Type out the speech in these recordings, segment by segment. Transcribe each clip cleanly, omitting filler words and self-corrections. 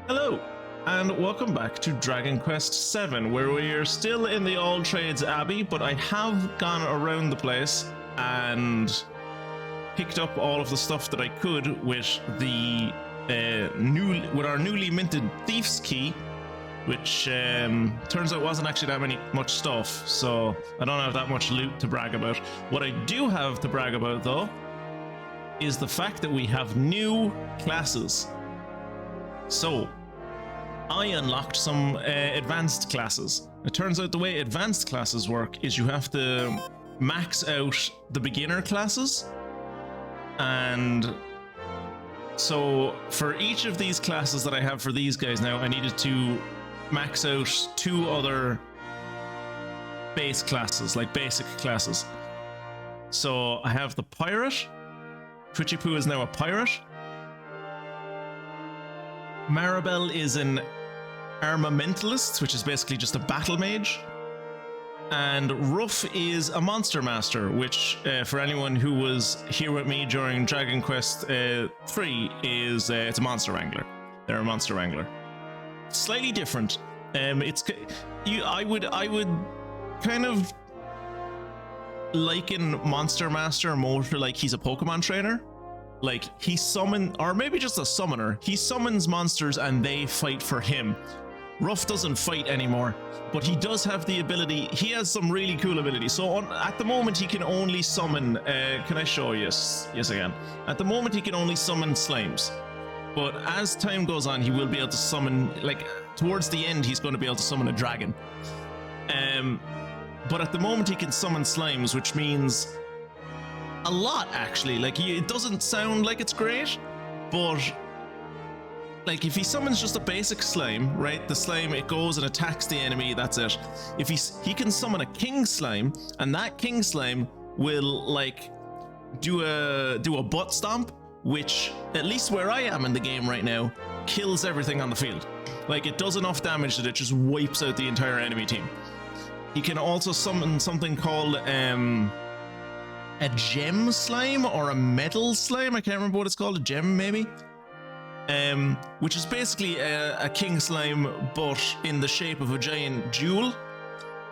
Hello, and welcome back to Dragon Quest VII, where we are still in the All Trades Abbey, but I have gone around the place and picked up all of the stuff that I could with the our newly minted Thief's Key, which turns out wasn't actually that much stuff, so I don't have that much loot to brag about. What I do have to brag about, though, is the fact that we have new classes. So, I unlocked some advanced classes. It turns out the way advanced classes work is you have to max out the beginner classes. And so for each of these classes that I have for these guys now, I needed to max out 2 other base classes, like basic classes. So I have the Pirate. Twitchy Poo is now a Pirate. Maribel is an Armamentalist, which is basically just a battle mage. And Ruff is a Monster Master, which, for anyone who was here with me during Dragon Quest 3, is it's a Monster Wrangler. They're a Monster Wrangler. Slightly different. I would kind of liken Monster Master more to like he's a Pokemon trainer. Like, he or maybe just a summoner. He summons monsters and they fight for him. Ruff doesn't fight anymore, but he does have the ability. He has some really cool abilities. So at the moment, he can only summon. Can I show you? Yes, I can. At the moment, he can only summon slimes. But as time goes on, he will be able to summon. Like towards the end, he's going to be able to summon a dragon. But at the moment, he can summon slimes, which means a lot, actually. Like, it doesn't sound like it's great, but like if he summons just a basic slime, right? The slime, it goes and attacks the enemy. That's it. If he can summon a king slime, and that king slime will like do a butt stomp, which at least where I am in the game right now, kills everything on the field. Like, it does enough damage that it just wipes out the entire enemy team. He can also summon something called a gem slime or a metal slime. I can't remember what it's called. A gem, maybe. Which is basically a king slime, but in the shape of a giant jewel,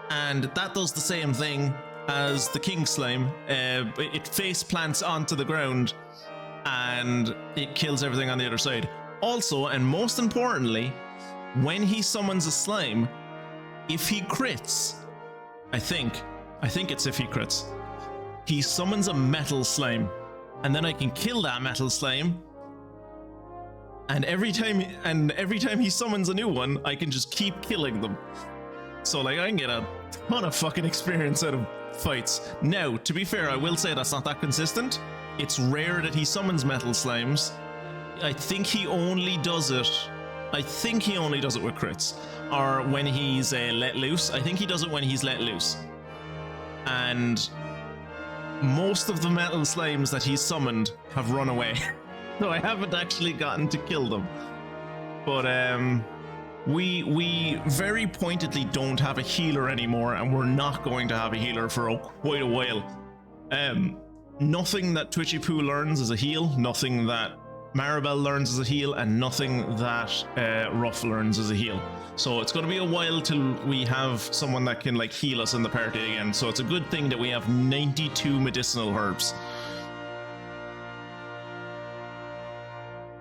and that does the same thing as the king slime. It face plants onto the ground, and it kills everything on the other side. Also, and most importantly, when he summons a slime, if he crits, I think it's if he crits, he summons a metal slime, and then I can kill that metal slime. And every time he summons a new one, I can just keep killing them. So like, I can get a ton of fucking experience out of fights. Now, to be fair, I will say that's not that consistent. It's rare that he summons metal slimes. I think he only does it with crits, or when he's let loose. I think he does it when he's let loose. And most of the metal slimes that he's summoned have run away. So I haven't actually gotten to kill them. But we very pointedly don't have a healer anymore, and we're not going to have a healer for quite a while. Nothing that Twitchy Poo learns is a heal, nothing that Maribel learns as a heal, and nothing that Ruff learns as a heal. So it's going to be a while till we have someone that can like heal us in the party again. So it's a good thing that we have 92 medicinal herbs.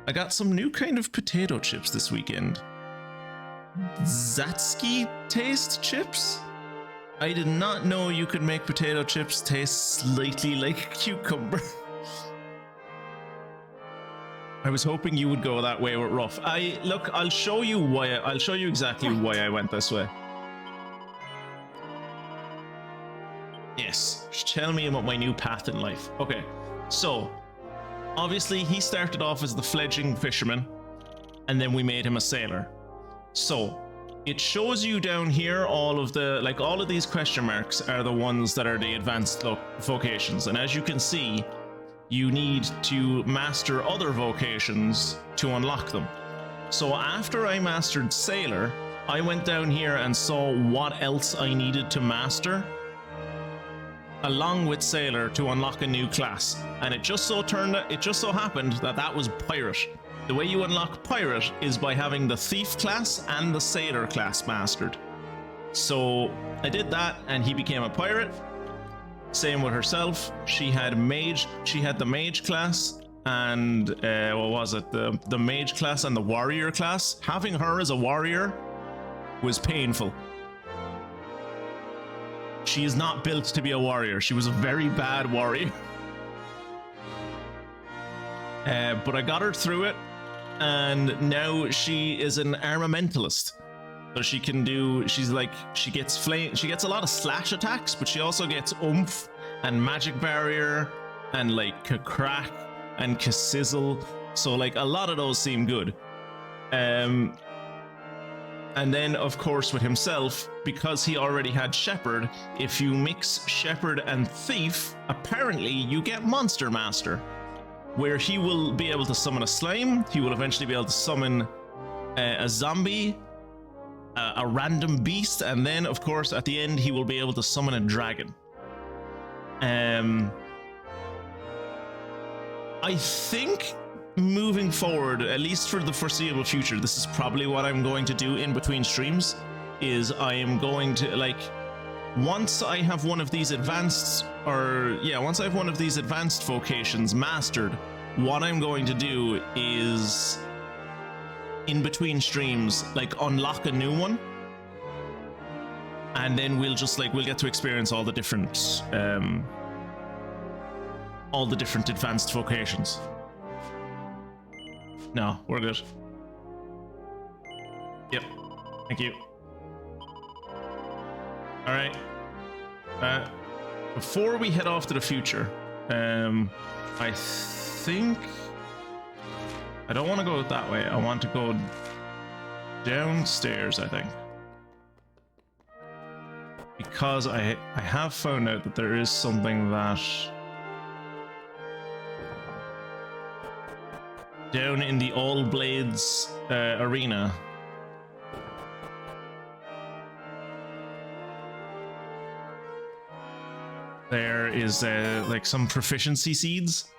I got some new kind of potato chips this weekend. Jacqui taste chips? I did not know you could make potato chips taste slightly like a cucumber. I was hoping you would go that way with Ruff. I'll show you exactly why I went this way. Yes, tell me about my new path in life. Okay, so obviously he started off as the fledgling fisherman, and then we made him a sailor. So it shows you down here all of these question marks are the ones that are the advanced vocations, and as you can see, you need to master other vocations to unlock them. So after I mastered sailor, I went down here and saw what else I needed to master along with sailor to unlock a new class, and it just so happened that was pirate. The way you unlock Pirate is by having the Thief class and the Sailor class mastered. So I did that and he became a pirate. Same with herself. She had the Mage class and what was it? The Mage class and the Warrior class. Having her as a warrior was painful. She is not built to be a warrior. She was a very bad warrior. But I got her through it, and now she is an armamentalist. So she can do, she gets flame, she gets a lot of slash attacks, but she also gets oomph and magic barrier and like crack and sizzle. So like a lot of those seem good. And then, of course, with himself, because he already had Shepherd, if you mix Shepherd and Thief, apparently you get Monster Master, where he will be able to summon a slime, he will eventually be able to summon a zombie, a random beast, and then, of course, at the end, he will be able to summon a dragon. I think moving forward, at least for the foreseeable future, this is probably what I'm going to do in between streams, is I am going to, like, once I have one of these advanced vocations mastered, what I'm going to do is, in between streams, like, unlock a new one, and then we'll get to experience all the different advanced vocations. No, we're good. Yep. Thank you. All right. Before we head off to the future, I think I don't want to go that way. I want to go downstairs, I think. Because I have found out that there is something that down in the All Blades arena. There is like some proficiency seeds.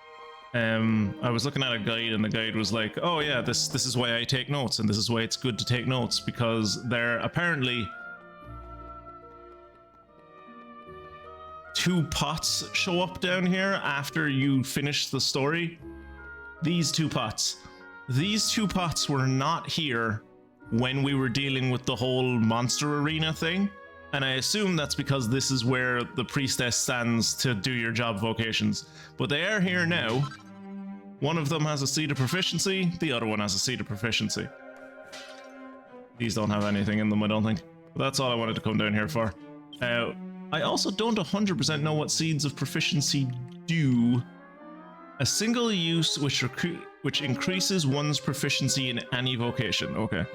I was looking at a guide and the guide was like, oh yeah, this is why I take notes, and this is why it's good to take notes, because there apparently 2 pots show up down here after you finish the story. These two pots were not here when we were dealing with the whole monster arena thing, and I assume that's because this is where the priestess stands to do your job vocations, but they are here now. One of them has a seed of proficiency, the other one has a seed of proficiency. These don't have anything in them, I don't think, but that's all I wanted to come down here for. I also don't 100% know what seeds of proficiency do. A single use which increases one's proficiency in any vocation. Okay.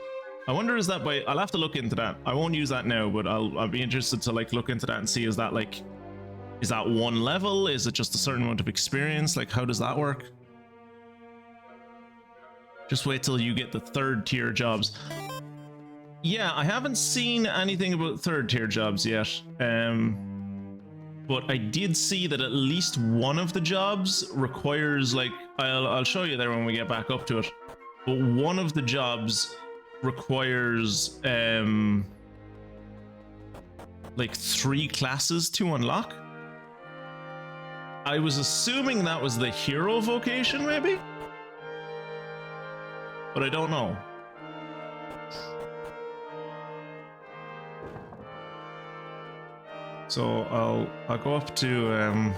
I wonder, is that by... I'll have to look into that. I won't use that now, but I'll be interested to like look into that and see, is that like... Is that one level? Is it just a certain amount of experience? Like, how does that work? Just wait till you get the 3rd tier jobs. Yeah, I haven't seen anything about 3rd tier jobs yet. But I did see that at least one of the jobs requires, like, I'll show you there when we get back up to it. But one of the jobs requires, like 3 classes to unlock. I was assuming that was the hero vocation, maybe? But I don't know. So I'll go up to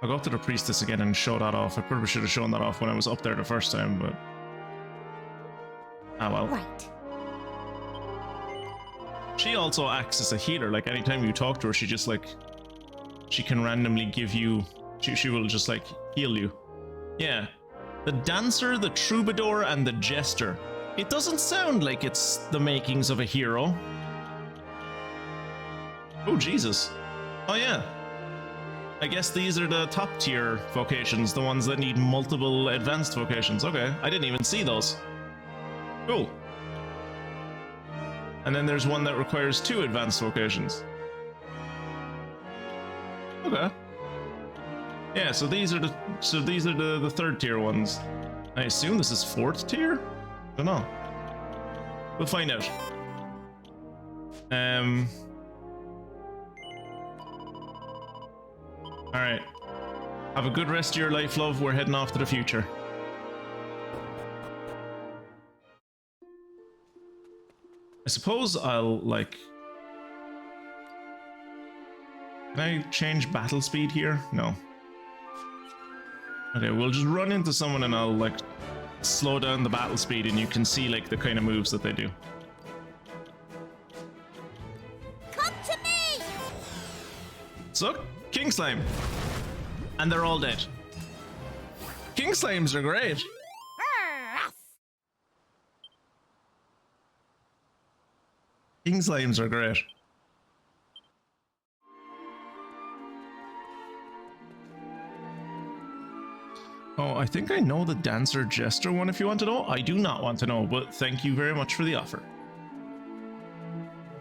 the priestess again and show that off. I probably should have shown that off when I was up there the first time, but ah well. Right. She also acts as a healer. Like anytime you talk to her, she just like she can randomly give you. She will just like heal you. Yeah. The dancer, the troubadour, and the jester. It doesn't sound like it's the makings of a hero. Oh, Jesus. Oh, yeah. I guess these are the top tier vocations, the ones that need multiple advanced vocations. Okay, I didn't even see those. Cool. And then there's one that requires 2 advanced vocations. Okay. Yeah, so these are the 3rd tier ones. I assume this is 4th tier? Don't know. We'll find out. Alright. Have a good rest of your life, love. We're heading off to the future. I suppose I'll, like... Can I change battle speed here? No. Okay, we'll just run into someone and I'll, like, slow down the battle speed and you can see, like, the kind of moves that they do. Come to me! So, King Slime. And they're all dead. King Slimes are great. King Slimes are great. Oh, I think I know the Dancer Jester one if you want to know. I do not want to know, but thank you very much for the offer.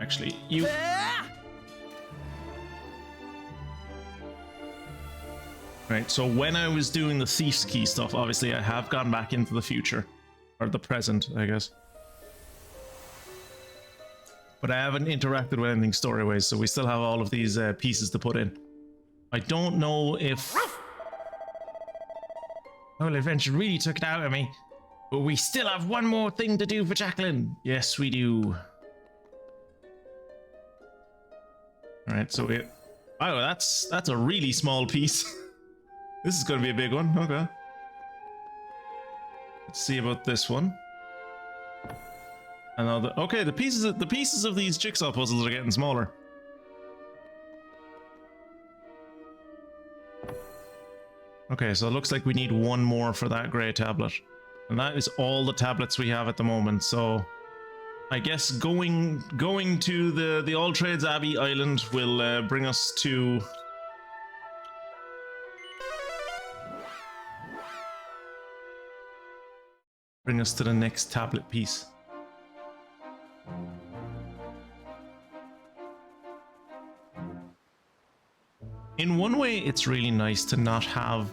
Actually, you... Right, so when I was doing the Thief's Key stuff, obviously I have gone back into the future. Or the present, I guess. But I haven't interacted with anything story-wise, so we still have all of these pieces to put in. I don't know if... Well, adventure really took it out of me. But we still have one more thing to do for Jacqueline. Yes, we do. Alright, so it... Oh, that's a really small piece. This is going to be a big one. Okay. Let's see about this one. Another. Okay, the pieces of these jigsaw puzzles are getting smaller. Okay, so it looks like we need one more for that grey tablet, and that is all the tablets we have at the moment. So, I guess going to the All Trades Abbey island will bring us to. Bring us to the next tablet piece. In one way, it's really nice to not have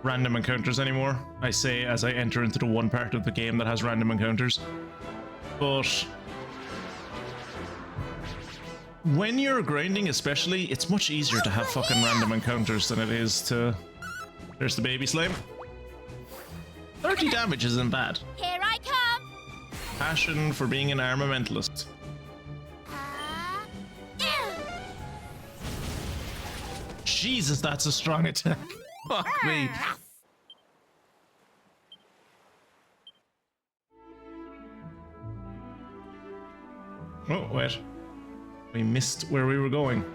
random encounters anymore. I say as I enter into the one part of the game that has random encounters. But when you're grinding especially, it's much easier to have fucking random encounters than it is to... There's the baby slime. 30 damage isn't bad. Here I come. Passion for being an armamentalist. Jesus, that's a strong attack. Fuck me. Oh, wait. We missed where we were going.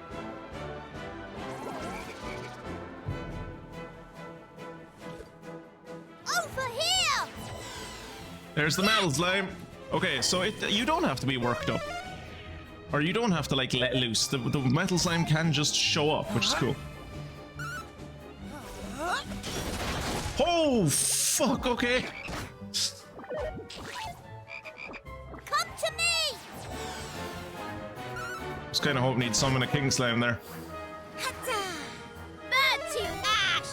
Over here. There's the metal slime. Okay, so you don't have to be worked up. Or you don't have to, like, let loose. The metal slime can just show up, which is cool. Oh, fuck, okay. Come to me. Just kind of hoping he'd summon a king slime there. Burn to ash.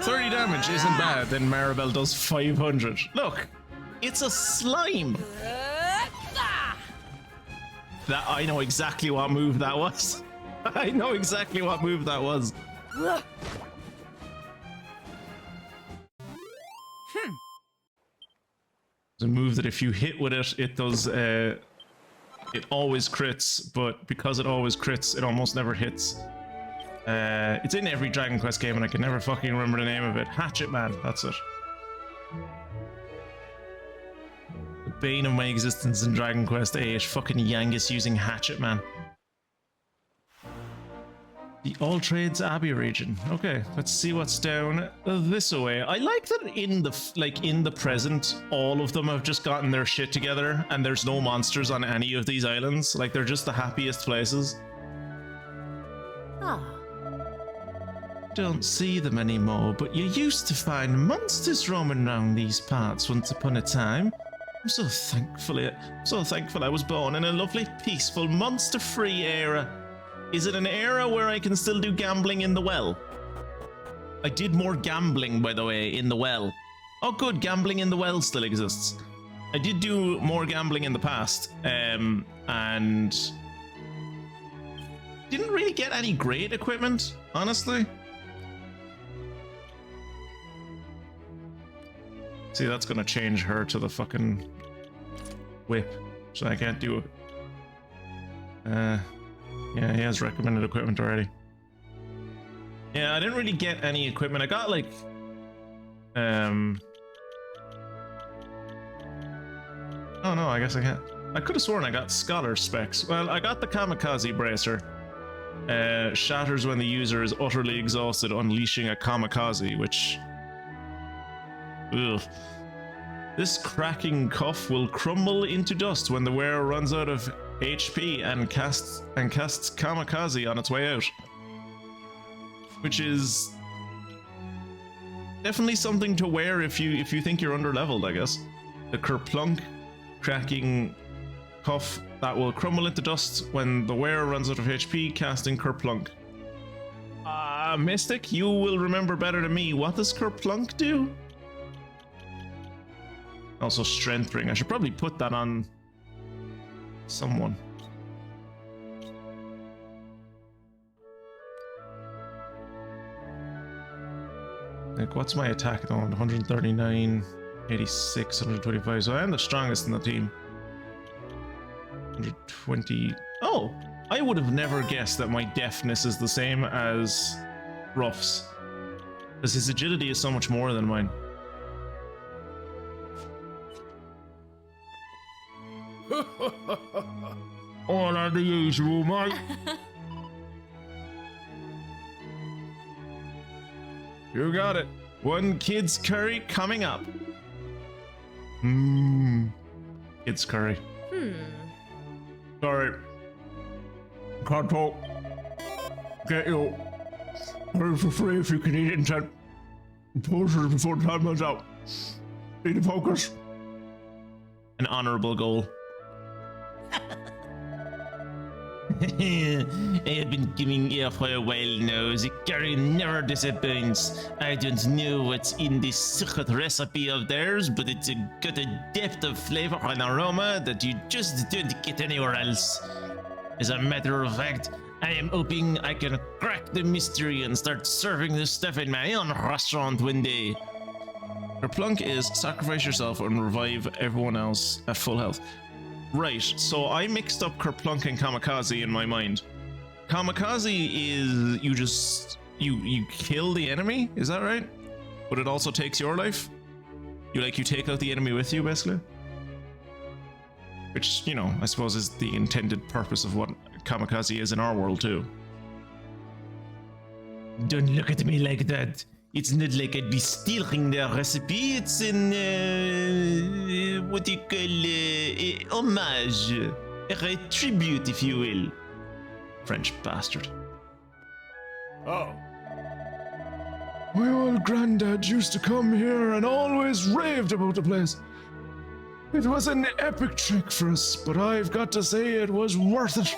30 damage isn't bad, then Maribel does 500. Look, it's a slime. That I know exactly what move that was. I know exactly what move that was. It's a move that if you hit with it, it does. It always crits, but because it always crits, it almost never hits. It's in every Dragon Quest game, and I can never fucking remember the name of it. Hatchet Man, that's it. The bane of my existence in Dragon Quest 8, fucking Yangus using Hatchet Man. The All Trades Abbey region. Okay, let's see what's down this way. I like that in the present, all of them have just gotten their shit together, and there's no monsters on any of these islands. Like, they're just the happiest places. Ah. Don't see them anymore, but you used to find monsters roaming around these parts once upon a time. I'm so thankful I was born in a lovely, peaceful, monster-free era. Is it an era where I can still do gambling in the well? I did more gambling, by the way, in the well. Oh, good. Gambling in the well still exists. I did do more gambling in the past, and didn't really get any great equipment, honestly. See, that's gonna change her to the fucking whip, so I can't do it. Yeah, he has recommended equipment already. Yeah, I didn't really get any equipment. I got like, oh no, I guess I can't. I could have sworn I got scholar specs. Well, I got the kamikaze bracer. Shatters when the user is utterly exhausted, unleashing a kamikaze, which... Ugh. This cracking cuff will crumble into dust when the wearer runs out of HP and casts kamikaze on its way out. Which is definitely something to wear if you think you're under-leveled, I guess. The kerplunk cracking cuff that will crumble into dust when the wearer runs out of HP, casting kerplunk. Mystic, you will remember better than me. What does kerplunk do? Also strength ring. I should probably put that on someone. Like, what's my attack at the moment? 139, 86, 125. So I am the strongest in the team. 120. Oh, I would have never guessed that my deafness is the same as Ruff's, because his agility is so much more than mine. All are the usual, mate. You got it. One kid's curry coming up. Kid's curry. Sorry. Can't talk. Get you. Curry for free if you can eat it in 10. Posters before time runs out. Need to focus. An honorable goal. I have been giving air for a while now. The curry never disappoints. I don't know what's in this secret recipe of theirs, but it's got a depth of flavor and aroma that you just don't get anywhere else. As a matter of fact, I am hoping I can crack the mystery and start serving this stuff in my own restaurant one day. Kerplunk is sacrifice yourself and revive everyone else at full health. Right, so I mixed up Kerplunk and Kamikaze in my mind. Kamikaze is you kill the enemy, is that right? But it also takes your life? You take out the enemy with you, basically? Which, you know, I suppose is the intended purpose of what Kamikaze is in our world too. Don't look at me like that. It's not like I'd be stealing their recipe, it's an, what do you call, homage, a tribute, if you will. French bastard. Oh. My old granddad used to come here and always raved about the place. It was an epic trick for us, but I've got to say it was worth it.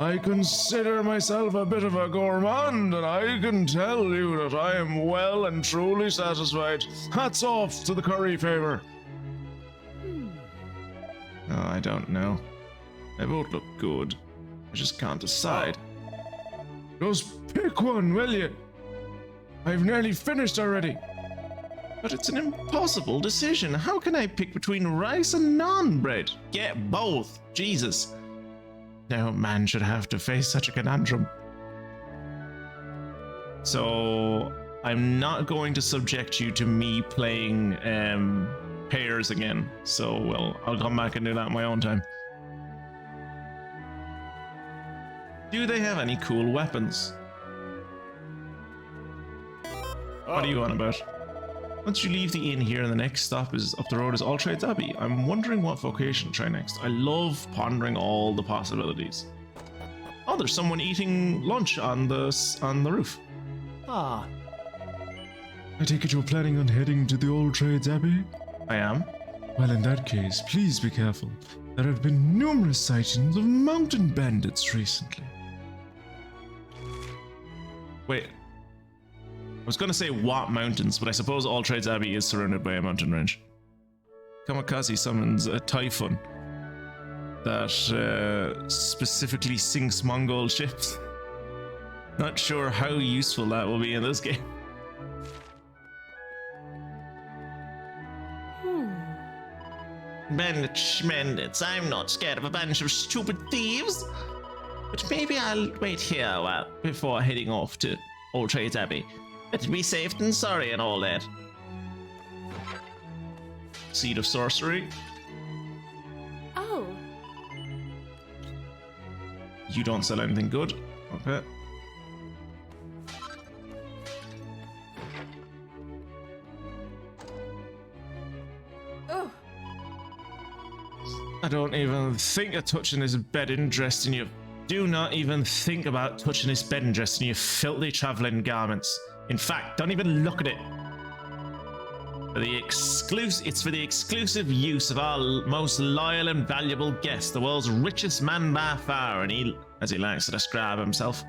I consider myself a bit of a gourmand, and I can tell you that I am well and truly satisfied. Hats off to the curry favor. Oh, I don't know. They both look good. I just can't decide. Just pick one, will you? I've nearly finished already. But it's an impossible decision. How can I pick between rice and naan bread? Get both. Jesus. No man should have to face such a conundrum. So I'm not going to subject you to me playing pairs again. So well, I'll come back and do that in my own time. Do they have any cool weapons? What are you on about? Once you leave the inn here, the next stop is up the road is All Trades Abbey. I'm wondering what vocation to try next. I love pondering all the possibilities. Oh, there's someone eating lunch on the roof. Ah. I take it you're planning on heading to the All Trades Abbey? I am. Well, in that case, please be careful. There have been numerous sightings of mountain bandits recently. Wait. was going to say what mountains, but I suppose All Trades Abbey is surrounded by a mountain range. Kamikaze summons a typhoon that specifically sinks Mongol ships. Not sure how useful that will be in this game. Bandits, I'm not scared of a bunch of stupid thieves. But maybe I'll wait here a while before heading off to All Trades Abbey. Better be safe than sorry and all that. Seed of Sorcery. Oh. You don't sell anything good. Okay. Oh. I don't even think of touching this bedding dressed in your... Do not even think about touching this bedding dressed in your filthy traveling garments. In fact, don't even look at it. It's for the exclusive use of our most loyal and valuable guest, the world's richest man by far, and he, as he likes to describe himself.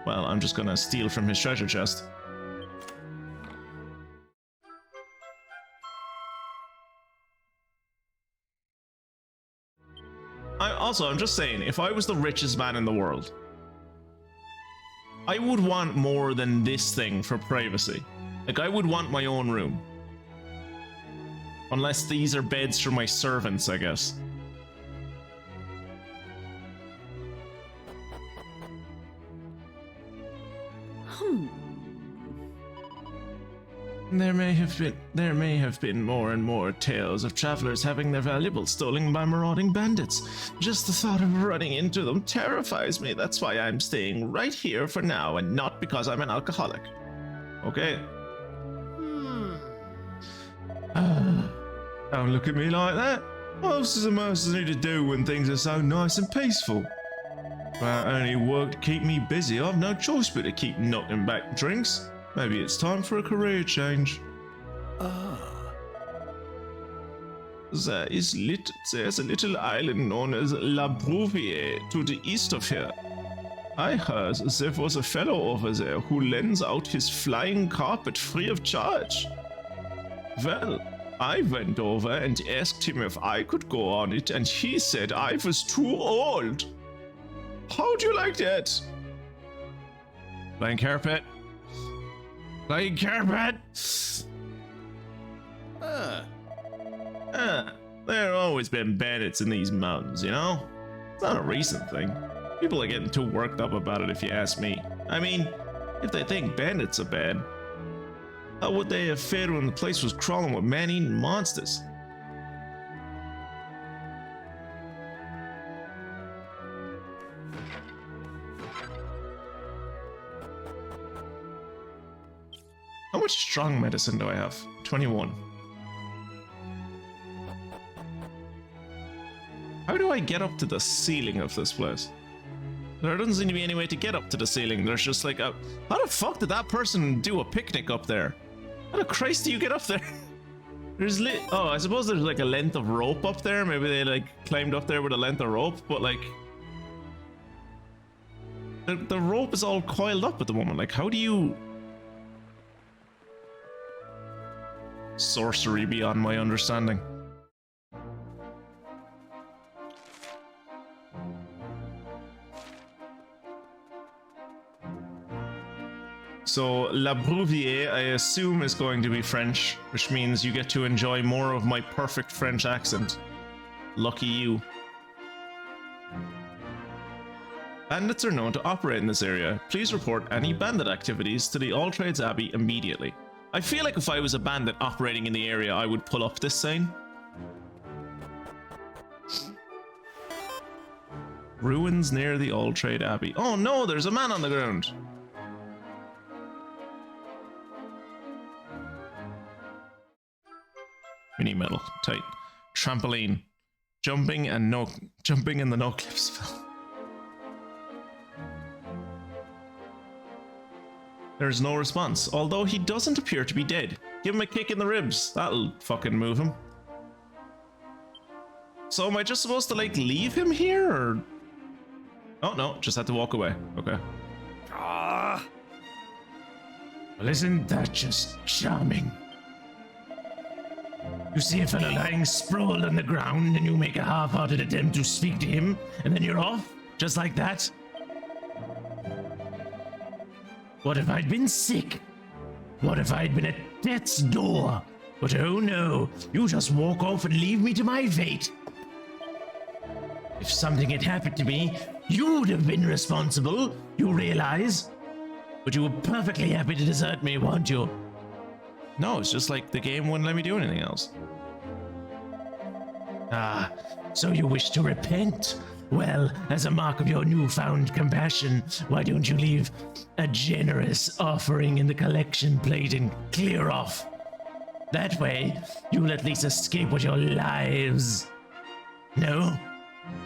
Well, I'm just gonna steal from his treasure chest. I'm just saying, if I was the richest man in the world, I would want more than this thing for privacy. Like, I would want my own room. Unless these are beds for my servants, I guess. There may have been more and more tales of travelers having their valuables stolen by marauding bandits. Just the thought of running into them terrifies me. That's why I'm staying right here for now, and not because I'm an alcoholic. Okay? Don't look at me like that. What else does a mercer need to do when things are so nice and peaceful? Well, only work to keep me busy. I've no choice but to keep knocking back drinks. Maybe it's time for a career change. There's a little island known as La Bravoure to the east of here. I heard there was a fellow over there who lends out his flying carpet free of charge. Well, I went over and asked him if I could go on it, and he said I was too old. How'd you like that? Flying carpet. Flying carpet. There have always been bandits in these mountains, you know? It's not a recent thing. People are getting too worked up about it if you ask me. I mean, if they think bandits are bad, how would they have fared when the place was crawling with man-eating monsters? How much strong medicine do I have? 21. How do I get up to the ceiling of this place? There doesn't seem to be any way to get up to the ceiling. There's just like a... How the fuck did that person do a picnic up there? How the Christ do you get up there? There's oh, I suppose there's like a length of rope up there. Maybe they like climbed up there with a length of rope, but like... The rope is all coiled up at the moment. Like, how do you... Sorcery beyond my understanding. So, La Bravoure, I assume, is going to be French, which means you get to enjoy more of my perfect French accent. Lucky you. Bandits are known to operate in this area. Please report any bandit activities to the All Trades Abbey immediately. I feel like if I was a bandit operating in the area, I would pull up this sign. Ruins near the All Trade Abbey. Oh no, there's a man on the ground. Mini metal, tight. Trampoline. Jumping and the no clip spell. There's no response, although he doesn't appear to be dead. Give him a kick in the ribs. That'll fucking move him. So am I just supposed to like leave him here, or... Oh no, just had to walk away. Okay. Well, isn't that just charming? You see a fellow lying sprawled on the ground, and you make a half-hearted attempt to speak to him, and then you're off, just like that? What if I'd been sick? What if I'd been at death's door? But oh no, you just walk off and leave me to my fate. If something had happened to me, you'd have been responsible, you realize? But you were perfectly happy to desert me, weren't you? No, it's just like the game wouldn't let me do anything else. Ah, so you wish to repent? Well, as a mark of your newfound compassion, why don't you leave a generous offering in the collection plate and clear off? That way, you'll at least escape with your lives. No?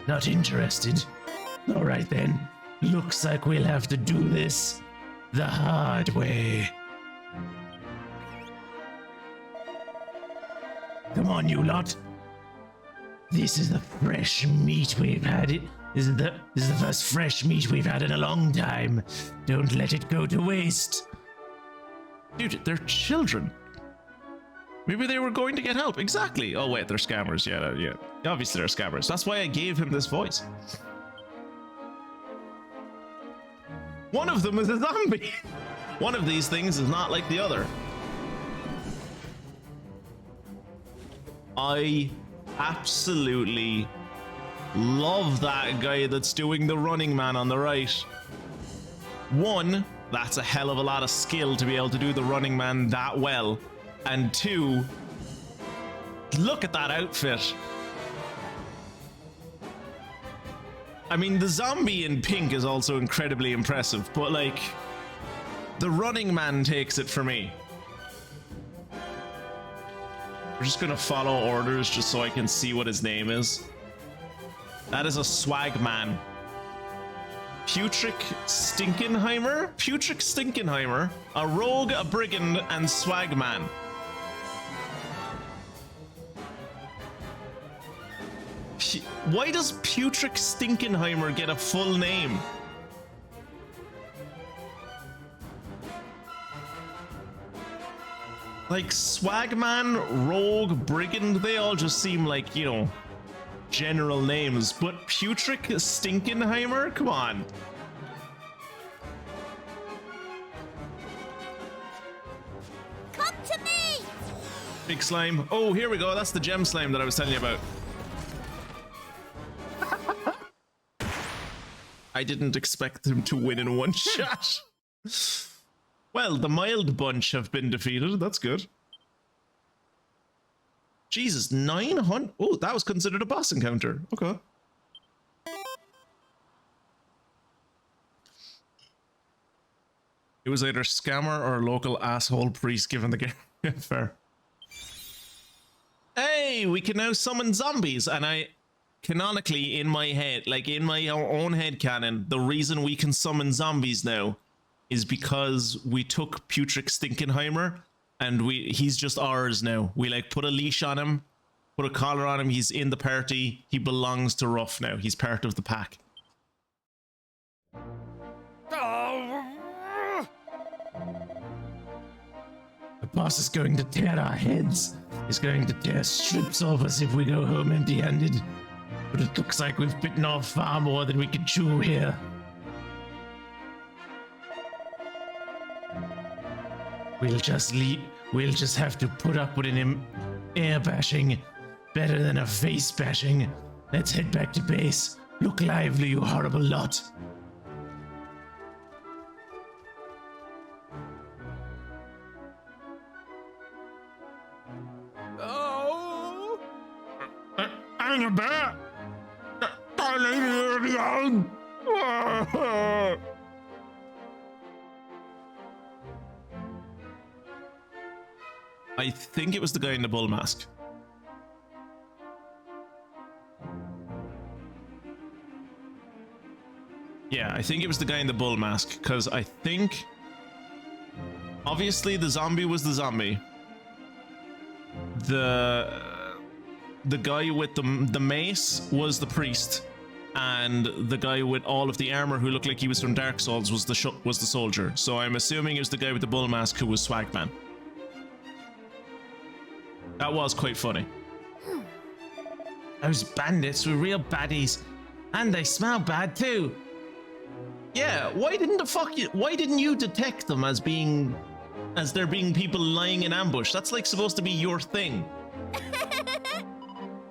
Not interested? All right then. Looks like we'll have to do this the hard way. Come on, you lot. This is the fresh meat we've had. This is the first fresh meat we've had in a long time. Don't let it go to waste. Dude, they're children. Maybe they were going to get help. Exactly. Oh wait, they're scammers. Yeah. Obviously they're scammers. That's why I gave him this voice. One of them is a zombie. One of these things is not like the other. I absolutely love that guy that's doing the running man on the right. One, that's a hell of a lot of skill to be able to do the running man that well. And two, look at that outfit. I mean, the zombie in pink is also incredibly impressive, but like, the running man takes it for me. We're just gonna follow orders just so I can see what his name is. That is a swag man. Putrick Stinkenheimer? Putrick Stinkenheimer, a rogue, a brigand, and swag man. Why does Putrick Stinkenheimer get a full name? Like Swagman, Rogue, Brigand, they all just seem like, you know, general names. But Putrick Stinkenheimer? Come on. Come to me! Big slime. Oh, here we go. That's the gem slime that I was telling you about. I didn't expect them to win in one shot. Well, the mild bunch have been defeated. That's good. Jesus, 900. Oh, that was considered a boss encounter. Okay. It was either scammer or local asshole priest given the game. Fair. Hey, we can now summon zombies, and I canonically in my head, like in my own head canon, the reason we can summon zombies now is because we took Putrick Stinkenheimer and he's just ours now. We like put a leash on him, put a collar on him, he's in the party, he belongs to Ruff now, he's part of the pack. The boss is going to tear our heads. He's going to tear strips off us if we go home empty-handed. But it looks like we've bitten off far more than we can chew here. We'll just have to put up with an air bashing better than a face bashing. Let's head back to base. Look lively, you horrible lot. Oh! I'm a bear! Don't leave me alone! I think it was the guy in the bull mask. Yeah, I think it was the guy in the bull mask, because I think obviously the zombie was the zombie. The guy with the mace was the priest, and the guy with all of the armor who looked like he was from Dark Souls was the soldier. So I'm assuming it was the guy with the bull mask who was Swagman. That was quite funny. Those bandits were real baddies, and they smell bad too. Yeah, why didn't you detect them as there being people lying in ambush? That's like supposed to be your thing.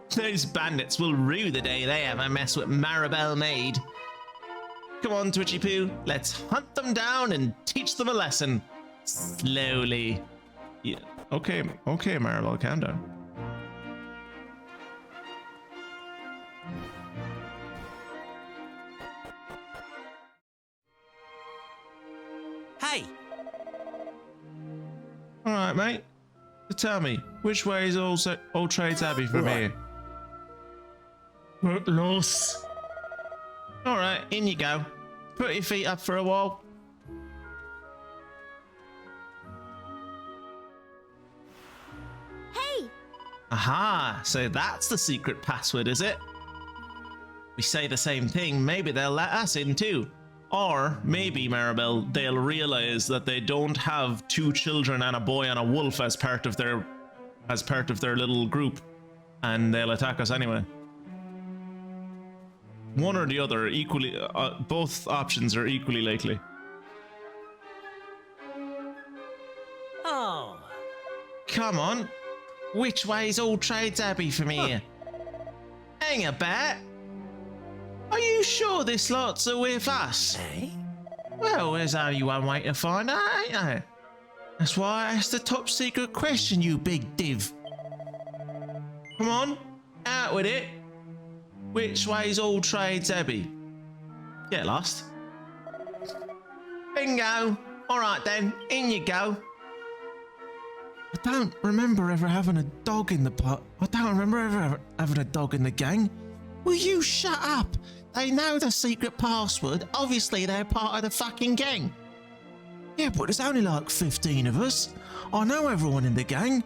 Those bandits will rue the day they ever mess with Maribel Maid. Come on, Twitchy Poo, let's hunt them down and teach them a lesson. Slowly. Yeah. Okay, Maribel, calm down. Hey! Alright, mate. So tell me, which way is All Trades Abbey from here? Lost. Alright, in you go. Put your feet up for a while. Hey! Aha, so that's the secret password, is it? We say the same thing, maybe they'll let us in too. Or maybe, Maribel, they'll realize that they don't have 2 children and a boy and a wolf as part of their little group, and they'll attack us anyway. One or the other, equally, both options are equally likely. Oh. Come on, which way is All Trades Abbey from here? Hang a bet. Are you sure this lot's are with us? Eh? Well, there's only one way to find out, ain't there? That's why I asked the top secret question, you big div. Come on, out with it. Which way's All Trades Abbey? Get lost. Bingo. All right then, in you go. I don't remember ever having a dog in the pot. I don't remember ever having a dog in the gang. Will you shut up? They know the secret password. Obviously, they're part of the fucking gang. Yeah, but there's only like 15 of us. I know everyone in the gang.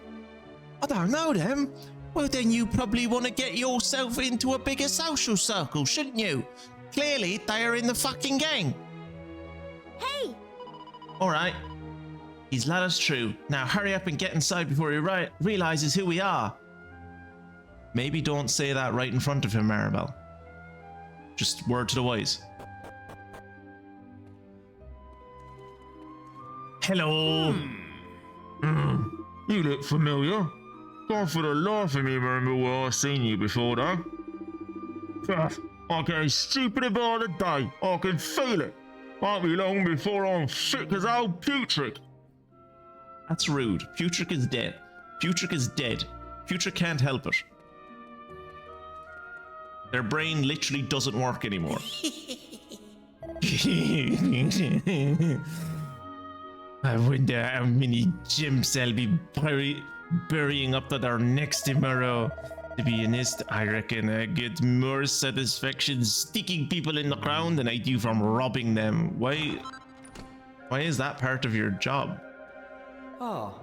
I don't know them. Well, then you probably want to get yourself into a bigger social circle, shouldn't you? Clearly, they are in the fucking gang. Hey! All right. He's let us through. Now hurry up and get inside before he realizes who we are. Maybe don't say that right in front of him, Maribel. Just word to the wise. Hello. You look familiar. God, for the life of me, remember where I've seen you before, though. I'm getting stupider by the day. I can feel it. Won't be long before I'm sick as old Putrick. That's rude. Putrick is dead. Putrick is dead. Putrick can't help it. Their brain literally doesn't work anymore. I wonder how many gems I'll be burying up to their next tomorrow. To be honest, I reckon I get more satisfaction sticking people in the ground than I do from robbing them. Why is that part of your job? Oh.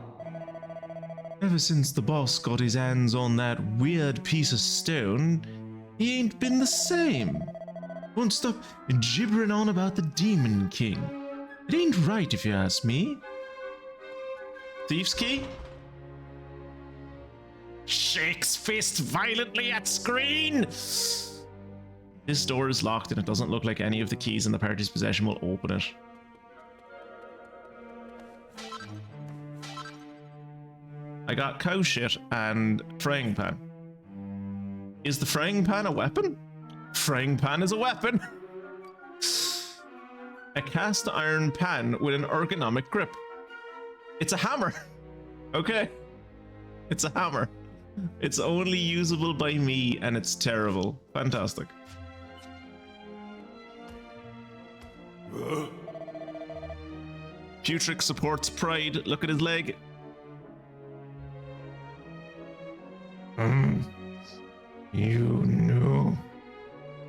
Ever since the boss got his hands on that weird piece of stone, he ain't been the same. Won't stop gibbering on about the Demon King. It ain't right if you ask me. Thief's key? Shakes fist violently at screen. This door is locked and it doesn't look like any of the keys in the party's possession will open it. I got cow shit and frying pan. Is the frying pan a weapon? Frying pan is a weapon. A cast iron pan with an ergonomic grip. It's a hammer. Okay. It's a hammer. It's only usable by me and it's terrible. Fantastic. Putrick supports pride. Look at his leg. You know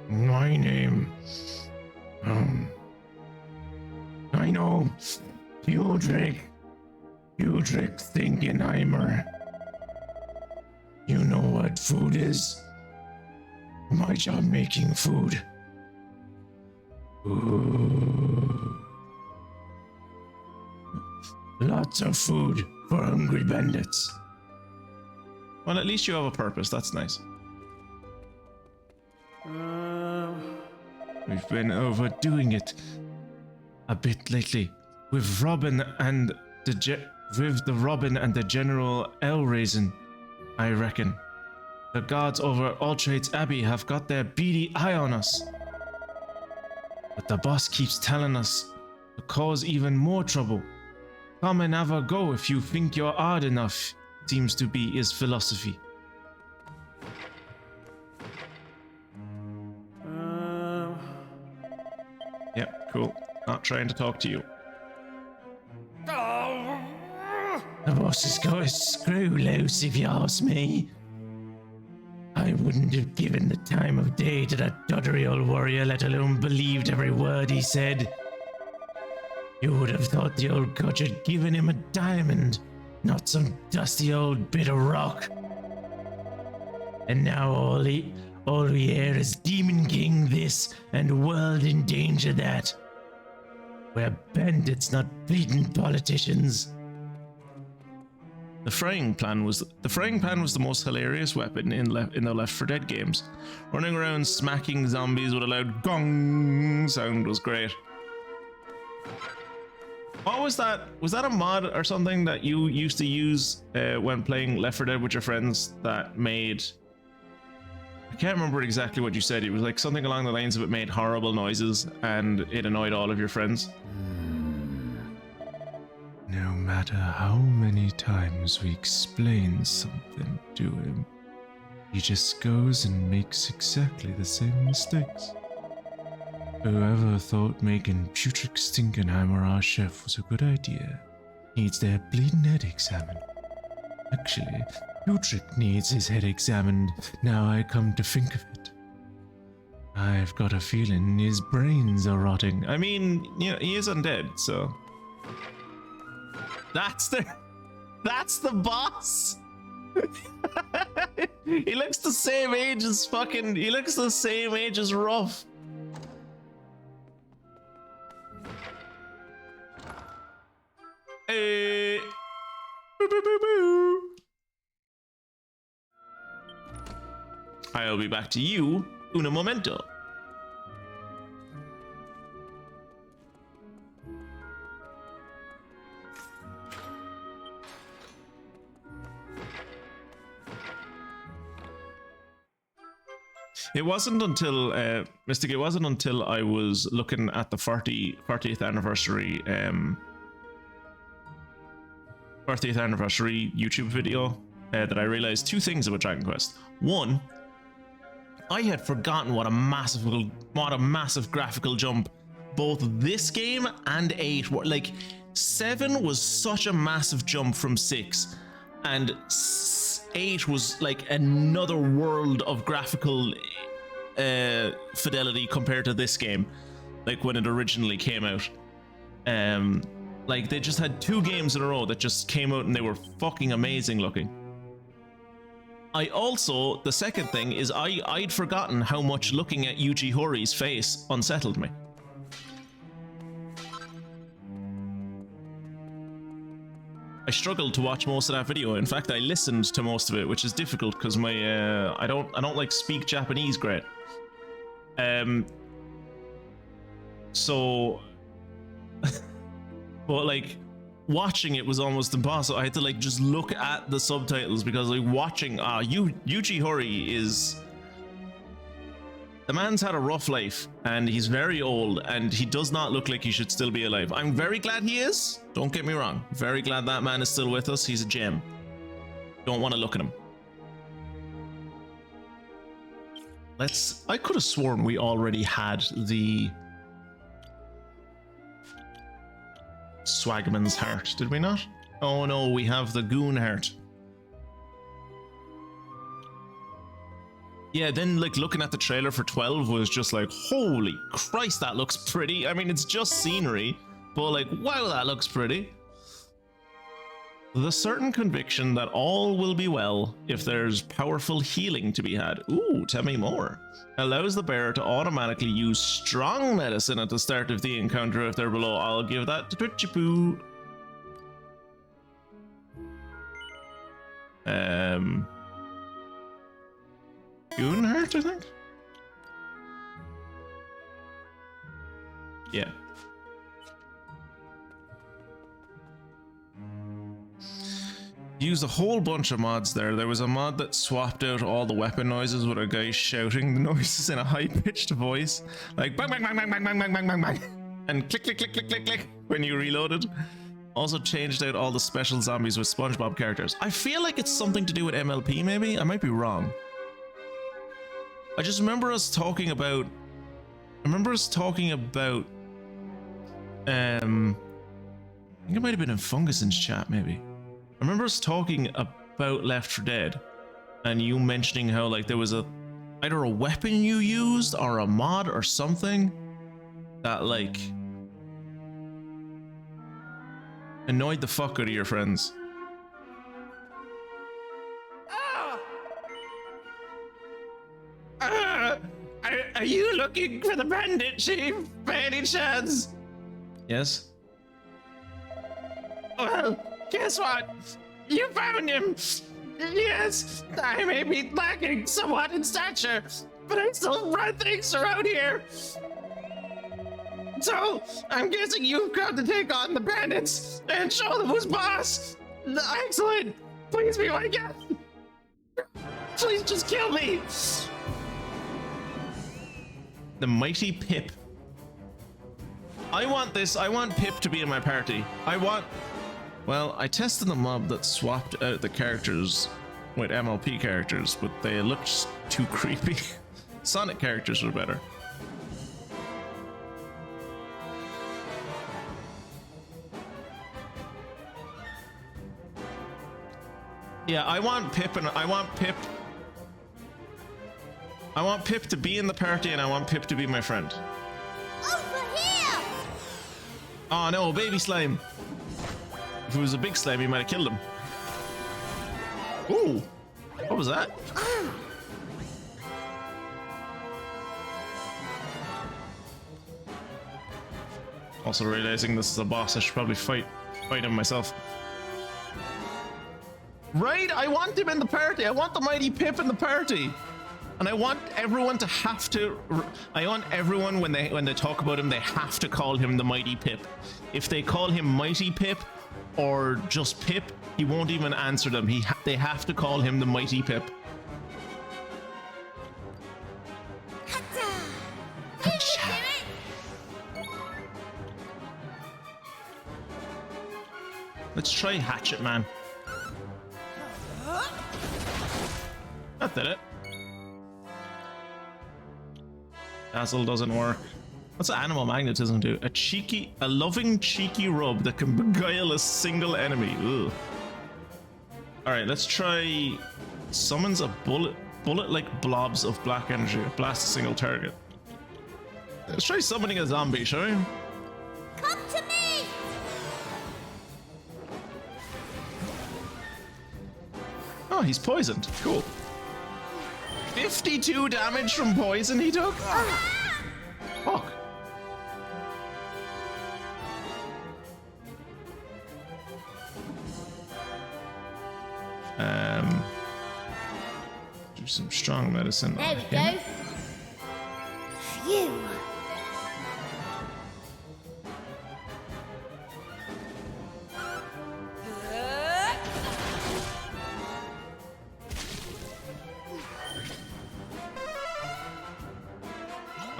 my name. I know. Putrick Thinkenheimer. You know what food is? My job making food. Ooh. Lots of food for hungry bandits. Well, at least you have a purpose. That's nice. We've been overdoing it a bit lately with Robin and the Robin and the General Elraisin, I reckon. The guards over at All Trades Abbey have got their beady eye on us. But the boss keeps telling us to cause even more trouble. Come and have a go if you think you're odd enough, seems to be his philosophy. Yep, cool. Not trying to talk to you. The boss has got a screw loose, if you ask me. I wouldn't have given the time of day to that doddery old warrior, let alone believed every word he said. You would have thought the old coach had given him a diamond, not some dusty old bit of rock. And now all we hear is Demon King this and World in Danger that. We're bandits, not bleeding politicians. The frying pan was the most hilarious weapon in the Left 4 Dead games. Running around smacking zombies with a loud gong sound was great. What was that? Was that a mod or something that you used to use when playing Left 4 Dead with your friends that made... I can't remember exactly what you said. It was like something along the lines of it made horrible noises and it annoyed all of your friends. No matter how many times we explain something to him, he just goes and makes exactly the same mistakes. Whoever thought making Putrid Stinkenheimer our chef was a good idea needs their bleeding head examined. Actually, Putrid needs his head examined, now I come to think of it. I've got a feeling his brains are rotting. I mean, you know, he is undead, so... That's the boss. He looks the same age as Ruff. Hey. Boo, boo, boo, boo. I'll be back to you in a momento. It wasn't until Mystic. It wasn't until I was looking at the 40th anniversary 40th anniversary YouTube video that I realized two things about Dragon Quest. One, I had forgotten what a massive graphical jump both this game and 8 were. Like 7 was such a massive jump from 6, and 8 was like another world of graphical fidelity compared to this game, like when it originally came out. Like they just had 2 games in a row that just came out and they were fucking amazing looking. The second thing is I'd forgotten how much looking at Yuji Hoari's face unsettled me. I struggled to watch most of that video. In fact, I listened to most of it, which is difficult because my I don't like speak Japanese great. So but like watching it was almost impossible. I had to like just look at the subtitles because like watching Yuji Horii is, the man's had a rough life and he's very old and he does not look like he should still be alive. I'm very glad he is, don't get me wrong, very glad that man is still with us. He's a gem. Don't want to look at him. I could have sworn we already had the Swagman's heart, did we not? Oh no, we have the goon heart. Yeah, then like looking at the trailer for 12 was just like, holy Christ, that looks pretty. I mean, it's just scenery, but like, wow, that looks pretty. The certain conviction that all will be well if there's powerful healing to be had. Ooh, tell me more. Allows the bearer to automatically use strong medicine at the start of the encounter if they're below. I'll give that to Twitchy-poo. Goonhurt, I think? Yeah. Used a whole bunch of mods there. There was a mod that swapped out all the weapon noises with a guy shouting the noises in a high-pitched voice. Like bang, bang, bang, bang, bang, bang, bang, bang, bang, bang. And click, click, click, click, click, click when you reloaded. Also changed out all the special zombies with SpongeBob characters. I feel like it's something to do with MLP, maybe? I might be wrong. I just remember us talking about... I think it might have been in Funguson's chat, maybe. I remember us talking about Left 4 Dead, and you mentioning how like there was either a weapon you used or a mod or something that like annoyed the fuck out of your friends. Are you looking for the bandit, Chief, by any chance? Yes? Well, guess what? You found him! Yes, I may be lacking somewhat in stature, but I still run things around here. So, I'm guessing you've come to take on the bandits and show them who's boss. Excellent! Please be my guest! Please just kill me! The mighty Pip. I want Pip to be in my party. Well, I tested the mob that swapped out the characters with MLP characters, but they looked too creepy. Sonic characters were better. Yeah, I want Pip to be in the party, and I want Pip to be my friend. Over here! Oh no, baby slime. If it was a big slime, he might have killed him. Ooh, what was that? Also realizing this is a boss, I should probably fight him myself. Right, I want him in the party. I want the mighty Pip in the party. And I want everyone to have to... I want everyone, when they talk about him, they have to call him the mighty Pip. If they call him mighty Pip or just Pip, he won't even answer them. They have to call him the mighty Pip. Let's try Hatchet Man. That did it. Dazzle doesn't work. What's animal magnetism do? A loving cheeky rub that can beguile a single enemy. Ugh. Alright, let's try summons a bullet-like blobs of black energy. Blast a single target. Let's try summoning a zombie, shall we? Come to me! Oh, he's poisoned. Cool. 52 damage from poison he took? Fuck. Do some strong medicine. There we go. Phew.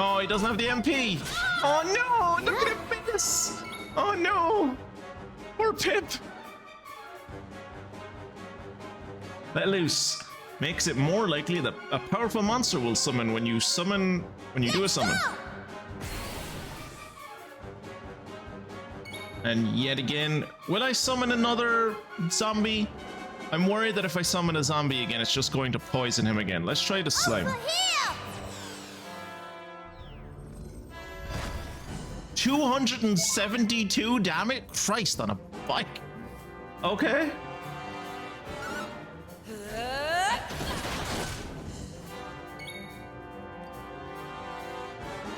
Oh, he doesn't have the MP. Oh no! Look at him miss! Oh no! Poor Pip. Let loose. Makes it more likely that a powerful monster will summon when you do a summon. And yet again, will I summon another zombie? I'm worried that if I summon a zombie again, it's just going to poison him again. Let's try the slime. Over here! 272 damage? Christ on a bike. Okay.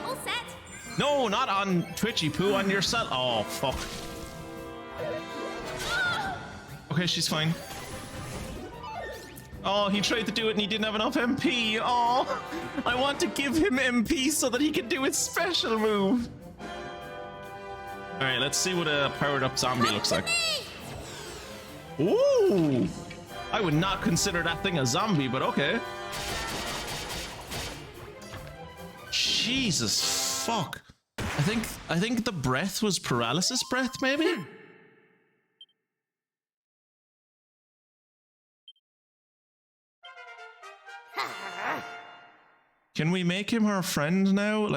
All set. No, not on Twitchy Poo, on yourself. Oh, fuck. Okay, she's fine. Oh, he tried to do it and he didn't have enough MP. Oh, I want to give him MP so that he can do his special move. All right, let's see what a powered up zombie looks like. Ooh, I would not consider that thing a zombie, but okay. Jesus fuck. I think the breath was paralysis breath, maybe? Can we make him our friend now?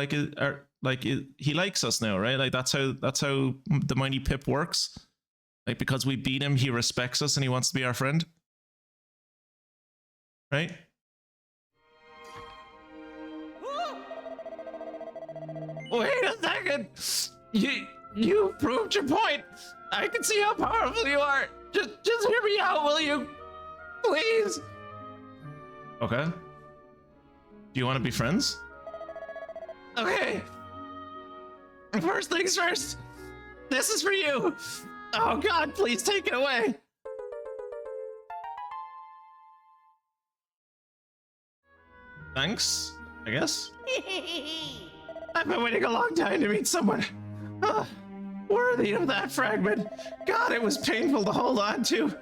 He likes us now, right? Like that's how the Mighty Pip works. Like because we beat him, he respects us and he wants to be our friend. Right? Wait a second! You proved your point! I can see how powerful you are! Just hear me out, will you? Please! Okay. Do you want to be friends? Okay. First things first. This is for you. Oh God, please take it away. Thanks, I guess. I've been waiting a long time to meet someone worthy of that fragment. God, it was painful to hold on to.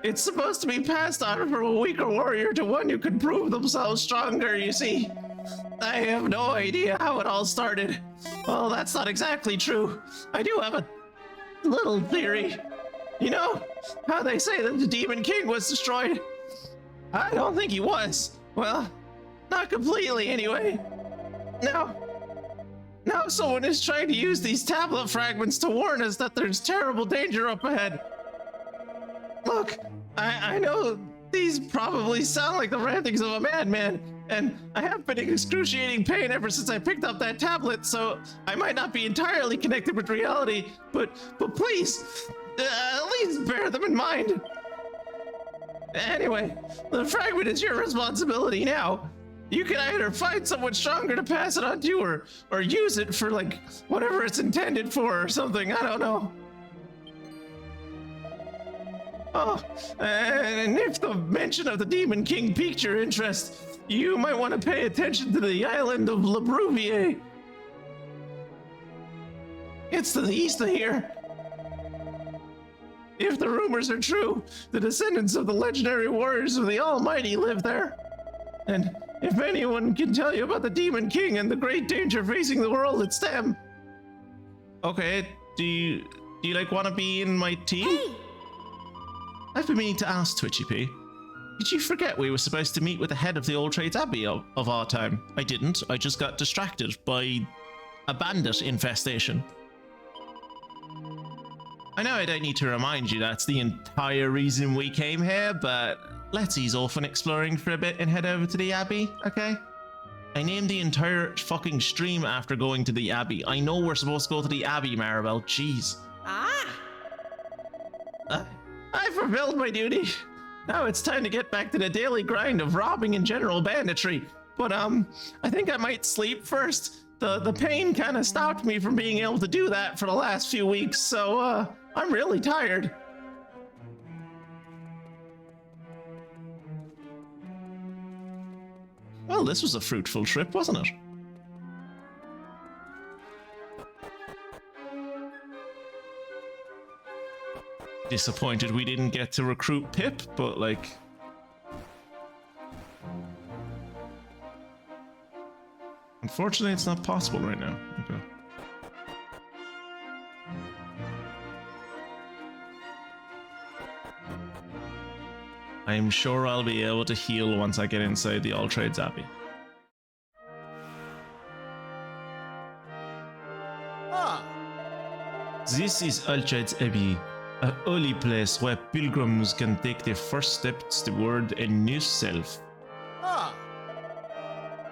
It's supposed to be passed on from a weaker warrior to one who can prove themselves stronger, you see. I have no idea how it all started. Well, that's not exactly true. I do have a little theory. You know how they say that the Demon King was destroyed? I don't think he was. Well, not completely anyway. Now someone is trying to use these tablet fragments to warn us that there's terrible danger up ahead. Look, I know these probably sound like the rantings of a madman, and I have been in excruciating pain ever since I picked up that tablet, so I might not be entirely connected with reality, but please, at least bear them in mind. Anyway, the fragment is your responsibility now. You can either find someone stronger to pass it on to, or use it for, like, whatever it's intended for or something, I don't know. Oh, and if the mention of the Demon King piqued your interest, you might want to pay attention to the island of Bravoure. It's to the east of here. If the rumors are true, the descendants of the legendary warriors of the Almighty live there. And if anyone can tell you about the Demon King and the great danger facing the world, it's them. Okay, do you like want to be in my team? Hey! I've been meaning to ask, Twitchy P. Did you forget we were supposed to meet with the head of the All Trades Abbey of our time? I didn't. I just got distracted by a bandit infestation. I know I don't need to remind you that's the entire reason we came here, but let's ease off on exploring for a bit and head over to the Abbey, okay? I named the entire fucking stream after going to the Abbey. I know we're supposed to go to the Abbey, Maribel. Jeez. I fulfilled my duty. Now it's time to get back to the daily grind of robbing and general banditry. But I think I might sleep first. The pain kind of stopped me from being able to do that for the last few weeks, so I'm really tired. Well, this was a fruitful trip, wasn't it? Disappointed we didn't get to recruit Pip, but like... Unfortunately, it's not possible right now. Okay. I'm sure I'll be able to heal once I get inside the All Trades Abbey. This is All Trades Abbey, a holy place where pilgrims can take their first steps toward a new self.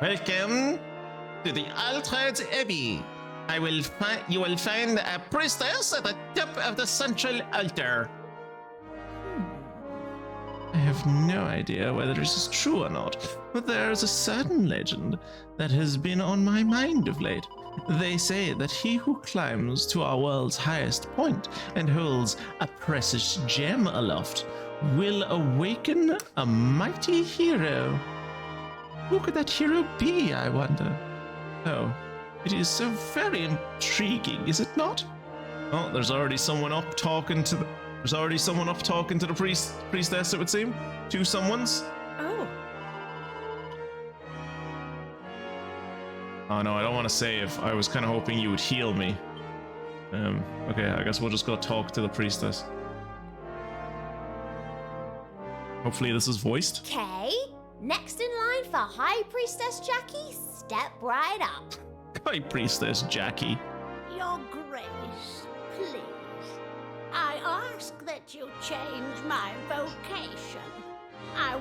Welcome to the All Trades Abbey. You will find a priestess at the top of the central altar. I have no idea whether this is true or not, but there is a certain legend that has been on my mind of late. They say that he who climbs to our world's highest point and holds a precious gem aloft will awaken a mighty hero. Who could that hero be, I wonder? Oh, it is so very intriguing, is it not? Oh, there's already someone up talking to the... There's already someone up talking to the priestess, it would seem. Two someones. Oh. Oh no, I don't want to save. I was kind of hoping you would heal me. Okay, I guess we'll just go talk to the priestess. Hopefully this is voiced. Okay, next in line for High Priestess Jacqui, step right up. Hi, Priestess Jacqui. Your Grace, please. I ask that you change my vocation. I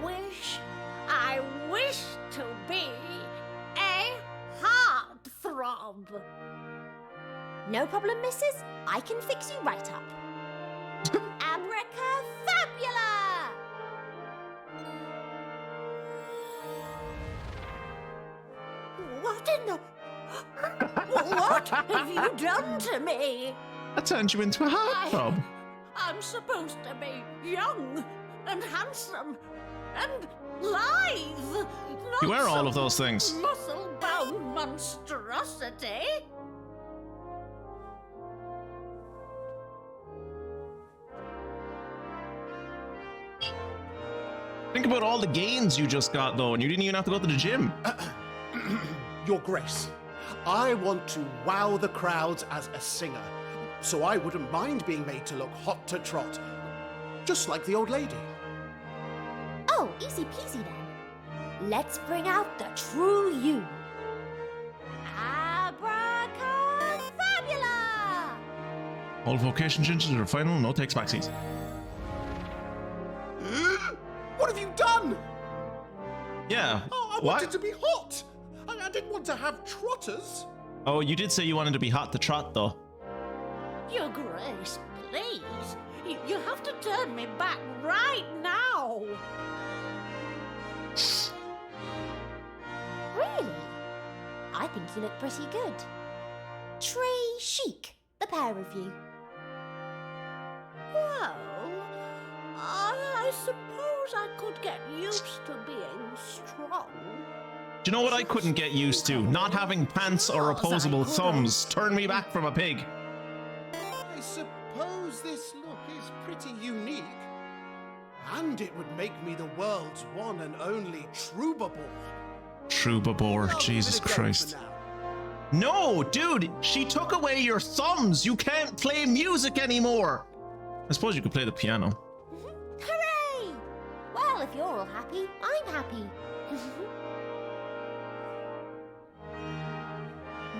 wish to be a heartthrob. No problem, missus. I can fix you right up. Abracafabula! What in the... What have you done to me? I turned you into a heartthrob. I'm supposed to be young and handsome and lithe. Not You are all some of those things. muscle-bound monstrosity. Think about all the gains you just got, though, and you didn't even have to go to the gym. Your Grace, I want to wow the crowds as a singer, so I wouldn't mind being made to look hot to trot, just like the old lady. Oh, easy peasy then. Let's bring out the true you. Abracafabula! All vocation changes are final, no takes backsies. What have you done? Yeah. Oh, I what? wanted to be hot. I didn't want to have trotters. Oh, you did say you wanted to be hot to trot, though. Your Grace, please. You have to turn me back right now. Really? I think you look pretty good. Très chic, the pair of you. Well, I suppose I could get used to being strong. Do you know what I couldn't get used to? Not having pants or opposable thumbs. Turn me back from a pig. I suppose this look is pretty unique. And it would make me the world's one and only troubadour. Troubadour, I'll Jesus give it a go Christ. for now. No, dude, she took away your thumbs. You can't play music anymore. I suppose you could play the piano. Hooray! Well, if you're all happy, I'm happy.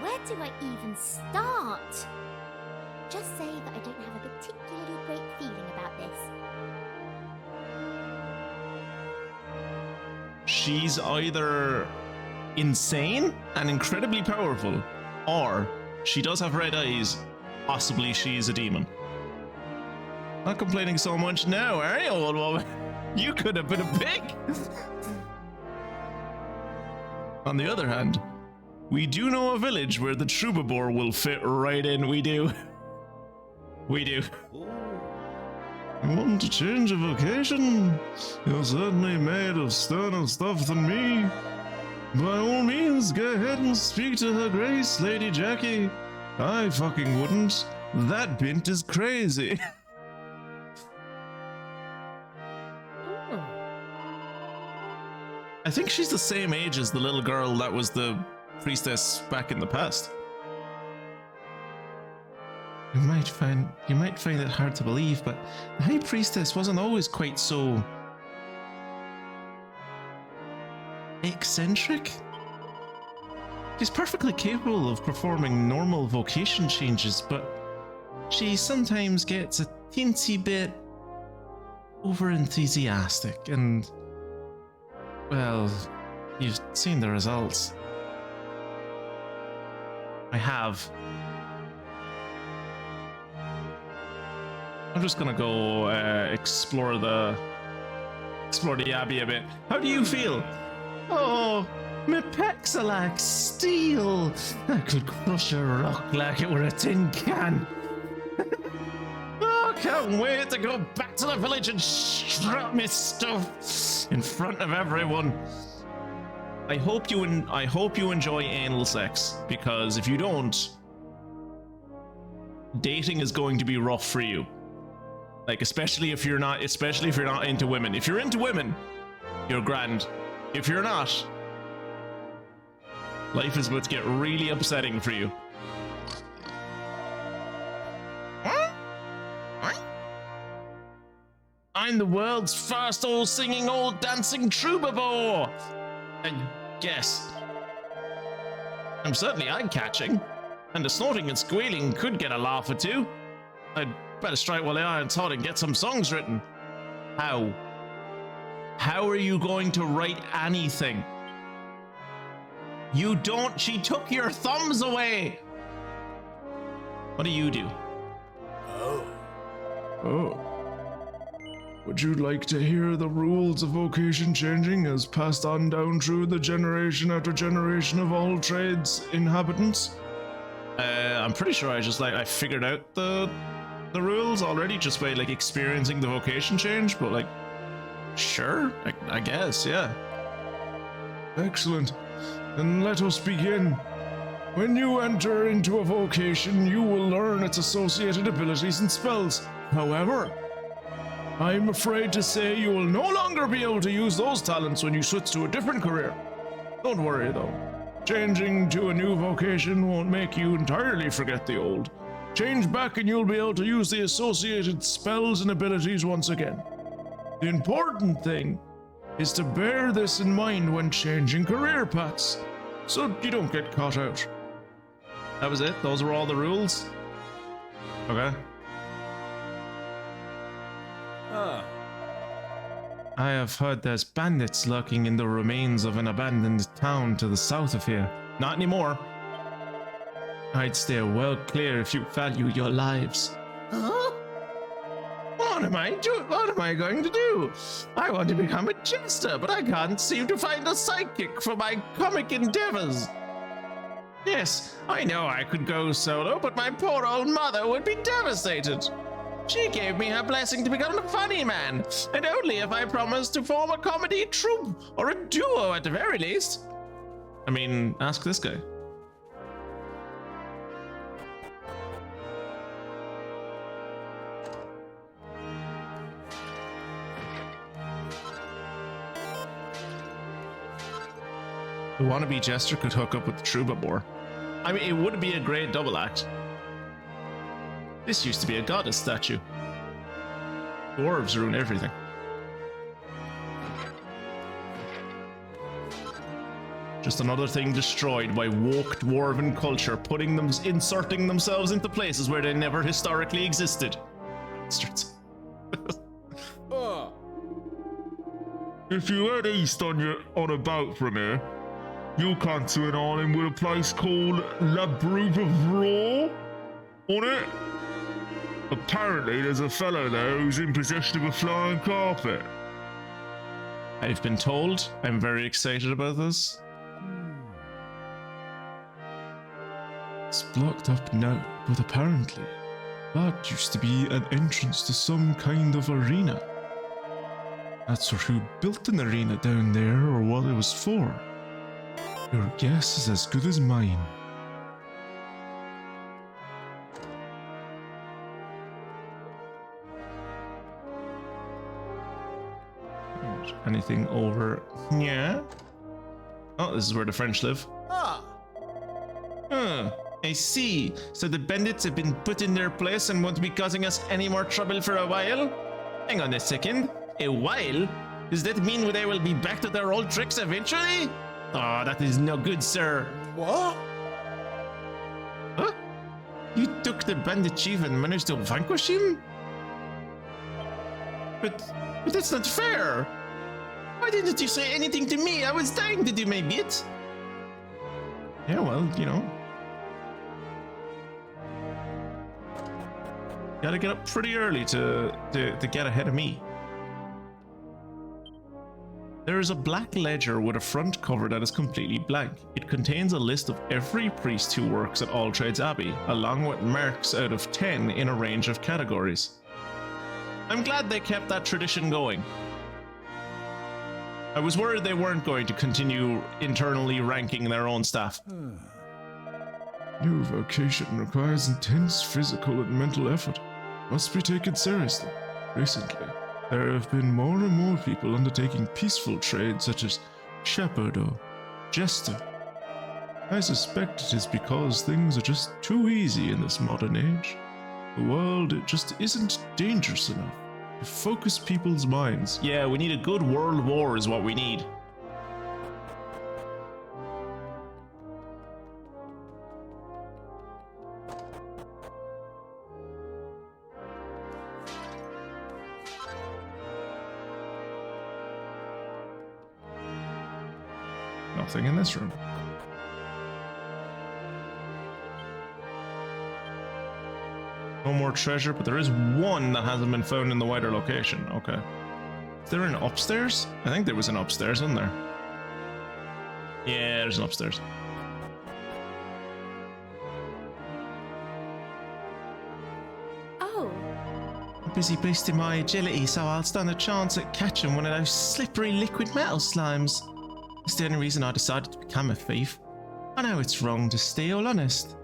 Where do I even start? Just say that I don't have a particularly great feeling about this. She's either insane and incredibly powerful, or she does have red eyes. Possibly she's a demon. Not complaining so much now, are you, old woman? You could have been a pig. On the other hand, we do know a village where the troubadour will fit right in. We do. We do. You want to change a vocation? You're certainly made of sterner stuff than me. By all means, go ahead and speak to her grace, Lady Jacqui. I fucking wouldn't. That bint is crazy. I think she's the same age as the little girl that was the priestess back in the past. You might find it hard to believe, but the High Priestess wasn't always quite so eccentric. She's perfectly capable of performing normal vocation changes, but she sometimes gets a teensy bit over-enthusiastic, and, well, you've seen the results. I have. I'm just gonna go explore the explore the Abbey a bit. How do you feel? Oh, me pecs are like steel. I could crush a rock like it were a tin can. Oh, can't wait to go back to the village and strut me stuff in front of everyone. I hope you enjoy anal sex, because if you don't, dating is going to be rough for you. Like, especially if you're not into women. If you're into women, you're grand. If you're not, life is about to get really upsetting for you. I'm the world's first old singing, old dancing troubadour. And guess, I'm certainly eye-catching, and the snorting and squealing could get a laugh or two. I'd better strike while the iron's hot and get some songs written. How? How are you going to write anything? You don't. She took your thumbs away. What do you do? Oh. Would you like to hear the rules of vocation changing as passed on down through the generation after generation of all trades inhabitants? I'm pretty sure I figured out the rules already just by like experiencing the vocation change, but like, sure, I guess, yeah. Excellent. Then let us begin. When you enter into a vocation, you will learn its associated abilities and spells. However, I'm afraid to say you will no longer be able to use those talents when you switch to a different career. Don't worry though. Changing to a new vocation won't make you entirely forget the old. Change back and you'll be able to use the associated spells and abilities once again. The important thing is to bear this in mind when changing career paths, so you don't get caught out. That was it? Those were all the rules? Okay. I have heard there's bandits lurking in the remains of an abandoned town to the south of here. Not anymore. I'd steer well clear if you value your lives. Huh? What am I going to do? I want to become a jester, but I can't seem to find a sidekick for my comic endeavors. Yes, I know I could go solo, but my poor old mother would be devastated. She gave me her blessing to become a funny man, and only if I promised to form a comedy troupe, or a duo at the very least. I mean, ask this guy. The wannabe jester could hook up with the troubadour. I mean, it would be a great double act. This used to be a goddess statue. Dwarves ruin everything. Just another thing destroyed by woke dwarven culture, inserting themselves into places where they never historically existed. Bastards. If you head east on a boat from here, you'll come to an island with a place called Bravoure on it. Apparently, there's a fellow there who's in possession of a flying carpet. I've been told. I'm very excited about this. It's blocked up now, but apparently, that used to be an entrance to some kind of arena. That's who built an arena down there, or what it was for. Your guess is as good as mine. Anything over here? Oh, this is where the French live. I see. So the bandits have been put in their place and won't be causing us any more trouble for a while? Hang on a second. A while? Does that mean they will be back to their old tricks eventually? Oh, that is no good, sir. What? Huh? You took the bandit chief and managed to vanquish him? But that's not fair. Why didn't you say anything to me? I was dying to do my bit. Yeah, well, you know. Gotta get up pretty early to get ahead of me. There is a black ledger with a front cover that is completely blank. It contains a list of every priest who works at All Trades Abbey, along with marks out of 10 in a range of categories. I'm glad they kept that tradition going. I was worried they weren't going to continue internally ranking their own staff. New vocation requires intense physical and mental effort. Must be taken seriously. Recently, there have been more and more people undertaking peaceful trades such as shepherd or jester. I suspect it is because things are just too easy in this modern age. The world just isn't dangerous enough to focus people's minds. Yeah, we need a good world war is what we need. Nothing in this room. No more treasure, but there is one that hasn't been found in the wider location. Okay. Is there an upstairs? I think there was an upstairs, wasn't there? Yeah, there's an upstairs. Oh, I'm busy boosting my agility, so I'll stand a chance at catching one of those slippery liquid metal slimes. It's the only reason I decided to become a thief. I know it's wrong to steal, honest.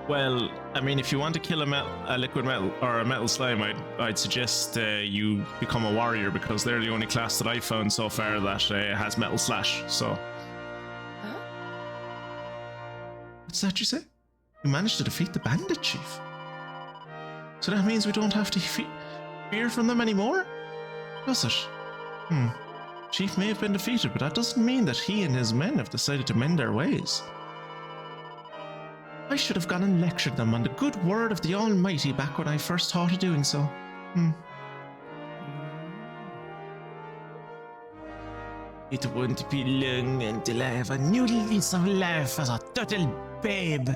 Well, I mean, if you want to kill a liquid metal or a metal slime, I'd suggest you become a warrior, because they're the only class that I've found so far that has metal slash. So, what's that you say? You managed to defeat the bandit chief. So that means we don't have to fear from them anymore, does it? Chief may have been defeated, but that doesn't mean that he and his men have decided to mend their ways. I should have gone and lectured them on the good word of the Almighty back when I first thought of doing so. It won't be long until I have a new lease of life as a total babe.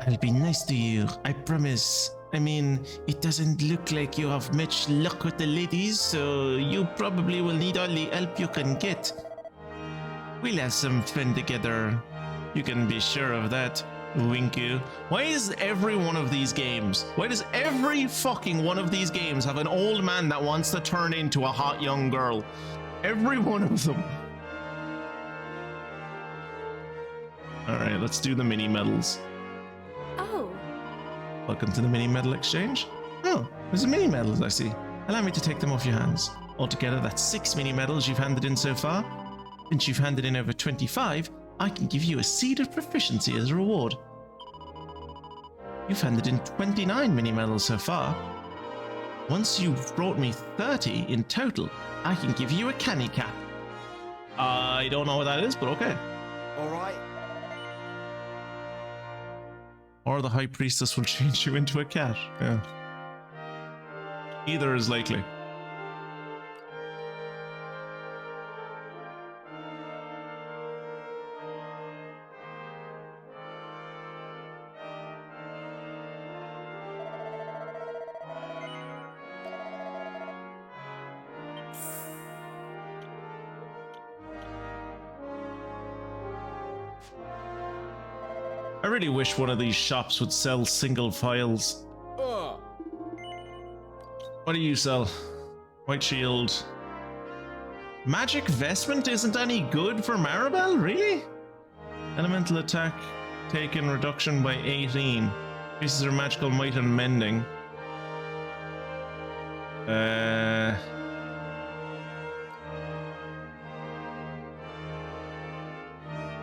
I'll be nice to you, I promise. I mean, it doesn't look like you have much luck with the ladies, so you probably will need all the help you can get. We'll have some fun together. You can be sure of that, Winku. Why is every one of these games, why does every fucking one of these games have an old man that wants to turn into a hot young girl? Every one of them. Alright, let's do the mini medals. oh, Welcome to the mini medal exchange. Oh, there's a mini medals I see. Allow me to take them off your hands. Altogether, that's 6 mini medals you've handed in so far. Since you've handed in over 25, I can give you a seed of proficiency as a reward. You've handed in 29 mini medals so far. Once you've brought me 30 in total, I can give you a canny cap. I don't know what that is, but okay. Alright. Or the High Priestess will change you into a cat. Yeah. Either is likely. I really wish one of these shops would sell single files. What do you sell? White shield. Magic vestment isn't any good for Maribel? Really? Elemental attack taken reduction by 18. Increases her magical might and mending.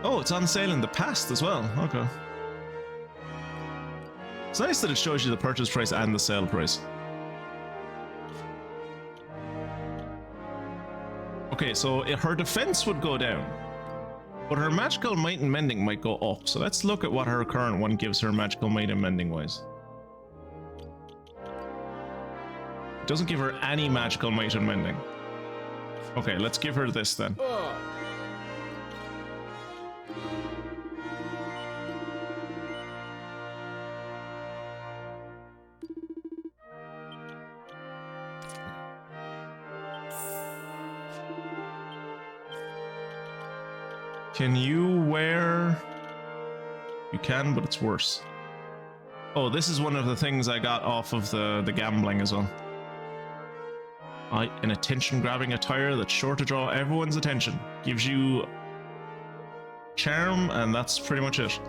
Oh, it's on sale in the past as well. Okay. It's nice that it shows you the purchase price and the sale price. Okay, so her defense would go down, but her magical might and mending might go up. So let's look at what her current one gives her magical might and mending wise. It doesn't give her any magical might and mending. Okay, let's give her this then. Can you wear... You can, but it's worse. Oh, this is one of the things I got off of the gambling as well. An attention-grabbing attire that's sure to draw everyone's attention. Gives you charm, and that's pretty much it.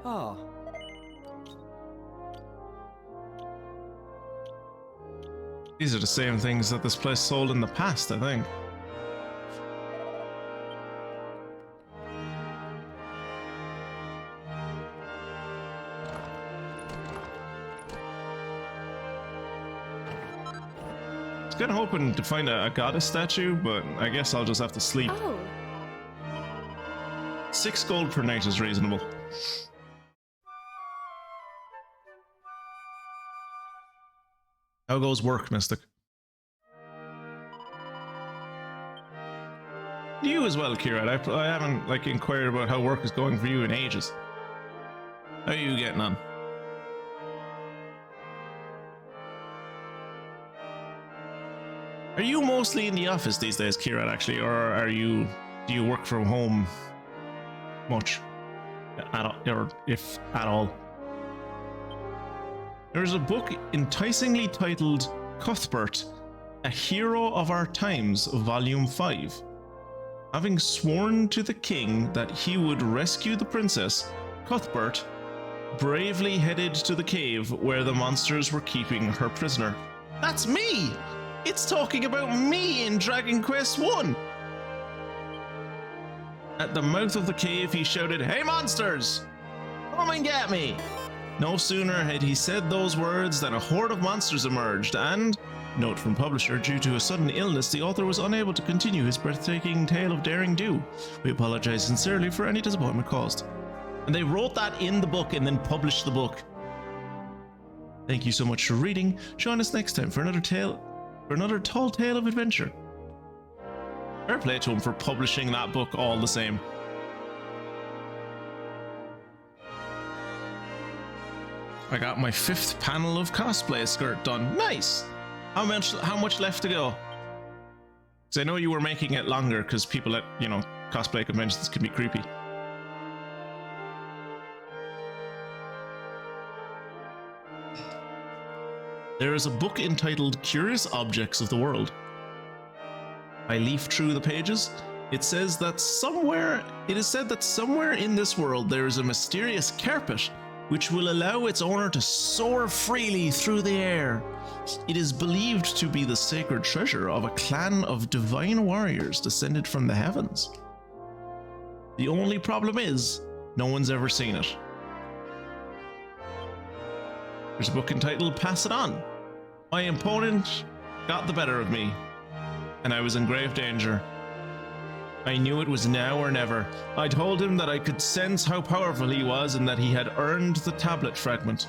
Ah. These are the same things that this place sold in the past, I think. I was kind of hoping to find a goddess statue, but I guess I'll just have to sleep. Oh, 6 gold per night is reasonable. How goes work, Mystic? You as well, Kira. I haven't like inquired about how work is going for you in ages. How are you getting on? Are you mostly in the office these days, Kira, actually, or do you work from home much? At all, or if at all? There's a book enticingly titled Cuthbert, A Hero of Our Times, Volume 5. Having sworn to the king that he would rescue the princess, Cuthbert bravely headed to the cave where the monsters were keeping her prisoner. That's me! It's talking about me in Dragon Quest 1! At the mouth of the cave, he shouted, "Hey monsters! Come and get me!" No sooner had he said those words than a horde of monsters emerged and, note from publisher, due to a sudden illness, the author was unable to continue his breathtaking tale of daring do. We apologize sincerely for any disappointment caused. And they wrote that in the book and then published the book. Thank you so much for reading. Join us next time for another tall tale of adventure. Fair play to him for publishing that book all the same. I got my 5th panel of cosplay skirt done. Nice! How much left to go? Because I know you were making it longer because people at, cosplay conventions can be creepy. There is a book entitled Curious Objects of the World. I leaf through the pages. It is said that somewhere in this world there is a mysterious carpet which will allow its owner to soar freely through the air. It is believed to be the sacred treasure of a clan of divine warriors descended from the heavens. The only problem is, no one's ever seen it. There's a book entitled Pass It On. My opponent got the better of me, and I was in grave danger. I knew it was now or never. I told him that I could sense how powerful he was and that he had earned the tablet fragment.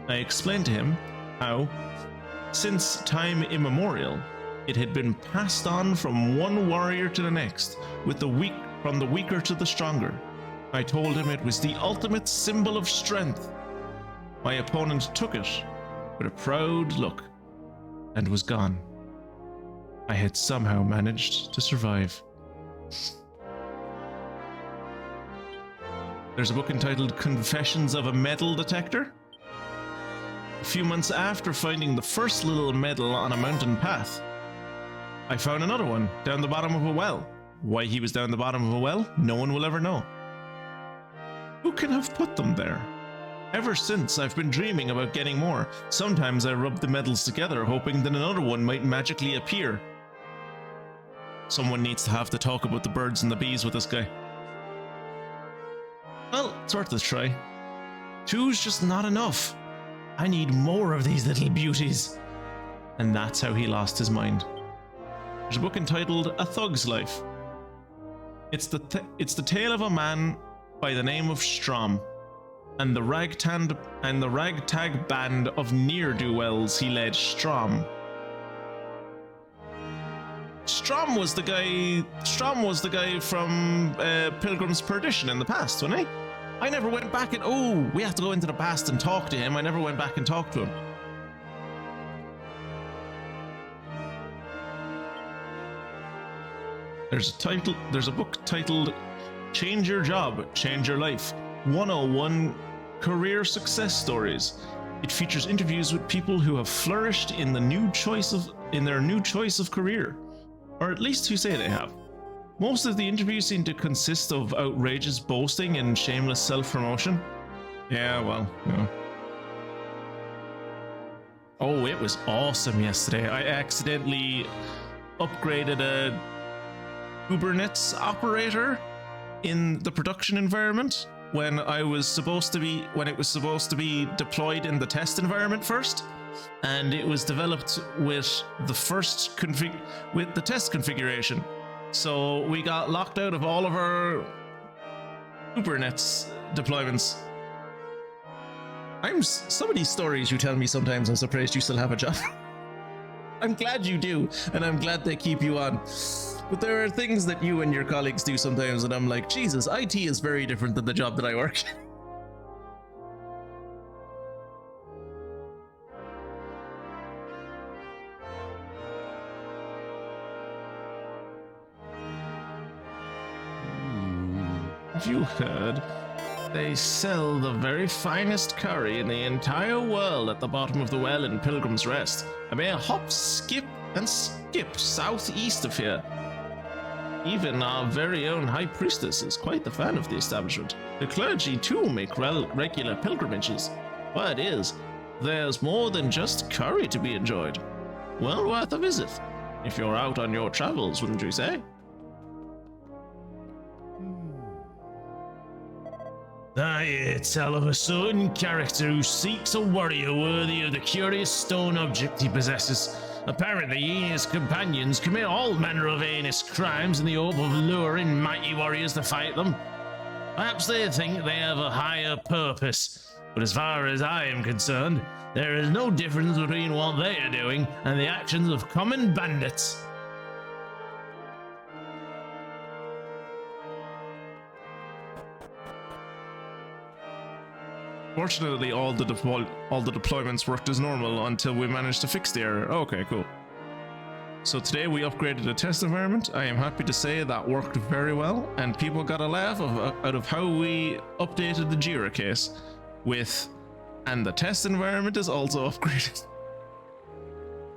I explained to him how, since time immemorial, it had been passed on from one warrior to the next, from the weaker to the stronger. I told him it was the ultimate symbol of strength. My opponent took it with a proud look and was gone. I had somehow managed to survive. There's a book entitled Confessions of a Metal Detector. A few months after finding the first little medal on a mountain path, I found another one down the bottom of a well. Why he was down the bottom of a well, no one will ever know. Who can have put them there? Ever since, I've been dreaming about getting more. Sometimes I rub the medals together, hoping that another one might magically appear. Someone needs to have to talk about the birds and the bees with this guy. Well, it's worth a try. 2's just not enough. I need more of these little beauties. And that's how he lost his mind. There's a book entitled A Thug's Life. It's the tale of a man by the name of Strom, and the ragtag band of ne'er-do-wells he led. Strom was the guy from Pilgrim's Perdition in the past, wasn't he? I never went back and... Oh, we have to go into the past and talk to him. I never went back and talked to him. There's a book titled Change Your Job, Change Your Life, 101 Career Success Stories. It features interviews with people who have flourished in their new choice of career, or at least who say they have. Most of the interviews seem to consist of outrageous boasting and shameless self-promotion. Yeah, well, you know. Oh, it was awesome yesterday. I accidentally upgraded a Kubernetes operator in the production environment when it was supposed to be deployed in the test environment first, and it was developed with the test configuration. So we got locked out of all of our Kubernetes deployments. Some of these stories you tell me sometimes, I'm surprised you still have a job. I'm glad you do, and I'm glad they keep you on. But there are things that you and your colleagues do sometimes, and I'm like, Jesus, IT is very different than the job that I work. Have you heard? They sell the very finest curry in the entire world at the bottom of the well in Pilgrim's Rest. A mere hop, skip, and skip southeast of here. Even our very own High Priestess is quite the fan of the establishment. The clergy, too, make regular pilgrimages. Word is, there's more than just curry to be enjoyed. Well worth a visit, if you're out on your travels, wouldn't you say? I tell of a certain character who seeks a warrior worthy of the curious stone object he possesses. Apparently, he and his companions commit all manner of heinous crimes in the hope of luring mighty warriors to fight them. Perhaps they think they have a higher purpose, but as far as I am concerned, there is no difference between what they are doing and the actions of common bandits. Fortunately, all the deployments worked as normal until we managed to fix the error. Okay, cool. So today we upgraded a test environment. I am happy to say that worked very well, and people got a laugh out of how we updated the Jira case and the test environment is also upgraded.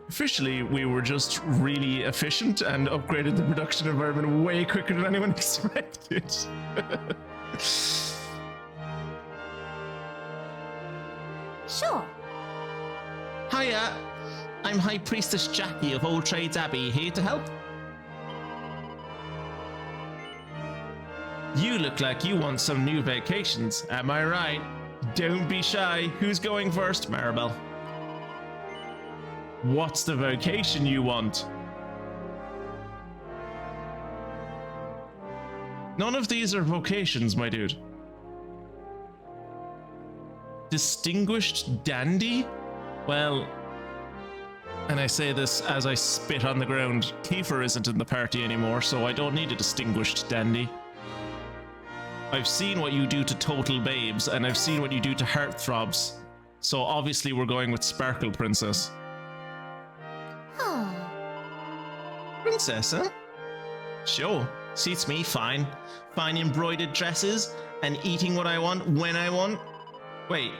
Officially, we were just really efficient and upgraded the production environment way quicker than anyone expected. Sure. Hiya, I'm High Priestess Jacqui of All Trades Abbey, here to help. You look like you want some new vacations, am I right? Don't be shy, who's going first, Maribel? What's the vacation you want? None of these are vocations, my dude. Distinguished dandy? Well, and I say this as I spit on the ground, Kiefer isn't in the party anymore, so I don't need a distinguished dandy. I've seen what you do to total babes, and I've seen what you do to heartthrobs, so obviously we're going with Sparkle Princess. Oh. Princess, huh? Sure, suits me fine. Fine embroidered dresses, and eating what I want when I want. Wait,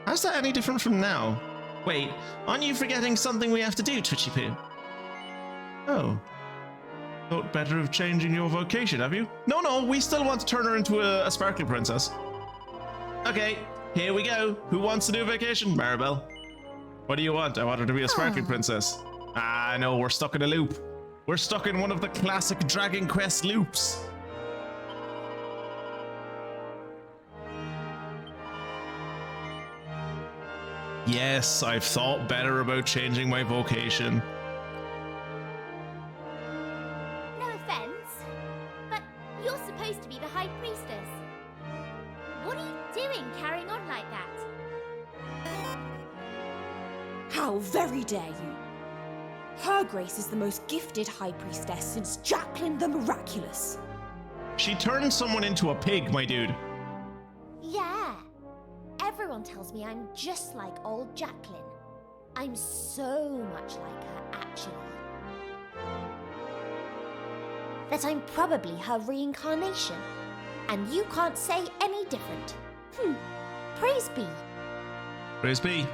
how's that any different from now? Wait, aren't you forgetting something we have to do, Twitchy Poo? Oh. Thought better of changing your vocation, have you? No, we still want to turn her into a sparkly princess. Okay, here we go. Who wants to do a vacation? Maribel. What do you want? I want her to be a sparkly princess. Ah, no, we're stuck in a loop. We're stuck in one of the classic Dragon Quest loops. Yes, I've thought better about changing my vocation. No offense, but you're supposed to be the High Priestess. What are you doing carrying on like that? How very dare you! Her Grace is the most gifted High Priestess since Jacqueline the Miraculous. She turned someone into a pig, my dude. Yeah. Everyone tells me I'm just like old Jacqueline. I'm so much like her, actually. that I'm probably her reincarnation, and you can't say any different. Praise be. Praise be.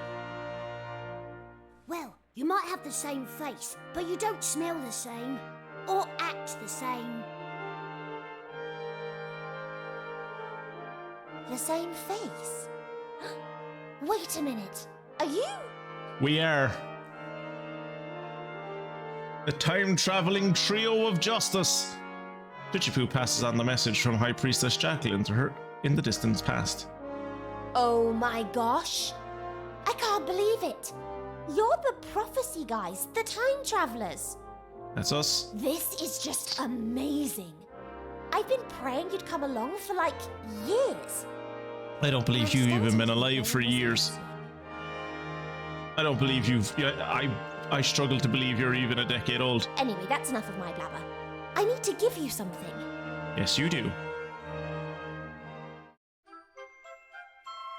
Well, you might have the same face, but you don't smell the same, or act the same. The same face? Wait a minute. Are you? We are the time-traveling trio of justice. Jacqui passes on the message from High Priestess Jacqueline to her in the distance past. Oh my gosh. I can't believe it. You're the prophecy guys, the time travelers. That's us. This is just amazing. I've been praying you'd come along for like years. I don't believe you've even been alive for years. I don't believe you've... I struggle to believe you're even a decade old. Anyway, that's enough of my blabber. I need to give you something. Yes, you do.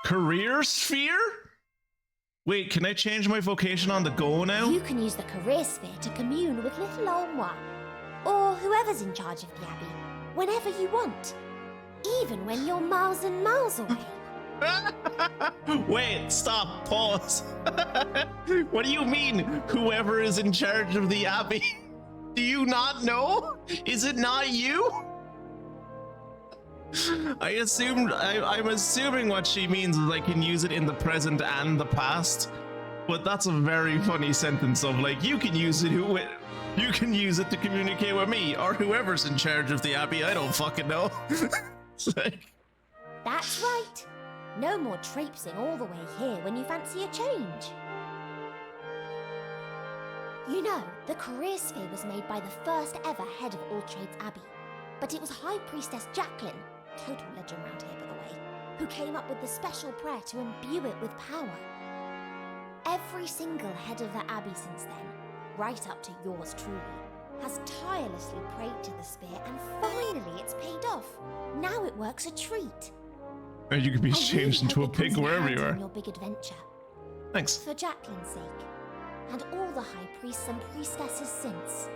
Career sphere? Wait, can I change my vocation on the go now? You can use the career sphere to commune with little old moi, or whoever's in charge of the Abbey, whenever you want. Even when you're miles and miles away. Wait, stop, pause. What do you mean, whoever is in charge of the Abbey? Do you not know? Is it not you? I'm assuming what she means is I can use it in the present and the past. But that's a very funny sentence of like, you can use it to communicate with me or whoever's in charge of the Abbey. I don't fucking know. It's like... That's right. No more traipsing all the way here when you fancy a change. You know, the career sphere was made by the first ever head of All Trades Abbey. But it was High Priestess Jacqueline, total legend round here by the way, who came up with the special prayer to imbue it with power. Every single head of the Abbey since then, right up to yours truly, has tirelessly prayed to the spear, and finally it's paid off. Now it works a treat. And you can be changed into a pig wherever you are. Your big adventure. Thanks. For Jacqueline's sake, and all the high priests and priestesses since.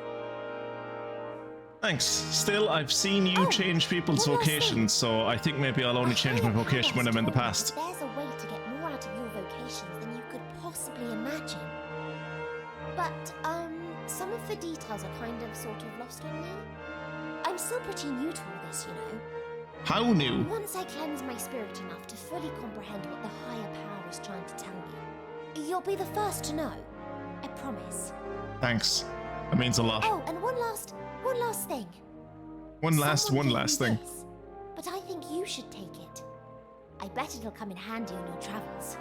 Thanks. Still, I've seen you change people's vocations, so I think maybe I'll only change my vocation when I'm in the past. There's a way to get more out of your vocations than you could possibly imagine. But, some of the details are kind of sort of lost on me. I'm still pretty new to all this, you know. How new? Once I cleanse my spirit enough to fully comprehend what the higher power is trying to tell me, you'll be the first to know. I promise. Thanks. That means a lot. Oh, and one last thing. One last Someone thing. gave me this, but I think you should take it. I bet it'll come in handy on your travels.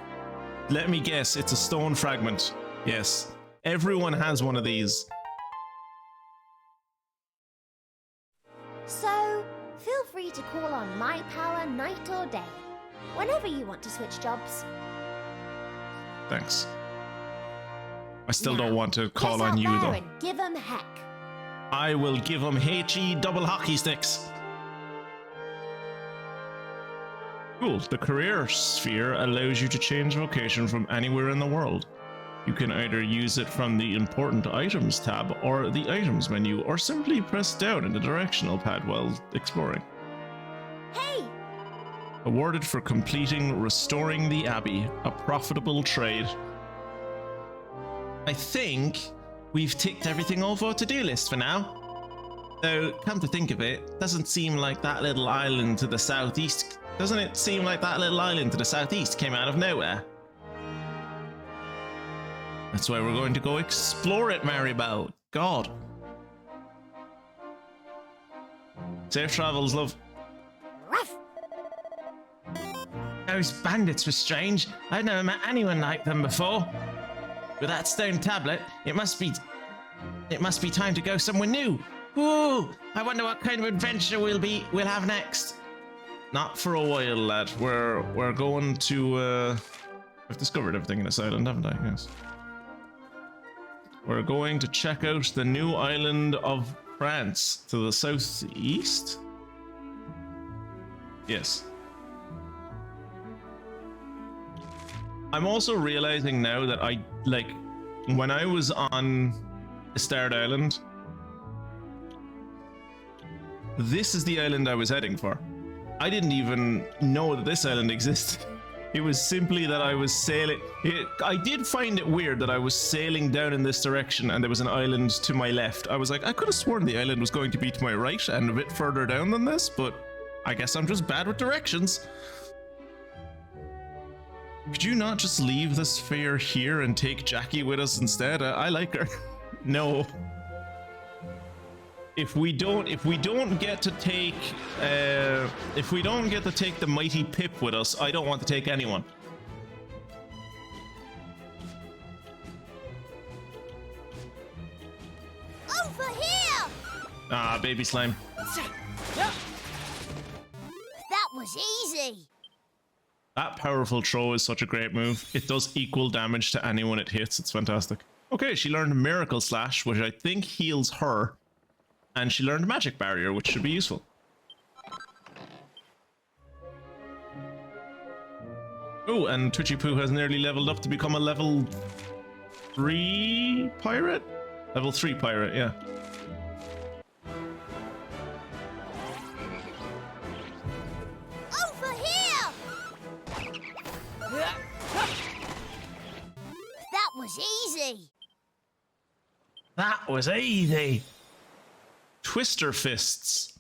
Let me guess, it's a stone fragment. Yes. Everyone has one of these. So, feel free to call on my power night or day, whenever you want to switch jobs. Thanks. I still Now, don't want to call get on out you, there though. And give 'em heck. I will give them HE double hockey sticks. Cool. The career sphere allows you to change vocation from anywhere in the world. You can either use it from the important items tab or the items menu, or simply press down in the directional pad while exploring. Hey! Awarded for completing Restoring the Abbey, a profitable trade. I think we've ticked everything off our to-do list for now. Though, come to think of it, doesn't seem like that little island to the southeast... Doesn't it seem like that little island to the southeast came out of nowhere? That's why we're going to go explore it, Maribel. God. Safe travels, love. Ruff! Those bandits were strange. I've never met anyone like them before. With that stone tablet, it must be time to go somewhere new. Ooh, I wonder what kind of adventure we'll have next. Not for a while, lad. We're going to I've discovered everything in this island, haven't I? Yes. We're going to check out the new island of France to the southeast. Yes. I'm also realizing now that when I was on Istard Island, this is the island I was heading for. I didn't even know that this island existed. It was simply that I was sailing. I did find it weird that I was sailing down in this direction and there was an island to my left. I was like, I could have sworn the island was going to be to my right and a bit further down than this, but I guess I'm just bad with directions. Could you not just leave the sphere here and take Jacqui with us instead? I like her. No. If we don't get to take the mighty Pip with us, I don't want to take anyone. Over here! Ah, baby slime. That was easy. That powerful throw is such a great move. It does equal damage to anyone it hits. It's fantastic. Okay, she learned Miracle Slash, which I think heals her. And she learned Magic Barrier, which should be useful. Oh, and Twitchy Poo has nearly leveled up to become a level 3 pirate? Level 3 pirate, yeah. Over here! That was easy. That was easy. Twister Fists.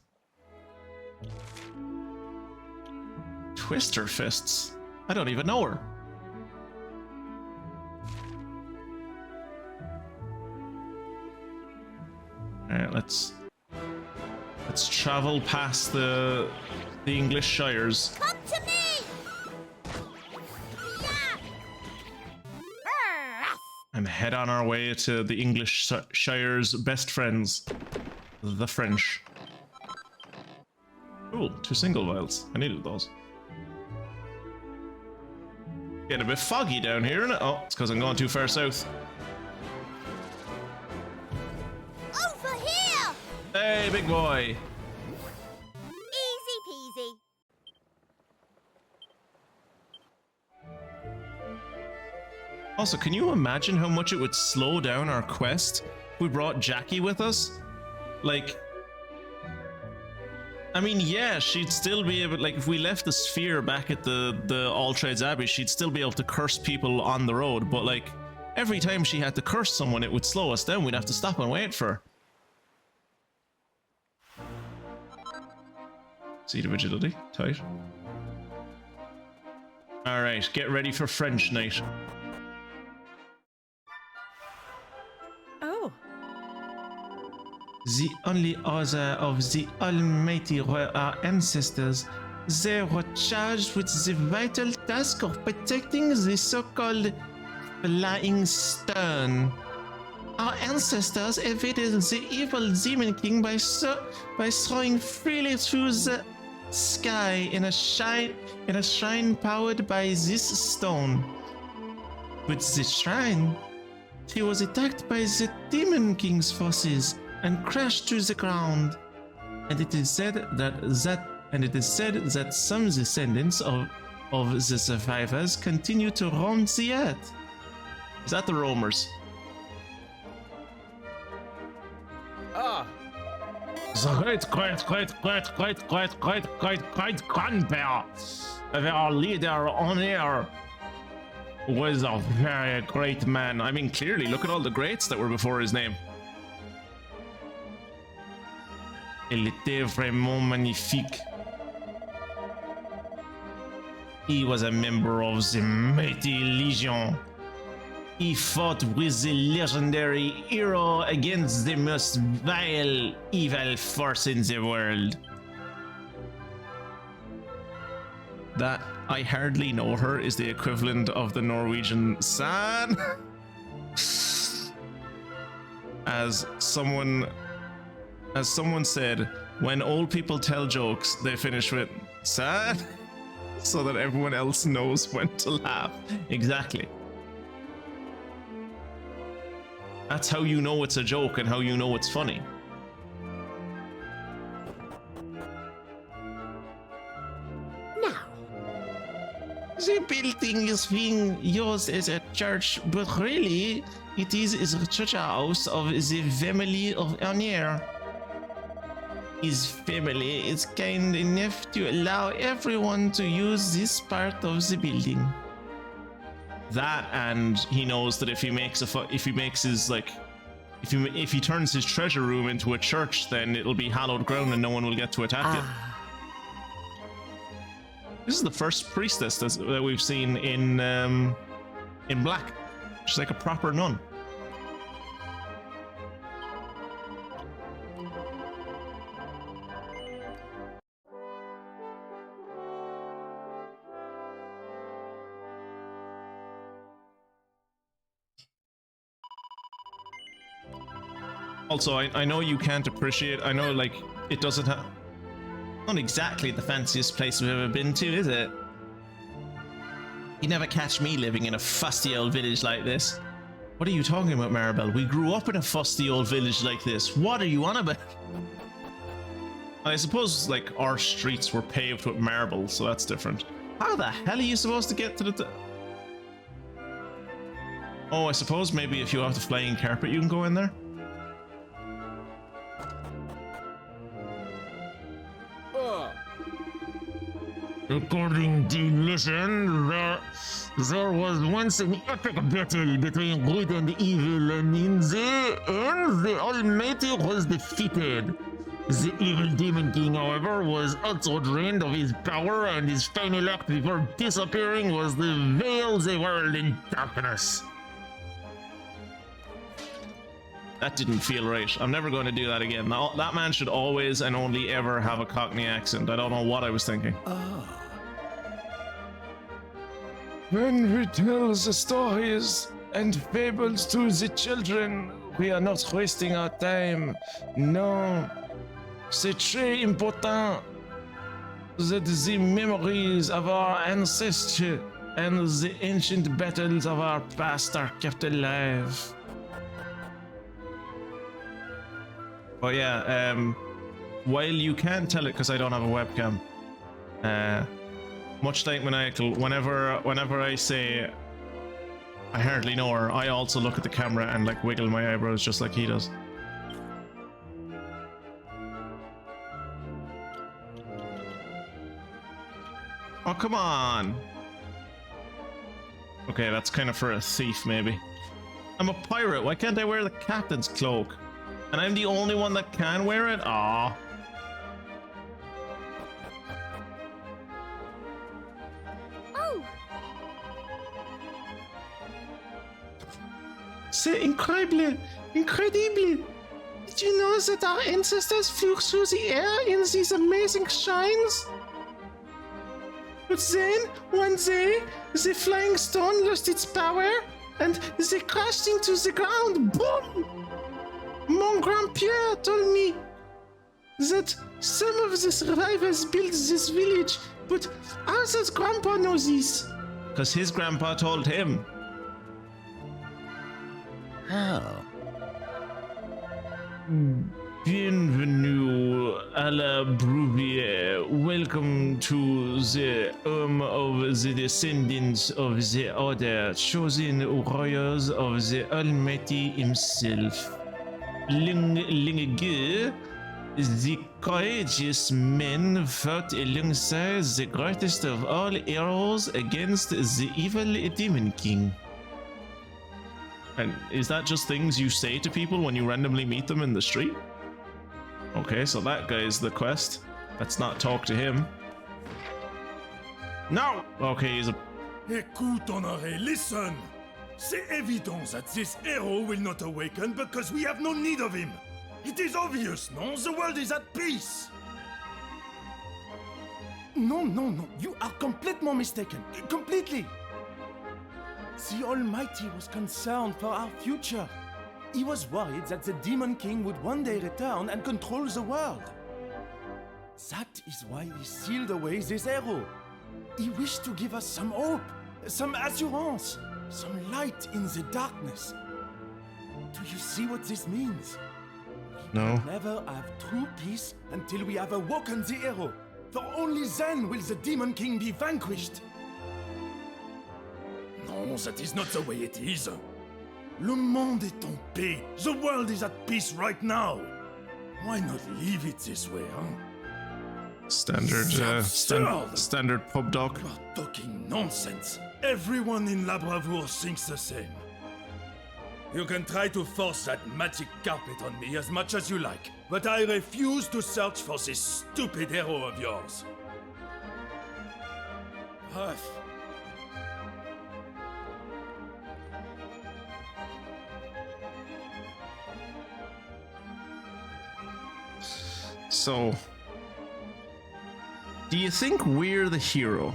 Twister Fists? I don't even know her. Alright, let's travel past the English Shires. Come to me! Yeah. And head on our way to the English Shire's best friends, the French. Cool, 2 single vials. I needed those. Getting a bit foggy down here, isn't it? Oh, it's because I'm going too far south. Over here! Hey, big boy! Easy peasy. Also, can you imagine how much it would slow down our quest if we brought Jacqui with us? Like, I mean, yeah, she'd still be able, like, if we left the sphere back at the All Trades Abbey, she'd still be able to curse people on the road, but like, every time she had to curse someone, it would slow us down. We'd have to stop and wait for her. Seed of Agility, tight. Alright, get ready for French night. Oh. The only other of the almighty were our ancestors. They were charged with the vital task of protecting the so-called Flying Stone. Our ancestors evaded the evil Demon King by throwing freely through the sky in a shrine powered by this stone. With the shrine, he was attacked by the Demon King's forces and crashed to the ground. And it is said that some descendants of the survivors continue to roam the earth. Is that the roamers? Ah, The great grandpa of our leader on air Was a very great man. I mean, clearly, look at all the greats that were before his name. Il était vraiment magnifique. He was a member of the mighty Legion. He fought with the legendary hero against the most vile, evil force in the world. That, I hardly know her, is the equivalent of the Norwegian San. As someone said, when old people tell jokes, they finish with San, so that everyone else knows when to laugh. Exactly. That's how you know it's a joke and how you know it's funny. Now, The building is being used as a church, but really, it is the church house of the family of Anier. his family is kind enough to allow everyone to use this part of the building. That, and he knows that if he turns his treasure room into a church, then it'll be hallowed ground and no one will get to attack it. This is the first priestess that we've seen in black. She's like a proper nun. Also, I know you can't appreciate, I know, like, it doesn't have... Not exactly the fanciest place we've ever been to, is it? You never catch me living in a fusty old village like this. What are you talking about, Maribel? We grew up in a fusty old village like this. What are you on about? I suppose, like, our streets were paved with marble, so that's different. How the hell are you supposed to get to the... Oh, I suppose maybe if you have the flying carpet, you can go in there? According to legend, there was once an epic battle between good and evil, and in the end, the Almighty was defeated. The evil Demon King, however, was also drained of his power, and his final act before disappearing was to veil the world in darkness. That didn't feel right. I'm never going to do that again. That man should always and only ever have a Cockney accent. I don't know what I was thinking. When we tell the stories and fables to the children, we are not wasting our time. No, c'est très important that the memories of our ancestors and the ancient battles of our past are kept alive. But yeah, while you can't tell it because I don't have a webcam, much like Maniacal, whenever I say I hardly know her, I also look at the camera and like wiggle my eyebrows just like he does. Oh, come on! Okay, that's kind of for a thief, maybe. I'm a pirate, why can't I wear the captain's cloak? And I'm the only one that can wear it? Aww. Oh! C'est incredible! Incredible! Did you know that our ancestors flew through the air in these amazing shines? But then, one day, the flying stone lost its power, and they crashed into the ground. Boom! Mon grand-père told me that some of the survivors built this village, but how does Grandpa know this? Because his grandpa told him. How? Bienvenue à la Bravoure. Welcome to the home of the descendants of the Order, chosen warriors of the Almighty himself. Ling the courageous men fought alongside the greatest of all heroes against the evil Demon King. And is that just things you say to people when you randomly meet them in the street? Okay, so that guy's the quest. Let's not talk to him. No! Okay, he's a... Écoute, Honoré, listen! C'est évident that this hero will not awaken because we have no need of him. It is obvious, no? The world is at peace. No, you are completely mistaken. Completely. The Almighty was concerned for our future. He was worried that the Demon King would one day return and control the world. That is why he sealed away this arrow. He wished to give us some hope, some assurance, some light in the darkness. Do you see what this means? No. We will never have true peace until we have awoken the arrow. For only then will the Demon King be vanquished. No, that is not the way it is. Le monde est en paix. The world is at peace right now. Why not leave it this way, huh? Standard pub doc. You're talking nonsense. Everyone in La Bravoure thinks the same. You can try to force that magic carpet on me as much as you like, but I refuse to search for this stupid hero of yours. Huff. So, do you think we're the hero?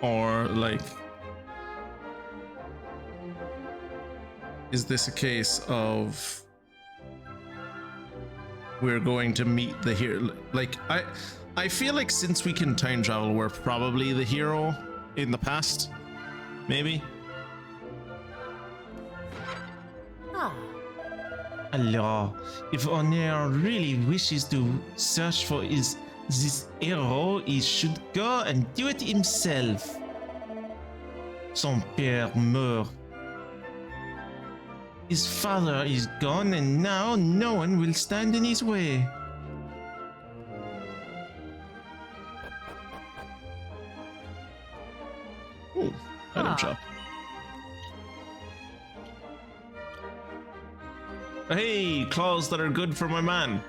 Or, like, is this a case of we're going to meet the hero? Like, I feel like since we can time travel, we're probably the hero in the past. Maybe? Alors, if Honor really wishes to search for this hero, he should go and do it himself. Son père meurt. His father is gone, and now no one will stand in his way. Ooh, item shop. Hey, claws that are good for my man.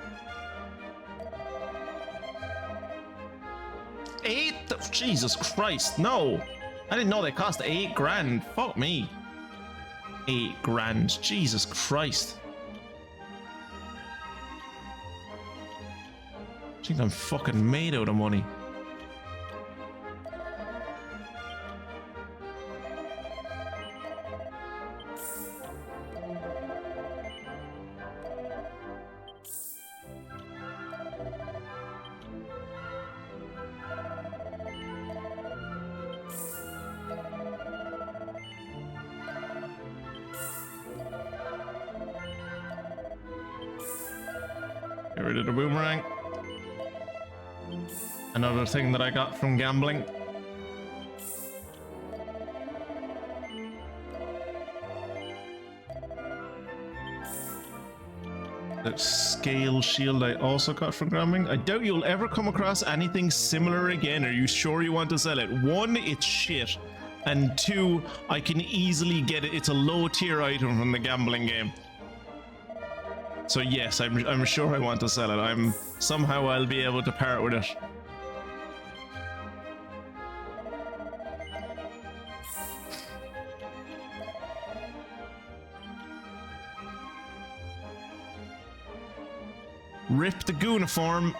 8? Jesus Christ, no! I didn't know they cost 8 grand. Fuck me. 8 grand. Jesus Christ. I think I'm fucking made out of money. Get rid of the boomerang. Another thing that I got from gambling. The scale shield I also got from gambling. I doubt you'll ever come across anything similar again. Are you sure you want to sell it? 1, it's shit. And 2, I can easily get it. It's a low tier item from the gambling game. So yes, I'm sure I want to sell it. Somehow I'll be able to part with it. Rip the Gooniform.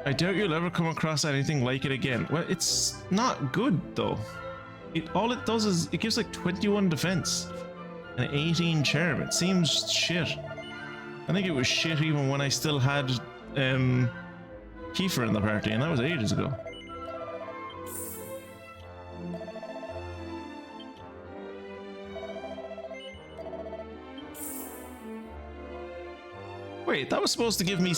I doubt you'll ever come across anything like it again. Well, it's not good though. All it does is it gives like 21 defense and 18 charm. It seems shit. I think it was shit even when I still had Kiefer in the party, and that was ages ago. Wait, that was supposed to give me...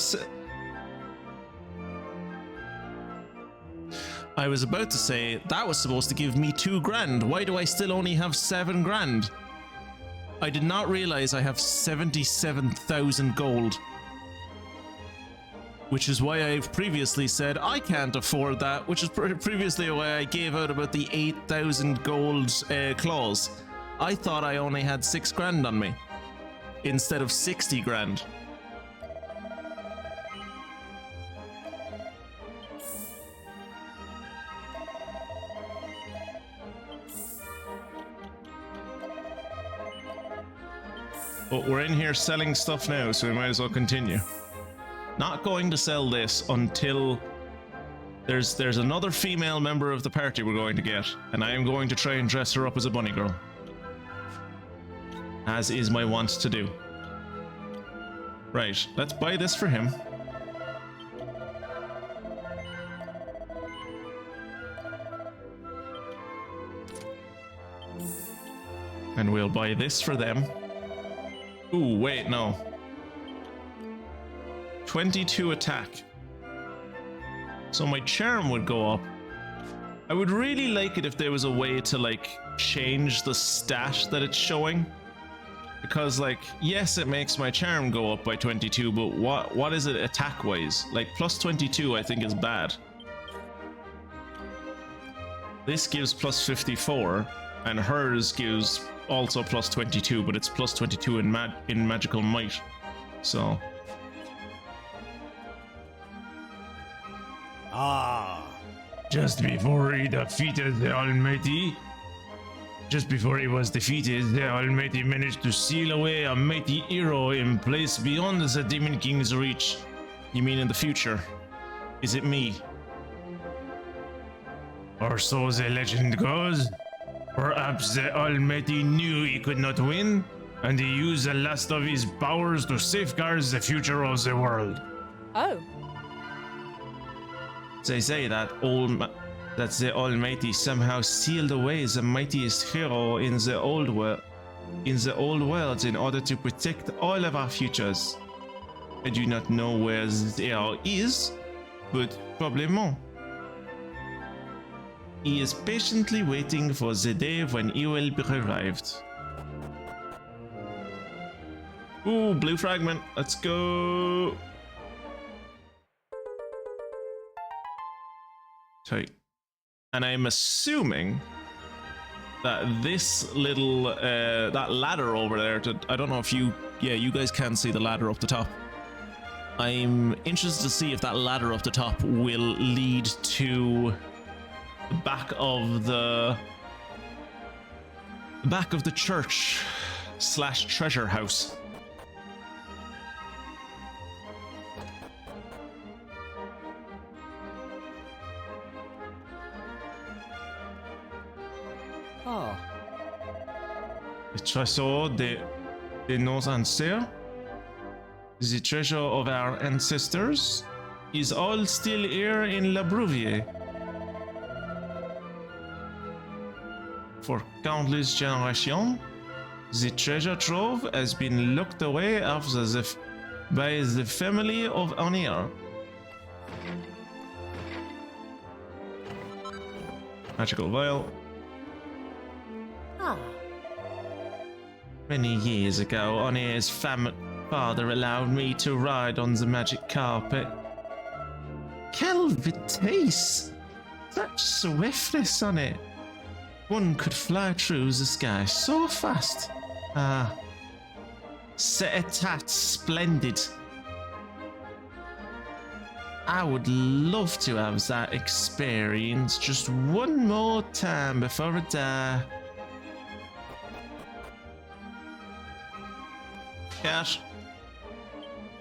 I was about to say, that was supposed to give me 2 grand. Why do I still only have 7 grand? I did not realize I have 77,000 gold. Which is why I've previously said I can't afford that, which is previously why I gave out about the 8,000 gold clause. I thought I only had 6 grand on me, instead of 60 grand. But we're in here selling stuff now, so we might as well continue. Not going to sell this until there's another female member of the party we're going to get, and I am going to try and dress her up as a bunny girl, as is my wont to do. Right, let's buy this for him. And we'll buy this for them. Ooh, wait, no. 22 attack. So my charm would go up. I would really like it if there was a way to like change the stat that it's showing. Because like, yes, it makes my charm go up by 22, but what is it attack wise? Like plus 22 I think is bad. This gives plus 54 and hers gives also plus 22, but it's plus 22 in magical might. So Just before he defeated the Almighty, just before he was defeated, the Almighty managed to seal away a mighty hero in place beyond the Demon King's reach. you mean in the future? Is it me? Or so the legend goes. Perhaps the Almighty knew he could not win, and he used the last of his powers to safeguard the future of the world. Oh. They say that the Almighty somehow sealed away the mightiest hero in the old world, in order to protect all of our futures. I do not know where the hero is, but probablement. He is patiently waiting for the day when he will be revived. Ooh, blue fragment. Let's go. Tight. And I'm assuming that this little that ladder over there, I don't know if you guys can see the ladder up the top. I'm interested to see if that ladder up the top will lead to the back of the church / treasure house. The treasure de nos ancestors, the treasure of our ancestors, is all still here in La Bravoure. For countless generations, the treasure trove has been locked away by the family of Onier. Magical vial. Many years ago, Onier's father allowed me to ride on the magic carpet. Quelle vitesse! Such swiftness on it! One could fly through the sky so fast. C'est splendid. I would love to have that experience just one more time before I die. Cat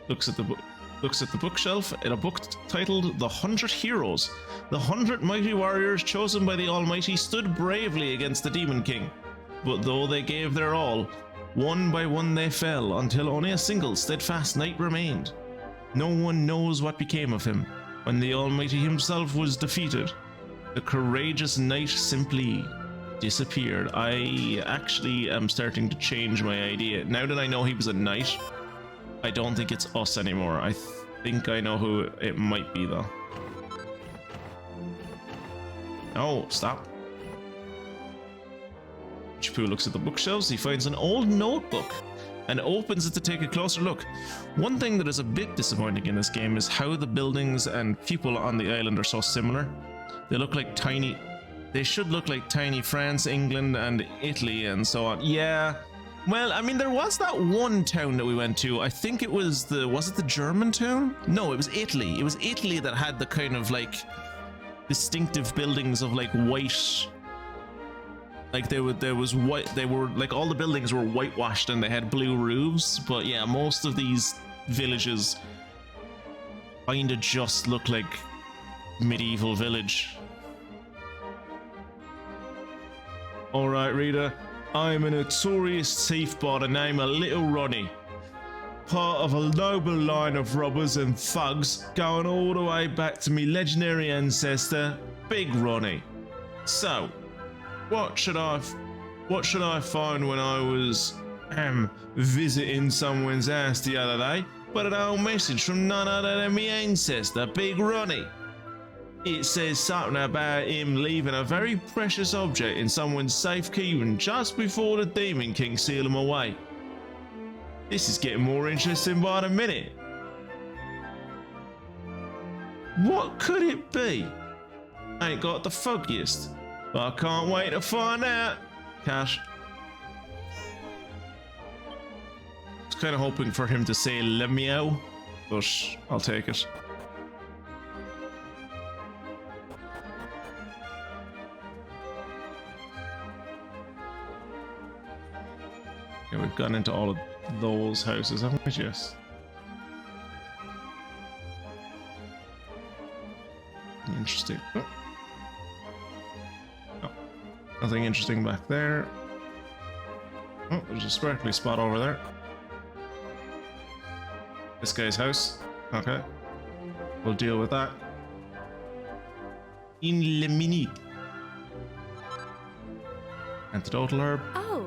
looks at the bookshelf in a book titled The 100 Heroes. The 100 mighty warriors chosen by the Almighty stood bravely against the Demon King, but though they gave their all, one by one they fell until only a single steadfast knight remained. No one knows what became of him when the Almighty himself was defeated. The courageous knight simply disappeared. I actually am starting to change my idea. Now that I know he was a knight, I don't think it's us anymore. I think I know who it might be though. Oh, stop. Chapu looks at the bookshelves. He finds an old notebook and opens it to take a closer look. One thing that is a bit disappointing in this game is how the buildings and people on the island are so similar. They should look like tiny France, England, and Italy, and so on. Yeah. Well, I mean, there was that one town that we went to. I think it was was it the German town? No, it was Italy. It was Italy that had the kind of like distinctive buildings of like white. Like there was white. They were like all the buildings were whitewashed and they had blue roofs. But yeah, most of these villages kind of just look like medieval village. Alright, reader, I'm a notorious thief by the name of Little Ronnie. Part of a noble line of robbers and thugs going all the way back to me legendary ancestor, Big Ronnie. So, what should I What should I find when I was visiting someone's house the other day? But an old message from none other than my ancestor, Big Ronnie. It says something about him leaving a very precious object in someone's safekeeping just before the Demon King sealed him away. This is getting more interesting by the minute. What could it be? Ain't got the foggiest, but I can't wait to find out. Cash. I was kind of hoping for him to say "le meow," but I'll take it. Yeah, we've gone into all of those houses, haven't we? Yes. Interesting. Oh. Oh. Nothing interesting back there. Oh, there's a sparkly spot over there. This guy's house. Okay. We'll deal with that. In le mini. Antidotal herb. Oh.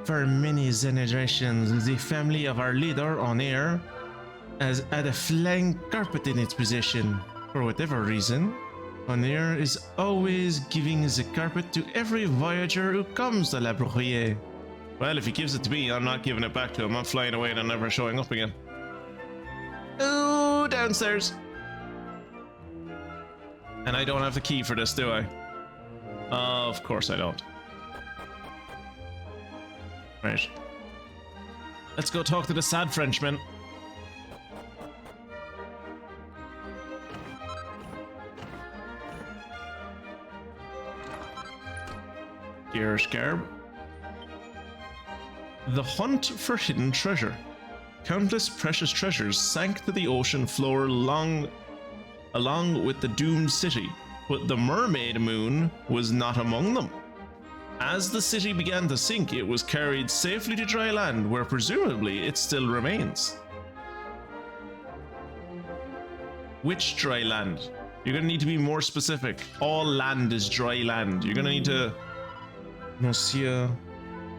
For many generations, the family of our leader on air has had a flying carpet in its possession. For whatever reason, Onair is always giving the carpet to every voyager who comes to La Bravoure. Well, if he gives it to me, I'm not giving it back to him. I'm flying away and I'm never showing up again. Ooh, downstairs. And I don't have the key for this, do I? Of course I don't. Right. Let's go talk to the sad Frenchman. Dear Scarab. The hunt for hidden treasure. Countless precious treasures sank to the ocean floor along with the doomed city, but the mermaid moon was not among them. As the city began to sink, it was carried safely to dry land, where presumably it still remains. Which dry land? You're gonna need to be more specific. All land is dry land. You're gonna need to... Monsieur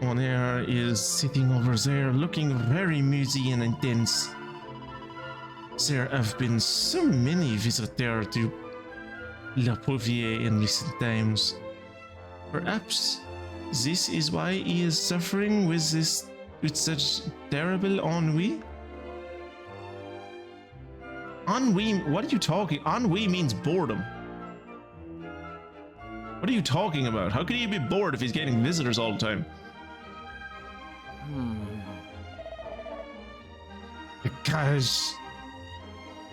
Onair is sitting over there looking very moody and intense. There have been so many visitors to La Bravoure in recent times. Perhaps this is why he is suffering with such terrible ennui? Ennui? What are you talking? Ennui means boredom. What are you talking about? How could he be bored if he's getting visitors all the time? Because...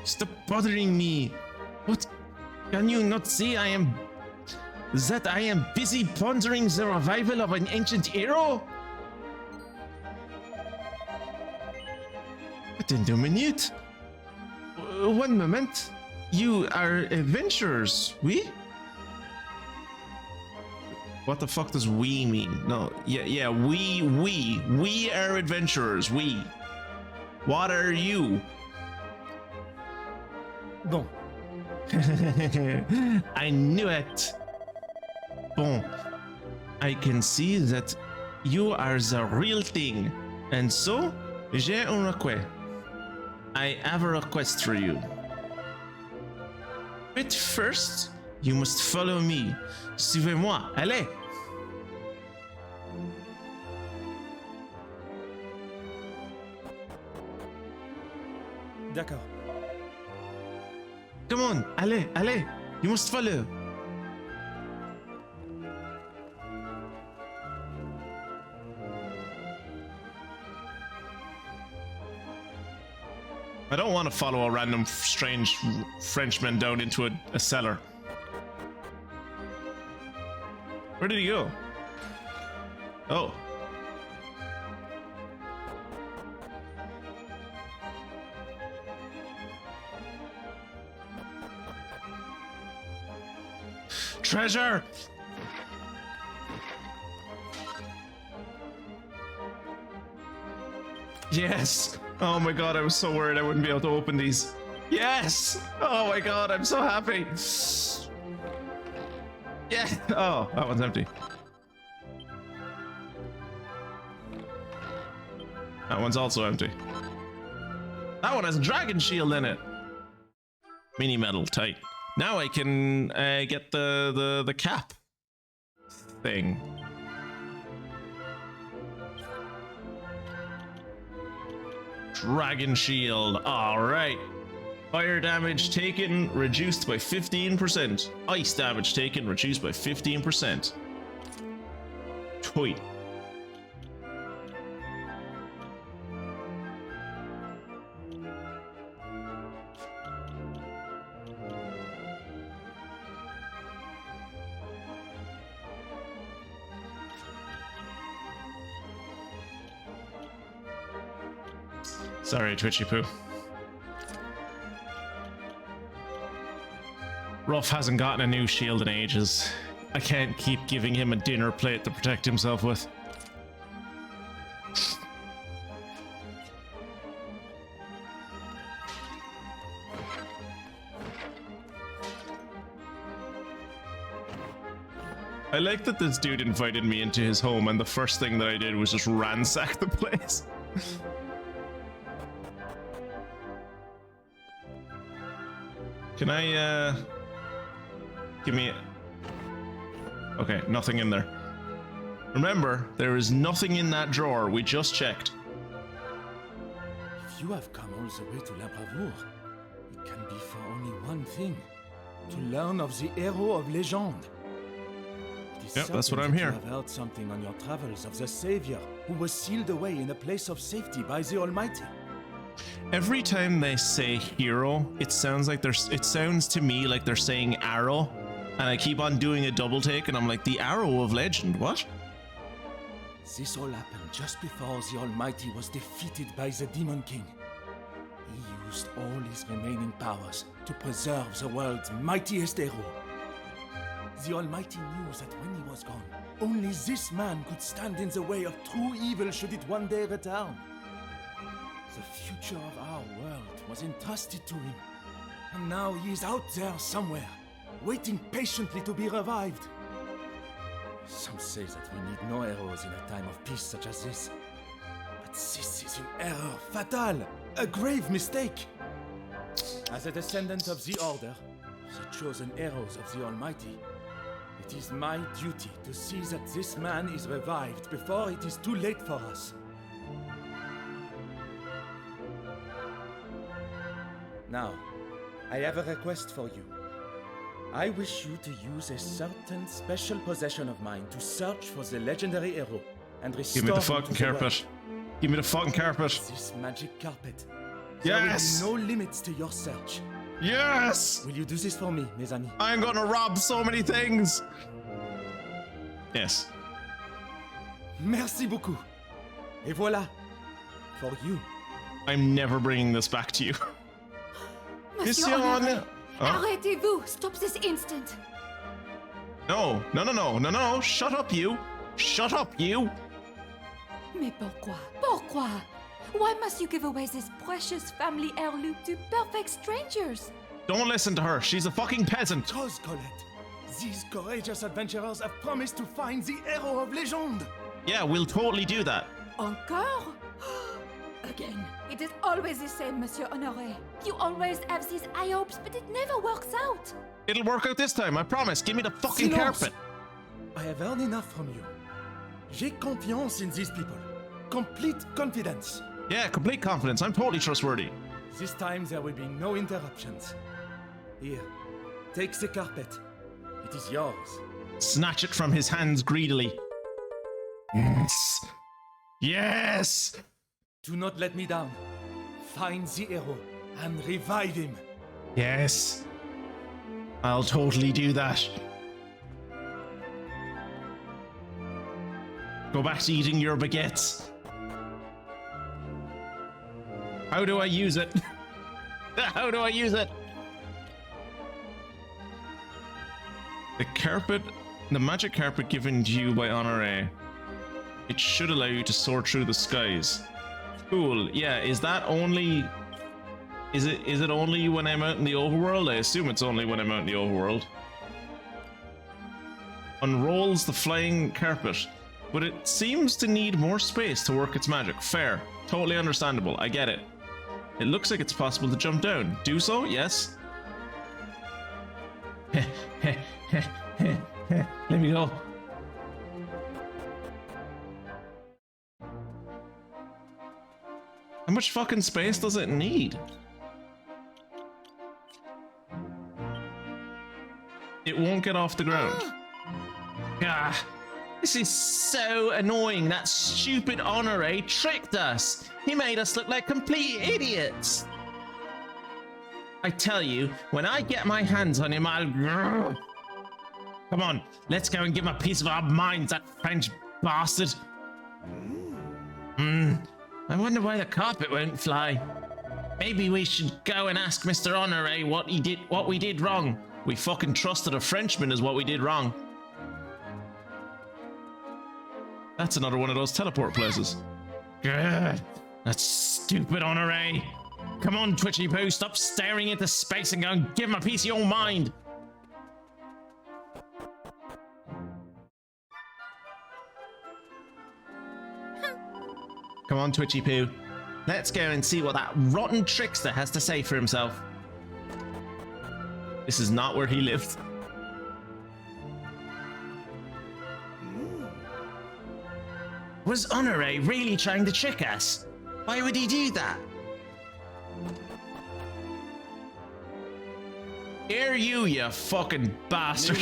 Stop bothering me. What? Can you not see I am busy pondering the revival of an ancient hero? Attends a minute. One moment. You are adventurers, oui? What the fuck does we mean? No, yeah, we are adventurers, we. What are you? Bon. I knew it. Bon. I can see that you are the real thing. And so, j'ai un request. I have a request for you. But first, you must follow me. Suivez-moi. Allez. D'accord. Come on. Allez, allez. You must follow. I don't want to follow a random strange Frenchman down into a cellar. Where did he go? Oh. Treasure! Yes! Oh my god, I was so worried I wouldn't be able to open these. Yes! Oh my god, I'm so happy! Yeah. Oh, that one's empty. That one's also empty. That one has a dragon shield in it. Mini medal, tight. Now I can get the cap thing. Dragon shield. All right. Fire damage taken reduced by 15%. Ice damage taken reduced by 15%. Toy. Sorry, Twitchy Poo. Ruff hasn't gotten a new shield in ages. I can't keep giving him a dinner plate to protect himself with. I like that this dude invited me into his home and the first thing that I did was just ransack the place. Can I, give me... Okay, nothing in there. Remember, there is nothing in that drawer. We just checked. If you have come all the way to La Bravoure, it can be for only one thing. To learn of the hero of legend. Yep, that's what I'm here. You have heard something on your travels of the Savior, who was sealed away in a place of safety by the Almighty. Every time they say hero, it sounds to me like they're saying arrow, and I keep on doing a double take, and I'm like, the arrow of legend, what? This all happened just before the Almighty was defeated by the Demon King. He used all his remaining powers to preserve the world's mightiest hero. The Almighty knew that when he was gone, only this man could stand in the way of true evil should it one day return. The future of our world was entrusted to him, and now he is out there somewhere, waiting patiently to be revived. Some say that we need no heroes in a time of peace such as this. But this is an error fatal, a grave mistake. As a descendant of the Order, the chosen heroes of the Almighty, it is my duty to see that this man is revived before it is too late for us. Now, I have a request for you. I wish you to use a certain special possession of mine to search for the legendary hero and restore Give me the him fucking to the carpet. world. Give me the fucking carpet. This magic carpet. Yes! There will be no limits to your search. Yes! Will you do this for me, mes amis? I'm gonna rob so many things. Yes. Merci beaucoup. Et voilà, for you. I'm never bringing this back to you. Monsieur Honoré, arrêtez-vous! Stop this instant! No. Shut up, you. Shut up, you. Mais pourquoi? Pourquoi? Why must you give away this precious family heirloom to perfect strangers? Don't listen to her. She's a fucking peasant. Chose, Colette. These courageous adventurers have promised to find the hero of legend. Yeah, we'll totally do that. Encore? Again. It is always the same, Monsieur Honoré. You always have these high hopes, but it never works out. It'll work out this time, I promise. Give me the fucking Silence. carpet. I have heard enough from you. J'ai confiance in these people. Complete confidence. Yeah, complete confidence. I'm totally trustworthy. This time there will be no interruptions. Here, take the carpet. It is yours. Snatch it from his hands greedily. Yes. Yes! Do not let me down. Find the hero and revive him. Yes. I'll totally do that. Go back to eating your baguettes. How do I use it? How do I use it? The carpet, the magic carpet given to you by Honoré. It should allow you to soar through the skies. Cool. Yeah, is that only... Is it only when I'm out in the overworld? I assume it's only when I'm out in the overworld. unrolls the flying carpet, but it seems to need more space to work its magic. Fair. Totally understandable. I get it. It looks like it's possible to jump down. Do so? Yes. Let me go. How much fucking space does it need? It won't get off the ground. Ah, this is so annoying. That stupid Honore tricked us. He made us look like complete idiots. I tell you, when I get my hands on him, I'll... Come on, let's go and give him a piece of our minds, that French bastard. I wonder why the carpet won't fly. Maybe we should go and ask Mr. Honore what we did wrong. We fucking trusted a Frenchman is what we did wrong. That's another one of those teleport places. Good. That stupid Honore. Come on, Twitchy Poo, stop staring into space and go and give him a piece of your mind. Come on, Twitchy Poo. Let's go and see what that rotten trickster has to say for himself. This is not where he lived. Was Honore really trying to trick us? Why would he do that? Here you fucking bastard.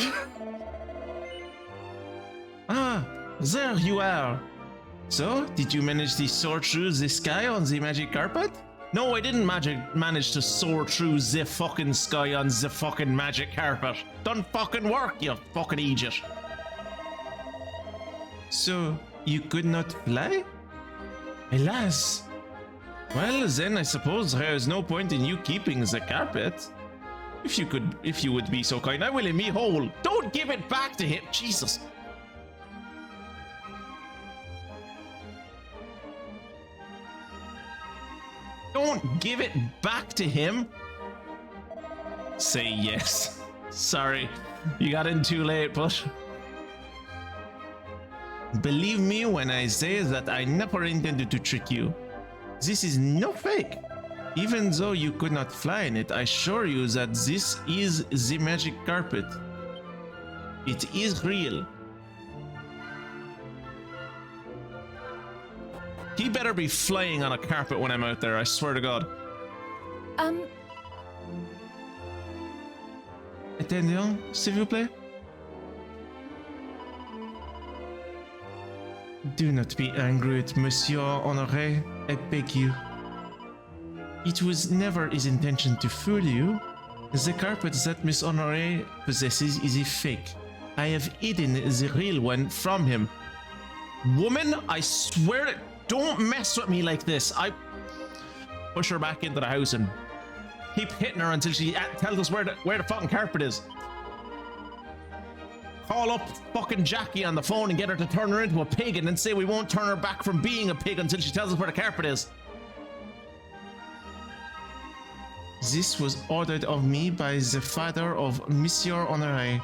Ah, there you are. So, did you manage to soar through the sky on the magic carpet? No, I didn't manage to soar through the fucking sky on the fucking magic carpet. Don't fucking work, you fucking idiot. So, you could not fly? Alas. Well, then I suppose there is no point in you keeping the carpet. If you would be so kind, I will in me whole. Don't give it back to him, Jesus. Don't give it back to him. Say yes. Sorry, you got in too late, but... Believe me when I say that I never intended to trick you. This is no fake. Even though you could not fly in it, I assure you that this is the magic carpet. It is real. He better be flying on a carpet when I'm out there, I swear to God. Attendez, s'il vous plaît. Do not be angry with Monsieur Honoré, I beg you. It was never his intention to fool you. The carpet that Miss Honoré possesses is a fake. I have hidden the real one from him. Woman, I swear it. Don't mess with me like this. I push her back into the house and keep hitting her until she tells us where the fucking carpet is. Call up fucking Jacqui on the phone and get her to turn her into a pig and then say we won't turn her back from being a pig until she tells us where the carpet is. This was ordered of me by the father of Monsieur Honoré.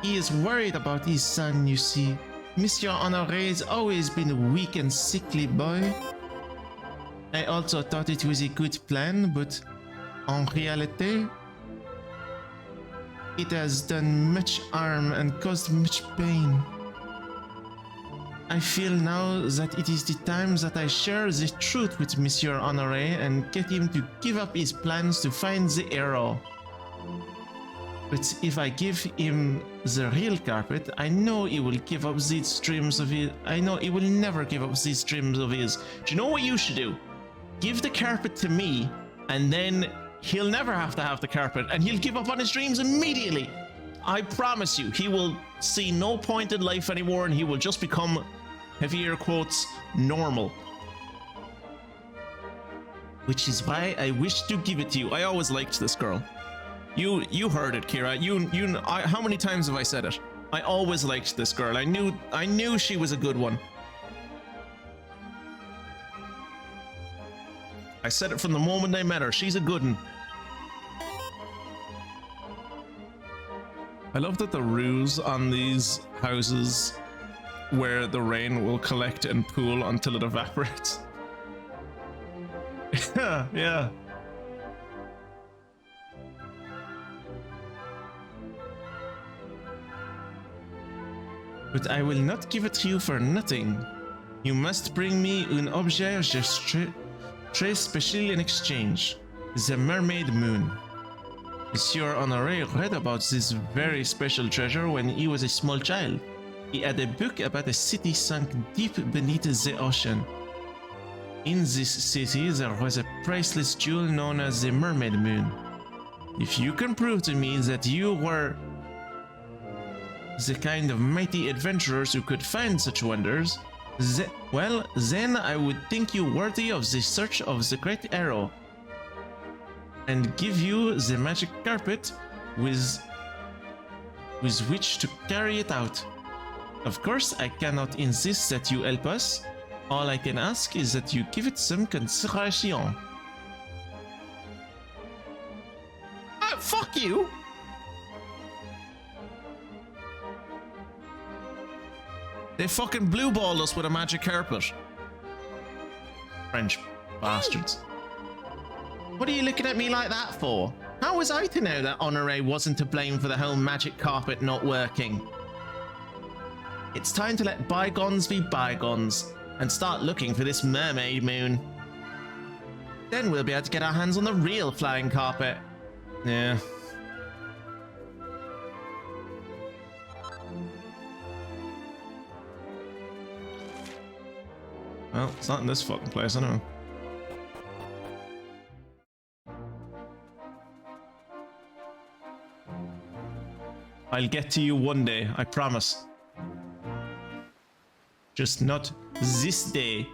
He is worried about his son, you see. Monsieur Honoré has always been a weak and sickly boy. I also thought it was a good plan, but en reality, it has done much harm and caused much pain. I feel now that it is the time that I share the truth with Monsieur Honoré and get him to give up his plans to find the hero. But if I give him the real carpet, I know he will give up these dreams of his. I know he will never give up these dreams of his. Do you know what you should do? Give the carpet to me, and then he'll never have to have the carpet, and he'll give up on his dreams immediately. I promise you, he will see no point in life anymore, and he will just become, heavy air quotes, normal. Which is why I wish to give it to you. I always liked this girl. You heard it, Kira. How many times have I said it? I always liked this girl. I knew she was a good one. I said it from the moment I met her. She's a good one. I love that the roofs on these houses where the rain will collect and pool until it evaporates. Yeah. But I will not give it to you for nothing. You must bring me un objet très spécial in exchange. The Mermaid Moon. Monsieur Honoré read about this very special treasure when he was a small child. He had a book about a city sunk deep beneath the ocean. In this city, there was a priceless jewel known as the Mermaid Moon. If you can prove to me that you were the kind of mighty adventurers who could find such wonders, then I would think you worthy of the search of the Great Arrow, and give you the magic carpet with which to carry it out. Of course, I cannot insist that you help us. All I can ask is that you give it some consideration. Fuck you! They fucking blue-balled us with a magic carpet. French bastards. What are you looking at me like that for? How was I to know that Honoré wasn't to blame for the whole magic carpet not working? It's time to let bygones be bygones and start looking for this mermaid moon. Then we'll be able to get our hands on the real flying carpet. Yeah. Well, it's not in this fucking place, I know. I'll get to you one day, I promise. Just not this day.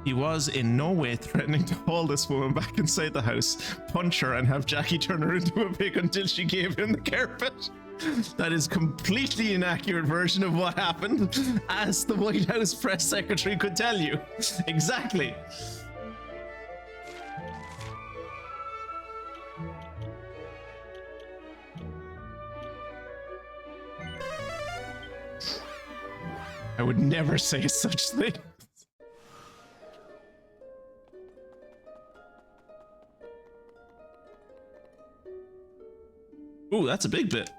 He was in no way threatening to haul this woman back inside the house, punch her, and have Jacqui turn her into a pig until she gave him the carpet. That is completely inaccurate version of what happened, as the White House press secretary could tell you. Exactly. I would never say such things. Ooh, that's a big bit.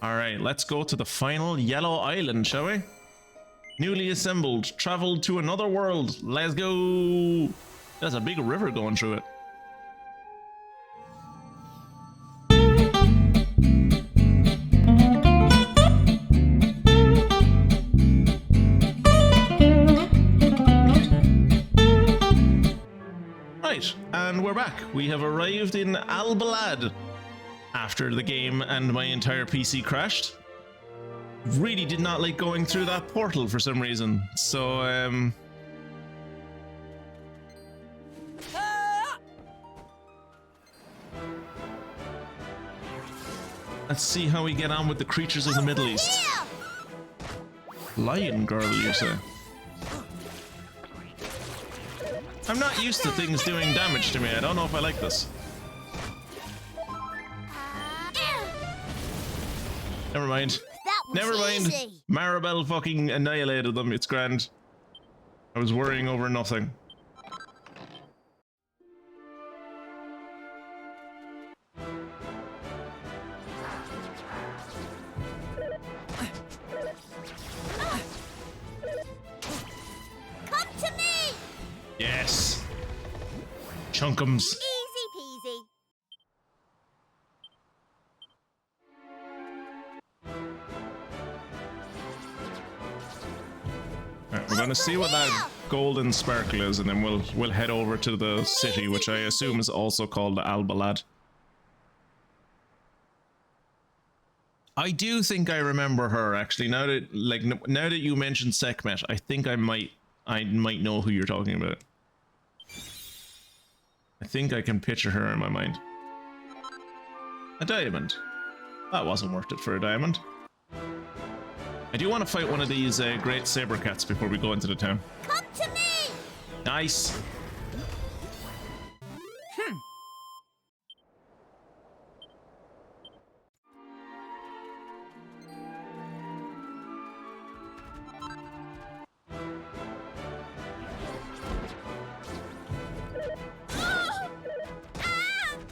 Alright, let's go to the final yellow island, shall we? Newly assembled, traveled to another world. Let's go! There's a big river going through it. Right, and we're back. We have arrived in Al-Balad. After the game and my entire PC crashed. Really did not like going through that portal for some reason. So, let's see how we get on with the creatures of the Middle East. Lion girl, you say? I'm not used to things doing damage to me. I don't know if I like this. Never mind. Never mind. Easy. Maribel fucking annihilated them. It's grand. I was worrying over nothing. Come to me. Yes. Chunkums. Easy peasy. Right, we're gonna see what that golden sparkle is, and then we'll head over to the city, which I assume is also called Al-Balad. I do think I remember her actually. Now that you mentioned Sekhmet, I think I might know who you're talking about. I think I can picture her in my mind. A diamond. That wasn't worth it for a diamond. I do want to fight one of these great saber cats before we go into the town. Come to me! Nice.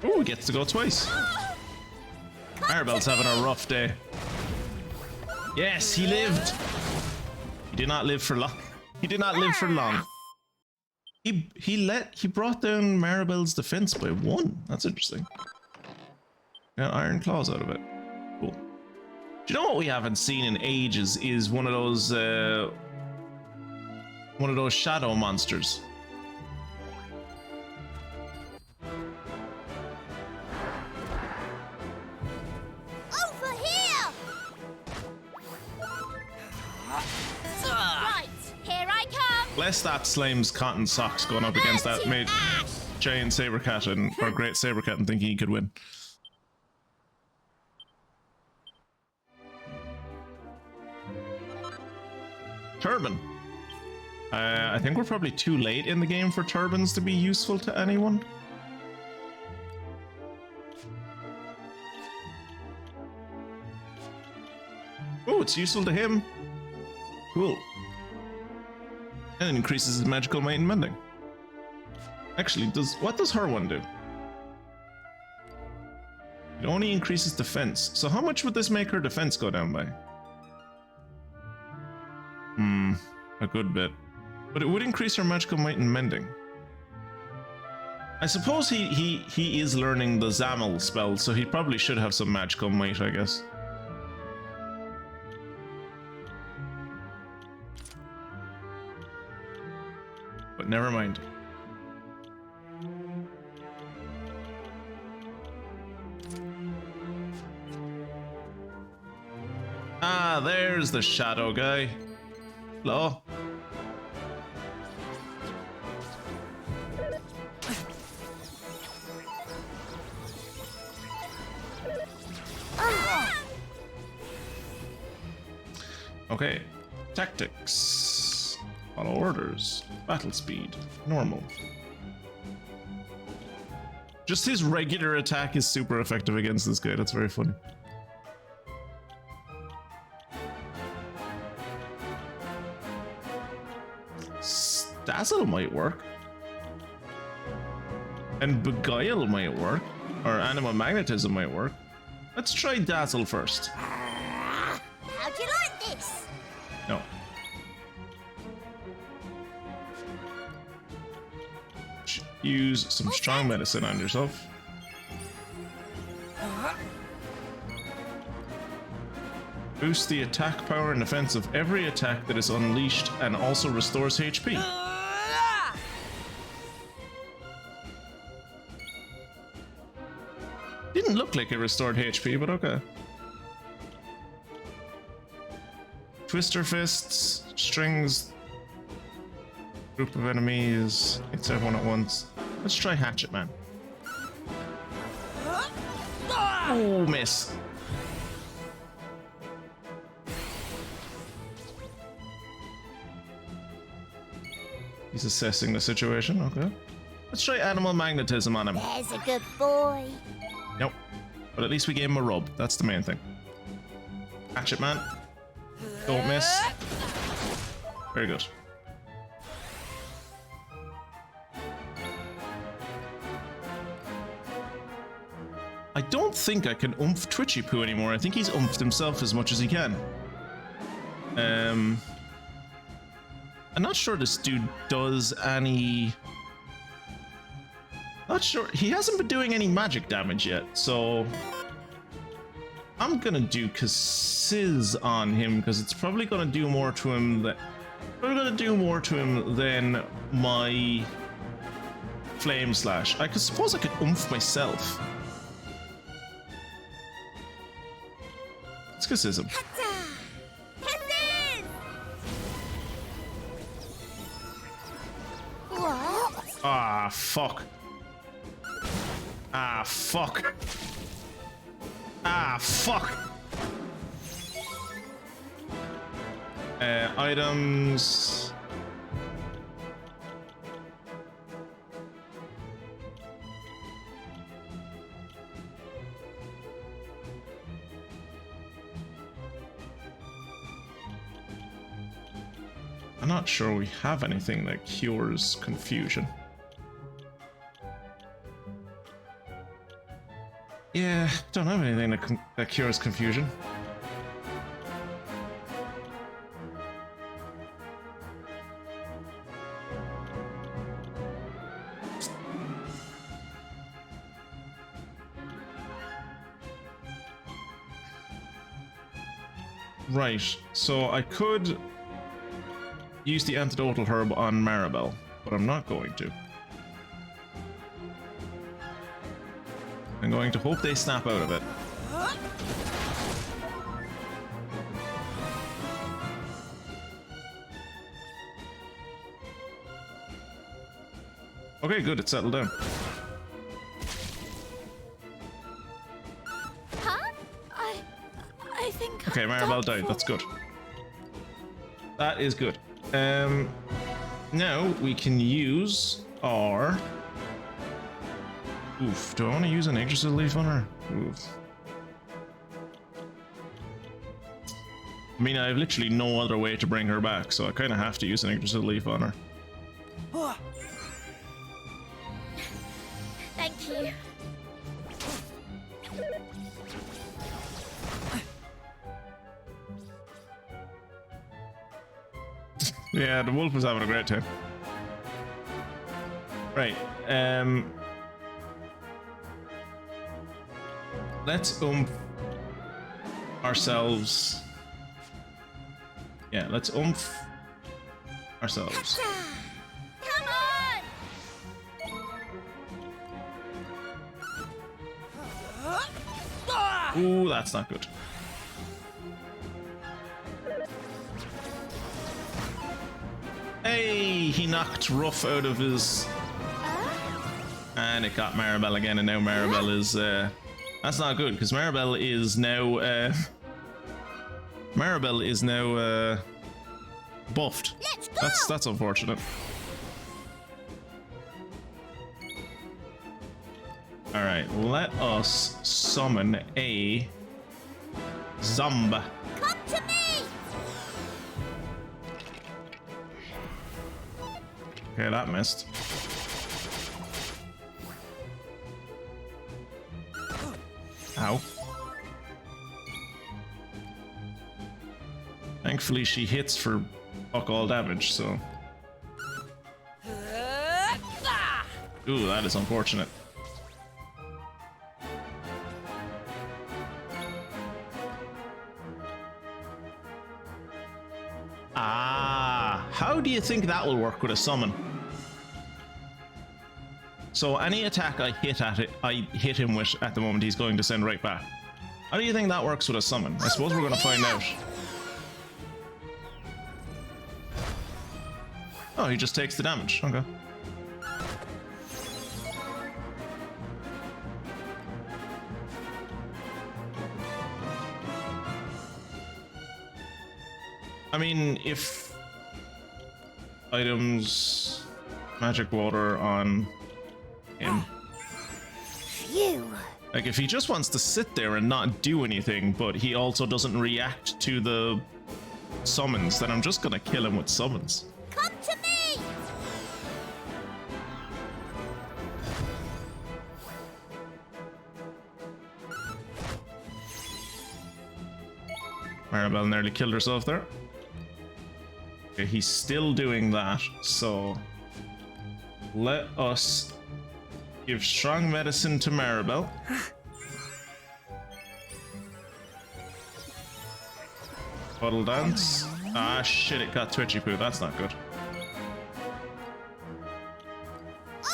Oh, he gets to go twice. Maribel's having a rough day. Yes, he lived. He did not live for long. He did not live for long. He brought down Maribel's defense by 1. That's interesting. Got iron claws out of it. Cool. Do you know what we haven't seen in ages is one of those shadow monsters. Over here! Right, here I come! Bless that Slime's cotton socks going up against that mate giant saber cat and or great saber cat and thinking he could win. Turban. I think we're probably too late in the game for turbans to be useful to anyone. Oh, it's useful to him. Cool. And it increases his magical might and mending. Actually, what does her one do? It only increases defense. So how much would this make her defense go down by? A good bit. But it would increase her magical might and mending. I suppose he is learning the Zamel spell, so he probably should have some magical might, I guess. But never mind. Ah, there's the shadow guy. Hello. Okay, tactics, follow orders, battle speed, normal. Just his regular attack is super effective against this guy, that's very funny. Dazzle might work. And Beguile might work. Or Animal Magnetism might work. Let's try Dazzle first. How'd you like this? No. Use some strong medicine on yourself. Boost the attack power and defense of every attack that is unleashed and also restores HP. Didn't look like it restored HP, but okay. Twister Fists, Strings, group of enemies, hits everyone at once. Let's try Hatchet Man. Oh, miss. He's assessing the situation, okay. Let's try Animal Magnetism on him. There's a good boy. Nope. But at least we gave him a rub. That's the main thing. Hatchet Man. Don't miss. Very good. I don't think I can oomph Twitchy Poo anymore. I think he's oomphed himself as much as he can. I'm not sure this dude does any... Not sure. He hasn't been doing any magic damage yet, so... I'm gonna do Kasiz on him, because it's probably gonna do more to him than my Flame Slash. I suppose I could oomph myself. Let's Kasiz him. Ah, fuck. Ah, fuck. Ah, fuck. Items. I'm not sure we have anything that cures confusion. Yeah, don't have anything that cures confusion. Right, so I could use the antidotal herb on Maribel, but I'm not going to. I'm going to hope they snap out of it. Okay, good, it's settled down. Huh? I think. Okay, Maribel died, that's good. That is good. Now we can use our... Oof, do I want to use an Yggdrasil leaf on her? Oof. I mean, I have literally no other way to bring her back, so I kind of have to use an Yggdrasil leaf on her. Thank you. Yeah, the wolf was having a great time. Right, let's ourselves. Yeah, let's ourselves. Come on! Ooh, that's not good. Hey, he knocked Ruff out of his... And it got Maribel again, and now Maribel is... That's not good, because Maribel is now... Maribel is now... buffed. Let's go! That's unfortunate. Alright, let us summon a... Zomba. Come to me! Okay, that missed. Ow. Thankfully, she hits for fuck all damage, so... Ooh, that is unfortunate. Ah, how do you think that will work with a summon? So any attack I hit him with at the moment, he's going to send right back. How do you think that works with a summon? I suppose we're going to find out. Oh, he just takes the damage. Okay. I mean, if items, magic water on him. Phew. Like, if he just wants to sit there and not do anything, but he also doesn't react to the summons, then I'm just gonna kill him with summons. Come to me! Maribel nearly killed herself there. Okay, he's still doing that, so let us give strong medicine to Maribel. Puddle dance. Ah shit, it got twitchy poo, that's not good.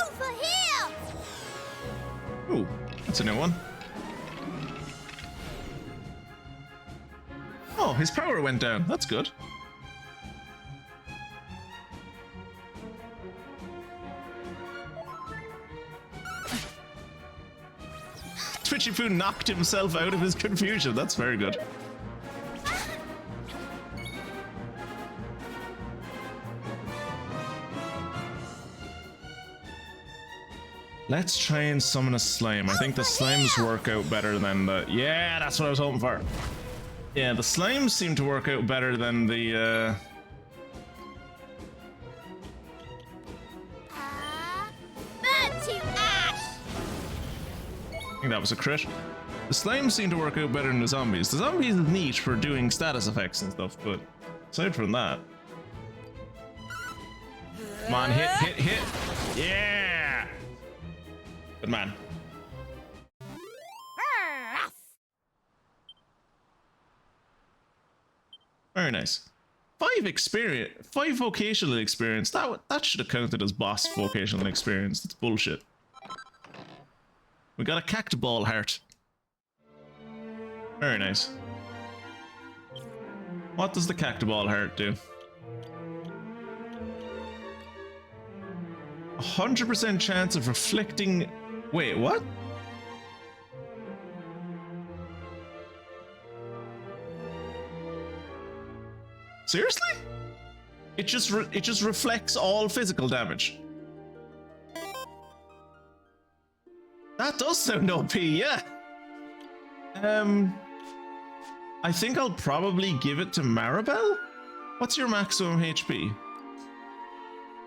Over here! Ooh, that's a new one. Oh, his power went down, that's good. Twitchy Poo knocked himself out of his confusion. That's very good. Let's try and summon a slime. I think the slimes work out better than the... Yeah, that's what I was hoping for. Yeah, the slimes seem to work out better than the... Burn to ash! I think that was a crit. The slimes seem to work out better than the zombies. The zombies is neat for doing status effects and stuff, but aside from that... Come on, hit, hit, hit! Yeah! Good man. Very nice. 5 vocational experience. That should have counted as boss vocational experience. That's bullshit. We got a cactoball heart. Very nice. What does the cactoball heart do? 100% chance of reflecting... Wait, what? Seriously? It just reflects all physical damage. That does sound OP, yeah. I think I'll probably give it to Maribel. What's your maximum HP?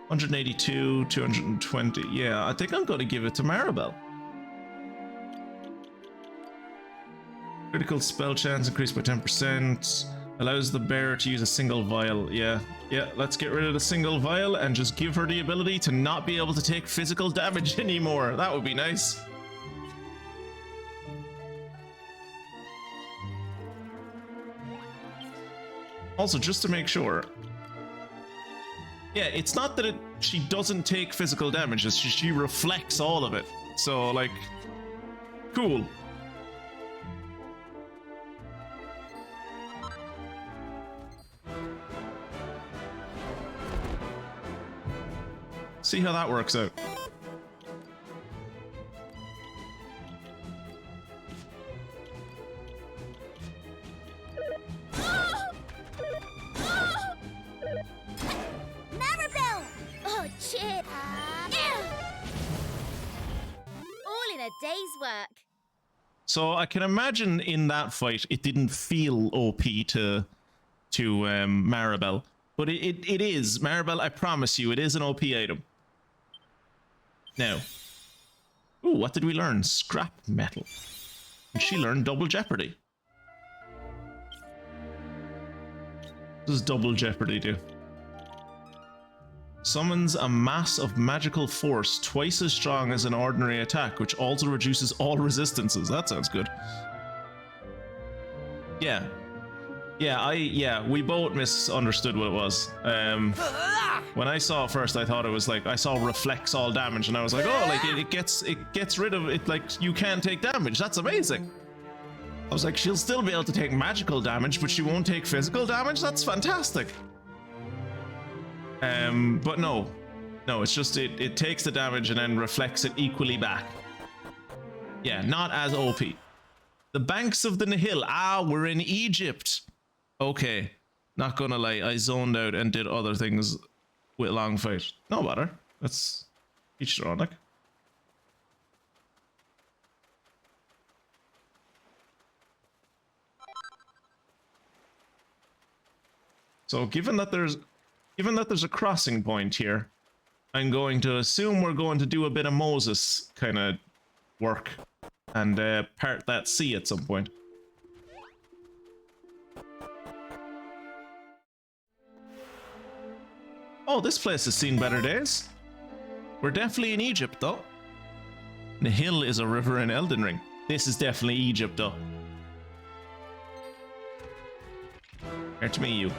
182, 220. Yeah, I think I'm going to give it to Maribel. Critical spell chance increased by 10%. Allows the bearer to use a single vial. Yeah, let's get rid of the single vial and just give her the ability to not be able to take physical damage anymore. That would be nice. Also, just to make sure... Yeah, it's not that she doesn't take physical damage, it's just she reflects all of it. So, like... Cool. See how that works out. Maribel! Oh, shit! All in a day's work. So I can imagine in that fight it didn't feel OP to Maribel, but it is. Maribel, I promise you, it is an OP item. Now, ooh, what did we learn? Scrap metal. And she learned double jeopardy. What does double jeopardy do? Summons a mass of magical force twice as strong as an ordinary attack, which also reduces all resistances. That sounds good. Yeah, we both misunderstood what it was. When I saw it first, I thought it was like, I saw reflects all damage, and I was like, oh, like it gets rid of it, like you can't take damage. That's amazing. I was like, she'll still be able to take magical damage, but she won't take physical damage? That's fantastic. But no, it's just, it takes the damage and then reflects it equally back. Yeah, not as OP. The banks of the Nihil. Ah, we're in Egypt. Okay, not gonna lie, I zoned out and did other things with long fight. No matter. That's each their own, like. So given that there's a crossing point here, I'm going to assume we're going to do a bit of Moses kind of work and part that sea at some point. Oh, this place has seen better days. We're definitely in Egypt, though. Nihil is a river in Elden Ring. This is definitely Egypt, though. Here to me, you.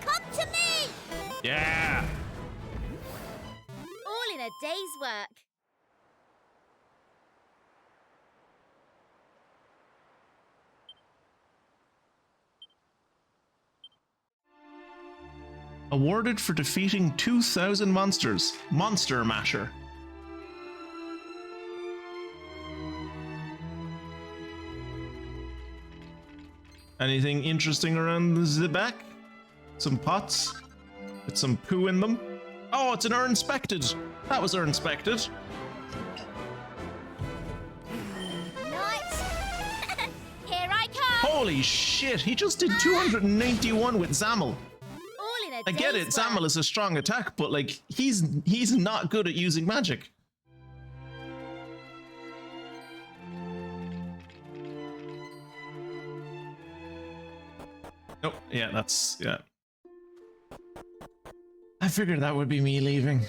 Come to me! Yeah! All in a day's work. Awarded for defeating 2,000 monsters. Monster Masher. Anything interesting around the back? Some pots with some poo in them. Oh, it's an Urnspected. That was Urnspected. Nice. Here I come. Holy shit, he just did 291 with Zammel. All in a I get it, day's Zammel work. is a strong attack, but like he's not good at using magic. Oh, yeah, that's, yeah. I figured that would be me leaving.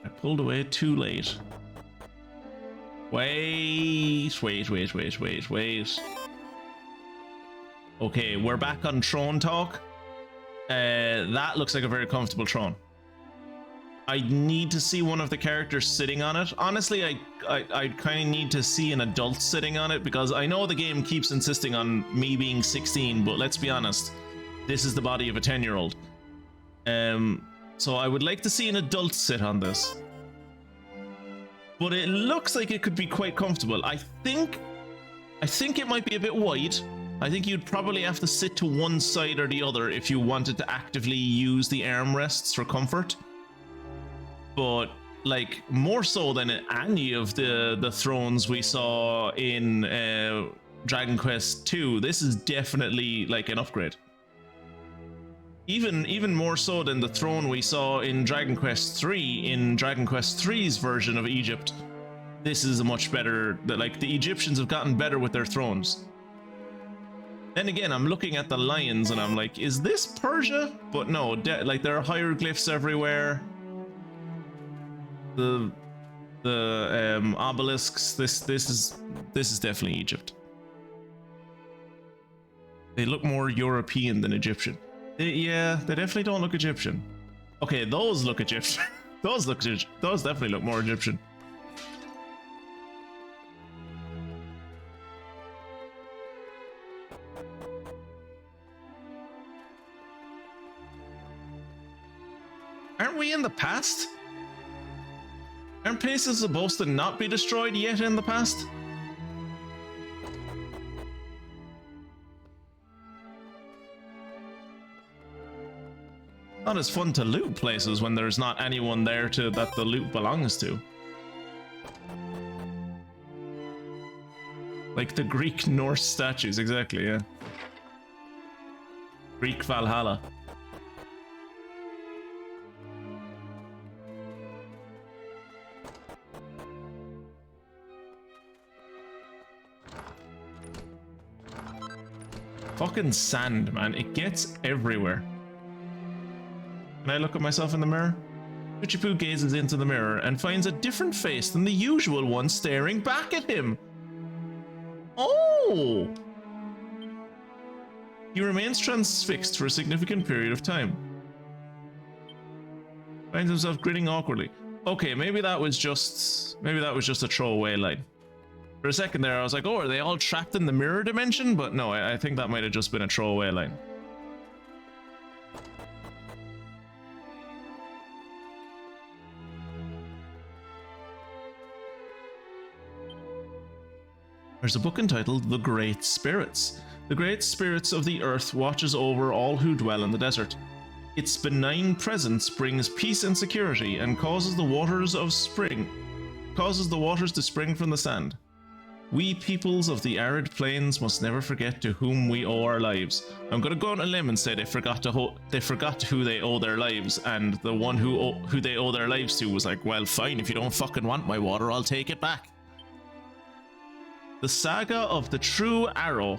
I pulled away too late. Wait. Okay, we're back on throne talk. That looks like a very comfortable throne. I need to see one of the characters sitting on it. Honestly, I kind of need to see an adult sitting on it, because I know the game keeps insisting on me being 16, but let's be honest, this is the body of a 10-year-old. So I would like to see an adult sit on this. But it looks like it could be quite comfortable. I think it might be a bit wide. I think you'd probably have to sit to one side or the other if you wanted to actively use the armrests for comfort. But like more so than any of the thrones we saw in Dragon Quest II, this is definitely like an upgrade. Even more so than the throne we saw in Dragon Quest III. In Dragon Quest III's version of Egypt, this is a much better. Like the Egyptians have gotten better with their thrones. Then again, I'm looking at the lions and I'm like, is this Persia? But no, like there are hieroglyphs everywhere. The obelisks. This is definitely Egypt. They look more European than Egyptian. Yeah, they definitely don't look Egyptian. Okay, those look Egyptian. Those definitely look more Egyptian. Aren't we in the past? Aren't places supposed to not be destroyed yet in the past? Not as fun to loot places when there's not anyone there that the loot belongs to. Like the Greek Norse statues, exactly, yeah. Greek Valhalla. Fucking sand, man. It gets everywhere. Can I look at myself in the mirror? Pichipu gazes into the mirror and finds a different face than the usual one staring back at him. Oh! He remains transfixed for a significant period of time. Finds himself grinning awkwardly. Okay, maybe that was just a throwaway line. For a second there, I was like, oh, are they all trapped in the mirror dimension? But no, I think that might have just been a throwaway line. There's a book entitled The Great Spirits. The Great Spirits of the Earth watches over all who dwell in the desert. Its benign presence brings peace and security and causes the waters to spring from the sand. We peoples of the arid plains must never forget to whom we owe our lives. I'm gonna go on a limb and say they forgot who they owe their lives, and the one who they owe their lives to was like, well, fine, if you don't fucking want my water, I'll take it back. The Saga of the True Arrow.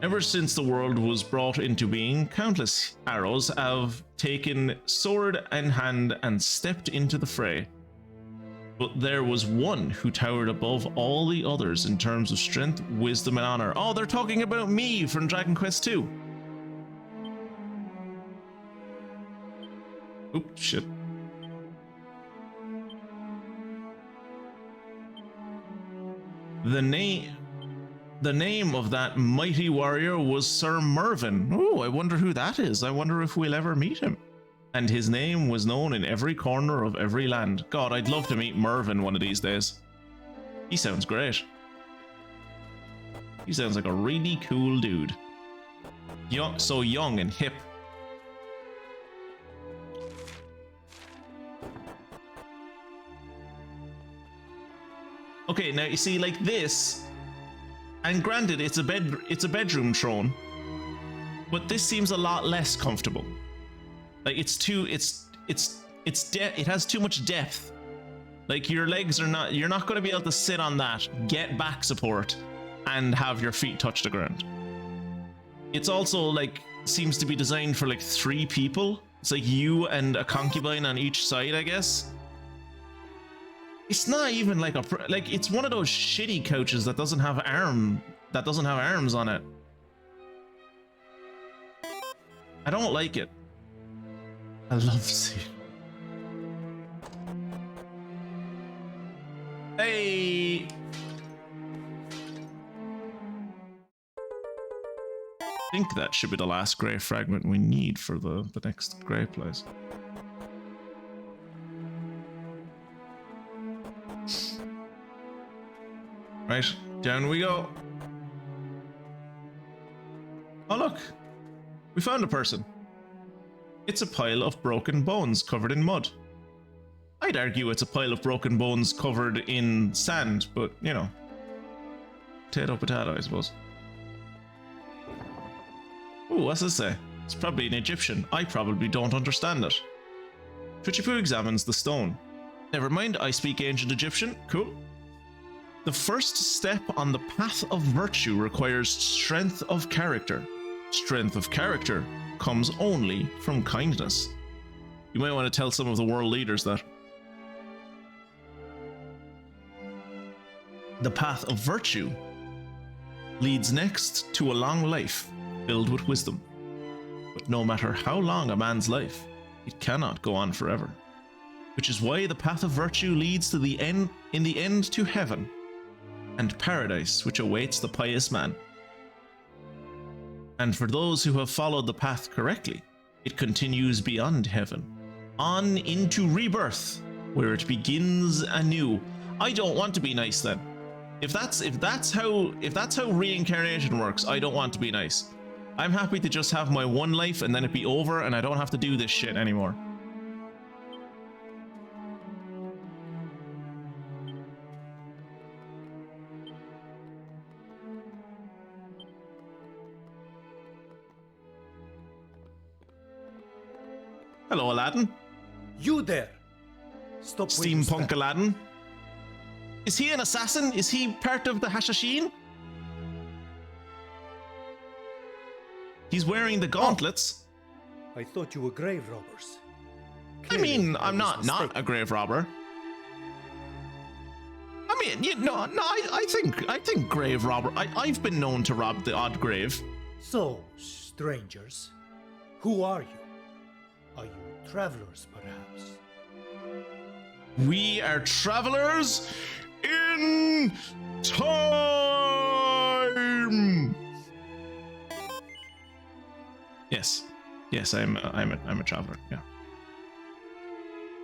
Ever since the world was brought into being, countless arrows have taken sword in hand and stepped into the fray. But there was one who towered above all the others in terms of strength, wisdom, and honor. Oh, they're talking about me from Dragon Quest II. Oh, shit. The name of that mighty warrior was Sir Mervyn. Oh, I wonder who that is. I wonder if we'll ever meet him. And his name was known in every corner of every land. God, I'd love to meet Mervyn one of these days. He sounds great. He sounds like a really cool dude. Young, so young and hip. Okay, now you see, like this, and granted, it's a bedroom throne, but this seems a lot less comfortable. Like it has too much depth. Like your legs are not, you're not going to be able to sit on that, get back support, and have your feet touch the ground. It's also like, seems to be designed for like 3 people. It's like you and a concubine on each side, I guess. It's not even like it's one of those shitty couches that doesn't have arms on it. I don't like it. I love seeing. Hey. I think that should be the last grey fragment we need for the next grey place. Right, down we go. Oh look, we found a person. It's a pile of broken bones covered in mud. I'd argue it's a pile of broken bones covered in sand, but you know, potato potato, I suppose. Ooh, what's this say? It's probably an Egyptian. I probably don't understand it. Twitchy examines the stone. Never mind, I speak ancient Egyptian. Cool. The first step on the path of virtue requires strength of character. Strength of character comes only from kindness. You might want to tell some of the world leaders that. The path of virtue leads next to a long life filled with wisdom. But no matter how long a man's life, it cannot go on forever. Which is why the path of virtue leads to the end, in the end, to heaven and paradise, which awaits the pious man. And for those who have followed the path correctly, it continues beyond heaven, on into rebirth, where it begins anew. I don't want to be nice then. If that's how reincarnation works, I don't want to be nice. I'm happy to just have my one life and then it be over and I don't have to do this shit anymore. Hello, Aladdin. You there! Stop. Steampunk Aladdin. Is he an assassin? Is he part of the Hashashin? He's wearing the gauntlets. Oh, I thought you were grave robbers. Clearly, I mean, I'm not a grave robber. I mean, I think grave robber. I've been known to rob the odd grave. So, strangers, who are you? Are you travelers, perhaps? We are travelers in time. Yes, I'm a traveler. Yeah.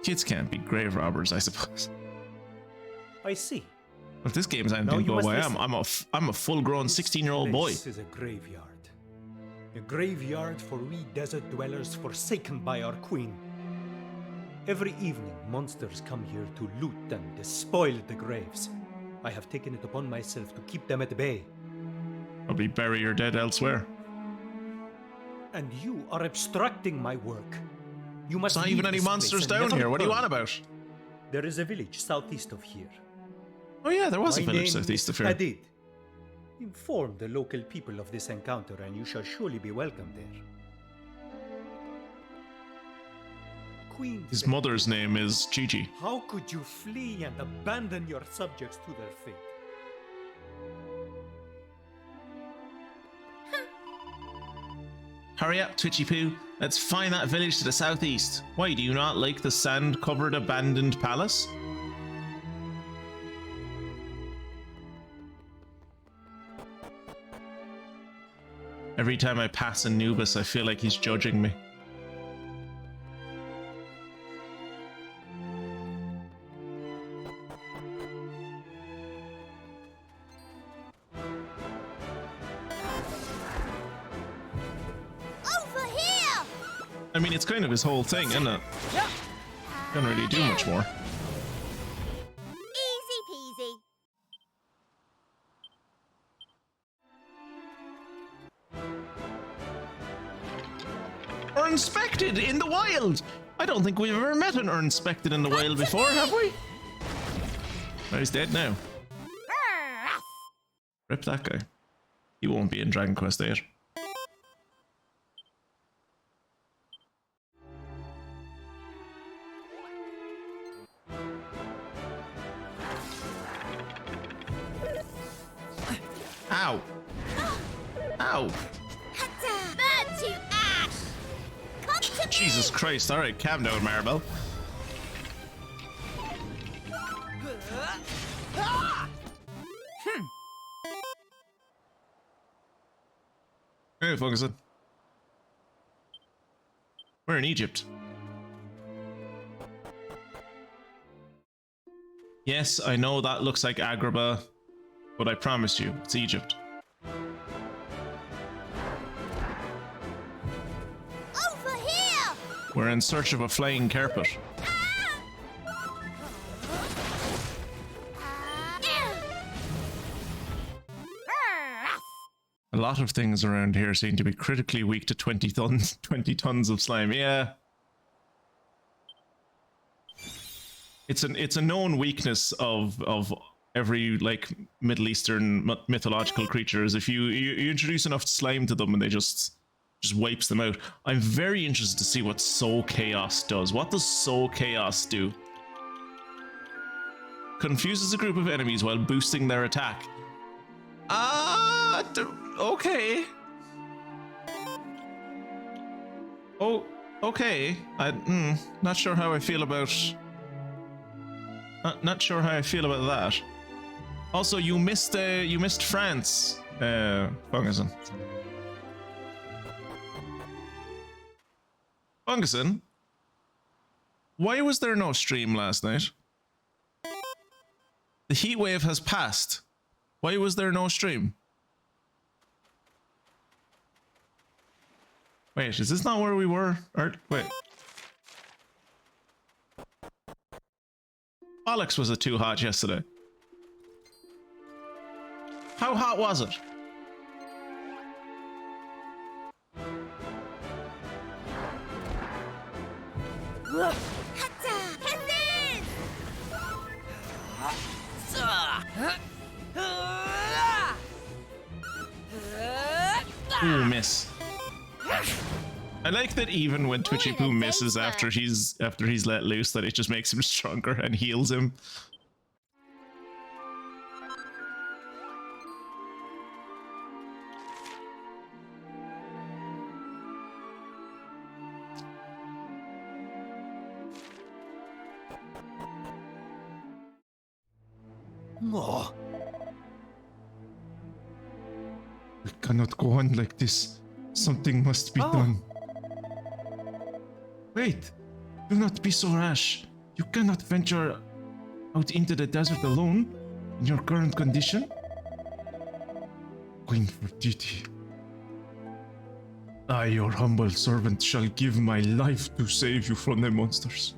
Kids can't be grave robbers, I suppose. I see. If this game's anything to go by, I'm a full-grown 16-year-old boy. This is a graveyard. A graveyard for we desert dwellers forsaken by our queen. Every evening, monsters come here to loot and despoil the graves. I have taken it upon myself to keep them at bay. Probably bury your dead elsewhere. And you are obstructing my work. You must. There's not even any monsters down here. What are you on about? There is a village southeast of here. Oh yeah, there was a village southeast of here. Hadid. Inform the local people of this encounter and you shall surely be welcome there. Queen. His mother's name is Gigi. How could you flee and abandon your subjects to their fate? Hurry up, Twitchy Poo. Let's find that village to the southeast. Why, do you not like the sand-covered abandoned palace? Every time I pass Anubis, I feel like he's judging me. Over here! I mean, it's kind of his whole thing, isn't it? Can't really do much more. Easy peasy. Urnspected in the wild! I don't think we've ever met an Urnspected in the wild before, have we? Oh, he's dead now. Rip that guy. He won't be in Dragon Quest VIII. Ow! Ow! Burn to ash! Come to me! Jesus Christ, alright, calm down, Maribel. Hey, Funguson. We're in Egypt. Yes, I know that looks like Agrabah, but I promise you, it's Egypt. Over here! We're in search of a flying carpet. A lot of things around here seem to be critically weak to 20 tons of slime. Yeah. It's a known weakness of every like Middle Eastern mythological creatures. If you introduce enough slime to them and they just wipes them out. I'm very interested to see what Soul Chaos does. What does Soul Chaos do? Confuses a group of enemies while boosting their attack. Okay. Oh, okay. Not sure how I feel about. Not sure how I feel about that. Also, you missed France, Funguson. Funguson, why was there no stream last night? The heat wave has passed. Why was there no stream? Wait, is this not where we were? Or, wait. Bollocks, was it too hot yesterday? How hot was it? Ooh, miss. I like that even when Twitchy Poo misses after he's let loose, that it just makes him stronger and heals him. No. We cannot go on like this. Something must be done. Wait, do not be so rash. You cannot venture out into the desert alone in your current condition. Going for duty. I, your humble servant, shall give my life to save you from the monsters.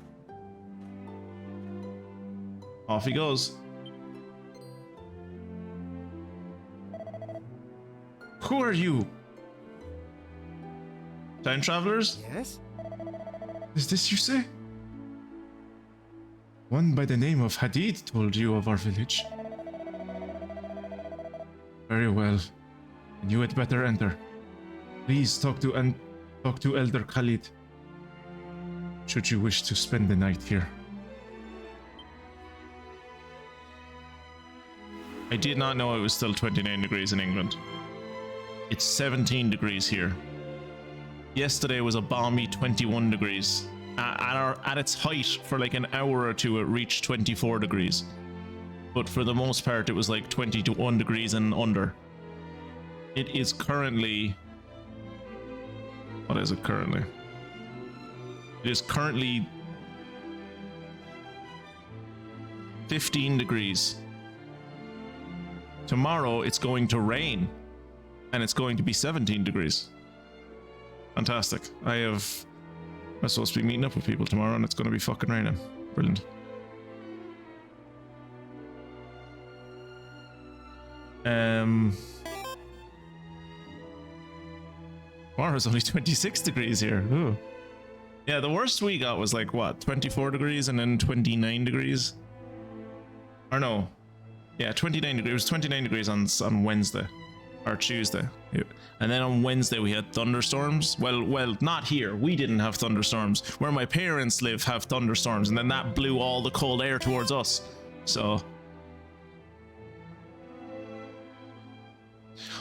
Off he goes. Who are you? Time travelers? Yes? Is this you say? One by the name of Hadid told you of our village. Very well. And you had better enter. Please talk to Elder Khalid, should you wish to spend the night here. I did not know it was still 29 degrees in England. It's 17 degrees here. Yesterday was a balmy 21 degrees. At its height, for like an hour or two, it reached 24 degrees. But for the most part, it was like 21 degrees and under. It is currently What is it currently? It is currently 15 degrees. Tomorrow it's going to rain and it's going to be 17 degrees. Fantastic. I'm supposed to be meeting up with people tomorrow and it's going to be fucking raining. Brilliant. Tomorrow's only 26 degrees here. Ooh. Yeah, the worst we got was like what, 24 degrees and then 29 degrees? Or no. Yeah, 29 degrees. It was 29 degrees on Wednesday or Tuesday. And then on Wednesday we had thunderstorms. Well, not here. We didn't have thunderstorms. Where my parents live have thunderstorms, and then that blew all the cold air towards us. So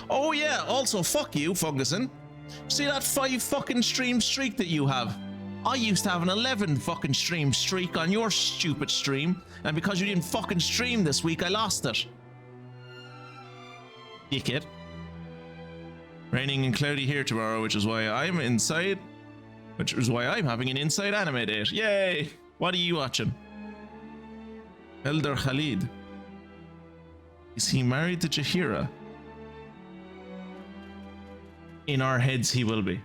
oh yeah, also fuck you, Funguson. See that 5 fucking stream streak that you have? I used to have an 11 fucking stream streak on your stupid stream, and because you didn't fucking stream this week, I lost it. Dickhead. Raining and cloudy here tomorrow, which is why I'm inside. Which is why I'm having an inside anime date. Yay! What are you watching? Elder Khalid. Is he married to Jahira? In our heads, he will be.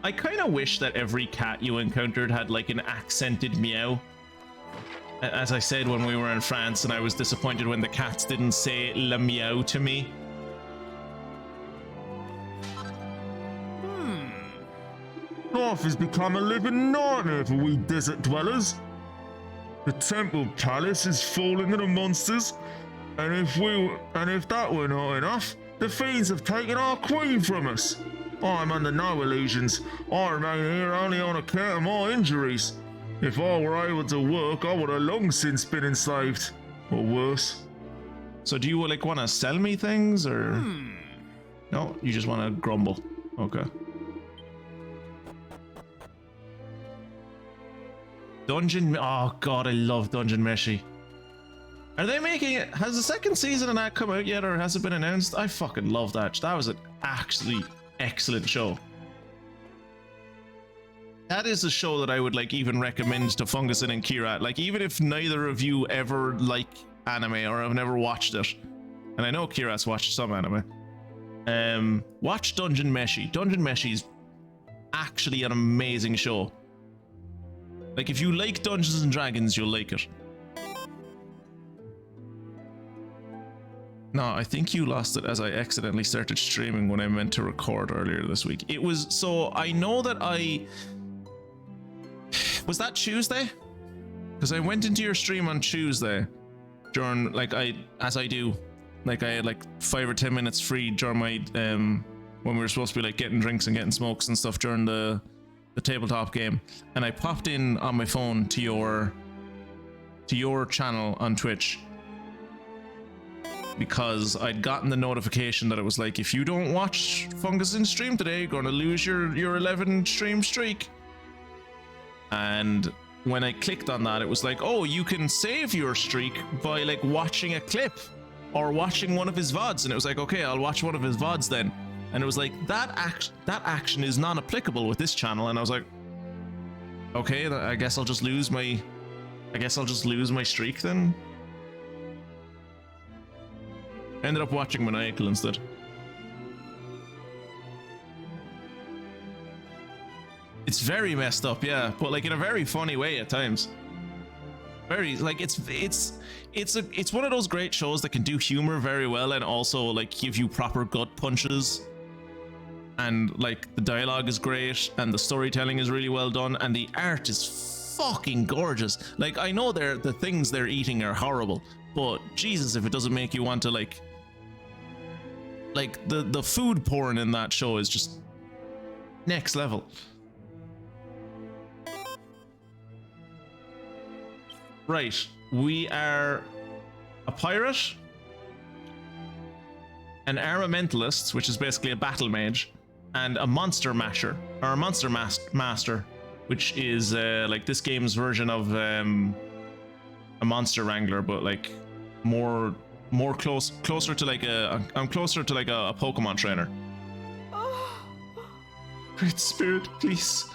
I kind of wish that every cat you encountered had like an accented meow. As I said when we were in France, and I was disappointed when the cats didn't say le meow to me. North has become a living nightmare for we desert dwellers. The temple palace is falling to the monsters, and if that were not enough, the fiends have taken our queen from us. I'm under no illusions. I remain here only on account of my injuries. If I were able to work, I would have long since been enslaved. Or worse. So do you like want to sell me things, or no? You just want to grumble. Okay. Dungeon. Oh god, I love Dungeon Meshi. Are they making it? Has the second season of that come out yet, or has it been announced? I fucking love that. That was an actually excellent show. That is a show that I would like even recommend to Funguson and Kira. Like, even if neither of you ever like anime or have never watched it, and I know Kira's watched some anime, watch Dungeon Meshi. Dungeon Meshi is actually an amazing show. Like, if you like Dungeons and Dragons, you'll like it. No, I think you lost it as I accidentally started streaming when I meant to record earlier this week. It was, so I know that was that Tuesday? Because I went into your stream on Tuesday during, like, as I do, like, I had like 5 or 10 minutes free during my, when we were supposed to be like getting drinks and getting smokes and stuff during the tabletop game. And I popped in on my phone to your channel on Twitch, because I'd gotten the notification that it was like, if you don't watch Funguson stream today, you're going to lose your 11 stream streak. And when I clicked on that, it was like, oh, you can save your streak by like watching a clip or watching one of his VoDs. And it was like, okay, I'll watch one of his VoDs then. And it was like, that action is non-applicable with this channel. And I was like, okay, I guess I'll just lose my streak then. I ended up watching Maniacal instead. It's very messed up, yeah, but like in a very funny way at times. Very, like, it's one of those great shows that can do humor very well and also like give you proper gut punches. And like the dialogue is great and the storytelling is really well done and the art is fucking gorgeous. Like, I know the things they're eating are horrible, but Jesus, if it doesn't make you want to like the food porn in that show is just next level. Right, we are a pirate, an armamentalist, which is basically a battle mage, and a monster masher, or a monster master, which is like this game's version of a monster wrangler, but like closer to like I'm closer to like a Pokemon trainer. Oh, Great Spirit, please.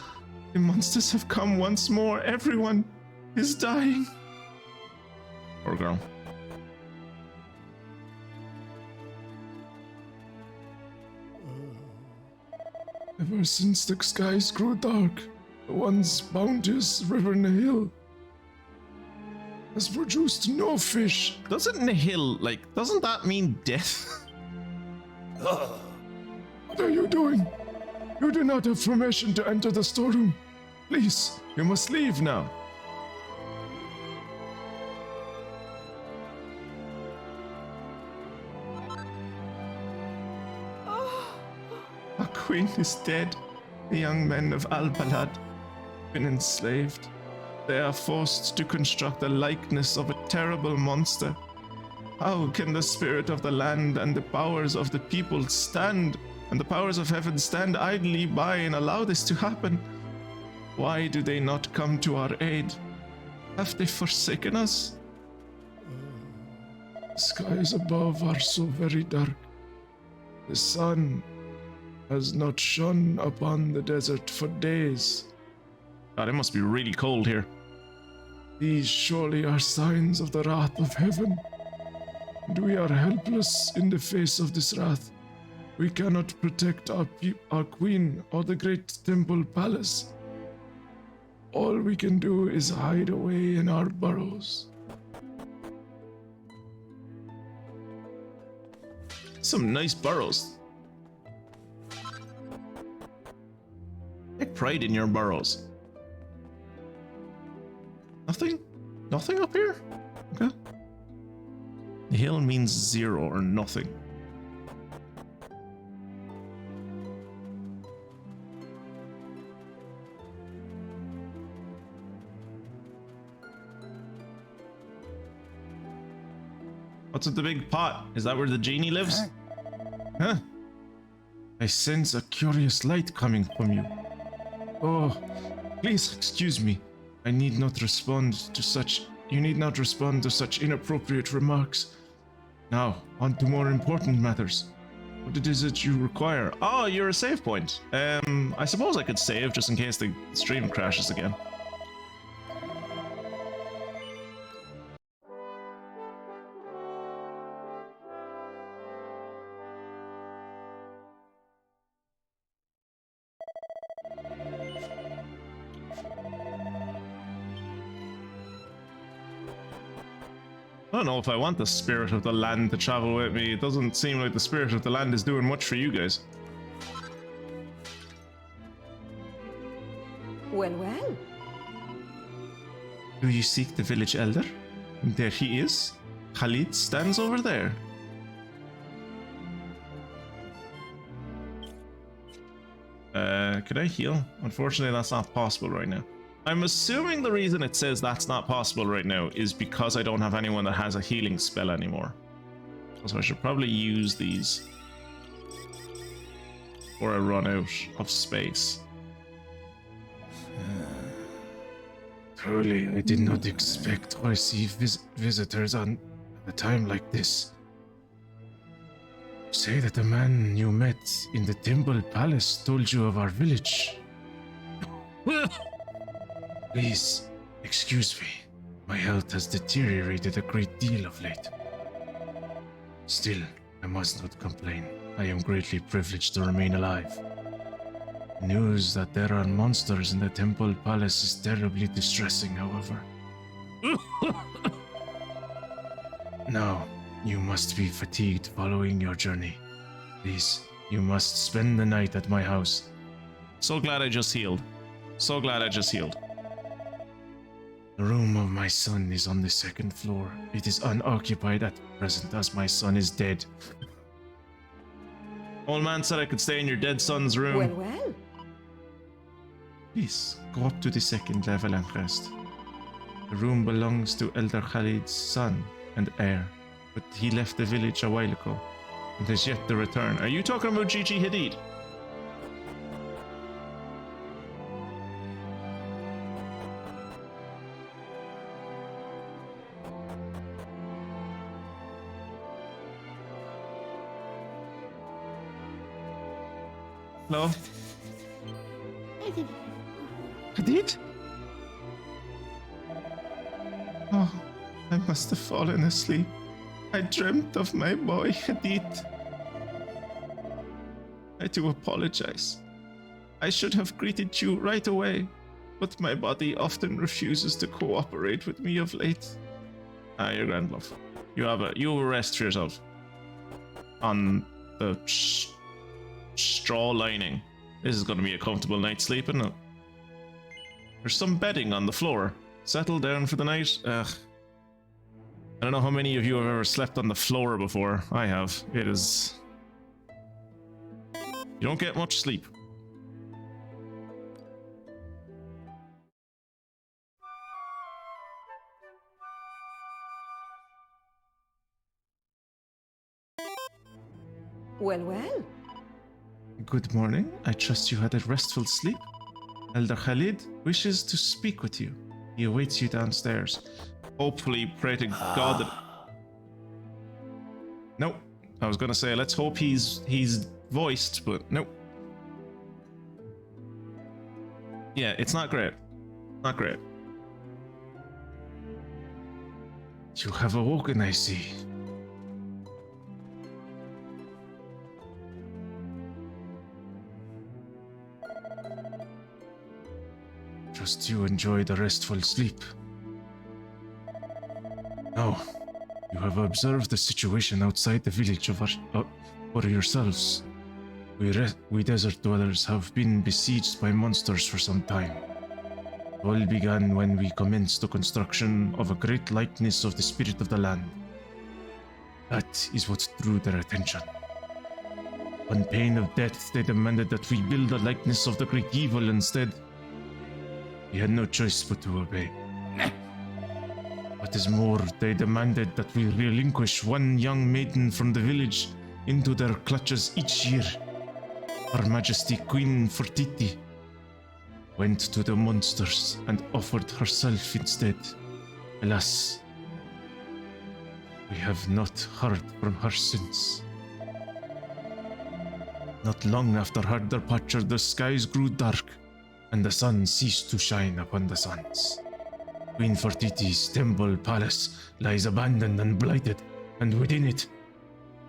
The monsters have come once more. Everyone is dying. Poor girl. Ever since the skies grew dark, the once bounteous river Nihil has produced no fish. Doesn't Nihil, doesn't that mean death? What are you doing? You do not have permission to enter the storeroom. Please, you must leave now. Our queen is dead. The young men of Al-Balad have been enslaved. They are forced to construct a likeness of a terrible monster. How can the spirit of the land and the powers of the people stand, and the powers of heaven stand idly by and allow this to happen? Why do they not come to our aid? Have they forsaken us? The skies above are so very dark. The sun has not shone upon the desert for days. God, it must be really cold here. These surely are signs of the wrath of heaven, and we are helpless in the face of this wrath. We cannot protect our queen or the great temple palace. All we can do is hide away in our burrows. Some nice burrows. Take pride in your burrows. Nothing? Nothing up here? Okay. The hill means 0 or nothing. What's with the big pot? Is that where the genie lives? Huh? I sense a curious light coming from you. Oh, please excuse me. I need not respond to such. You need not respond to such inappropriate remarks. Now, on to more important matters. What is it you require? Oh, you're a save point. I suppose I could save just in case the stream crashes again. I don't know if I want the spirit of the land to travel with me. It doesn't seem like the spirit of the land is doing much for you guys. Well, well. Do you seek the village elder? There he is. Khalid stands over there. Could I heal? Unfortunately, that's not possible right now. I'm assuming the reason it says that's not possible right now is because I don't have anyone that has a healing spell anymore. So I should probably use these before I run out of space. Truly, I did not expect to receive visitors on a time like this. Say that the man you met in the temple palace told you of our village. Please, excuse me. My health has deteriorated a great deal of late. Still, I must not complain. I am greatly privileged to remain alive. News that there are monsters in the temple palace is terribly distressing, however. Now, you must be fatigued following your journey. Please, you must spend the night at my house. So glad I just healed. So glad I just healed. The room of my son is on the 2nd floor. It is unoccupied at present as my son is dead. Old man said I could stay in your dead son's room. Well, well. Please, go up to the 2nd level and rest. The room belongs to Elder Khalid's son and heir, but he left the village a while ago and has yet to return. Are you talking about Jacqui Hadid? Hello? Hadid? Oh, I must have fallen asleep. I dreamt of my boy, Hadid. I do apologize. I should have greeted you right away, but my body often refuses to cooperate with me of late. Ah, your grand love. You rest for yourself. On the straw lining. This is going to be a comfortable night's sleep, isn't it? There's some bedding on the floor. Settle down for the night. Ugh. I don't know how many of you have ever slept on the floor before. I have. It is... You don't get much sleep. Well, well. Good morning. I trust you had a restful sleep. Elder Khalid wishes to speak with you. He awaits you downstairs. Hopefully, pray to God that... Nope. I was gonna say, let's hope he's voiced, but nope. Yeah, it's not great. Not great. You have awoken, I see. Trust you enjoyed a restful sleep. Now, you have observed the situation outside the village for yourselves. We desert dwellers have been besieged by monsters for some time. It all began when we commenced the construction of a great likeness of the spirit of the land. That is what drew their attention. On pain of death, they demanded that we build a likeness of the great evil instead. We had no choice but to obey. What is more, they demanded that we relinquish one young maiden from the village into their clutches each year. Her Majesty Queen Fortiti went to the monsters and offered herself instead. Alas, we have not heard from her since. Not long after her departure, the skies grew dark, and the sun ceased to shine upon the suns. Queen Fortiti's temple palace lies abandoned and blighted, and within it,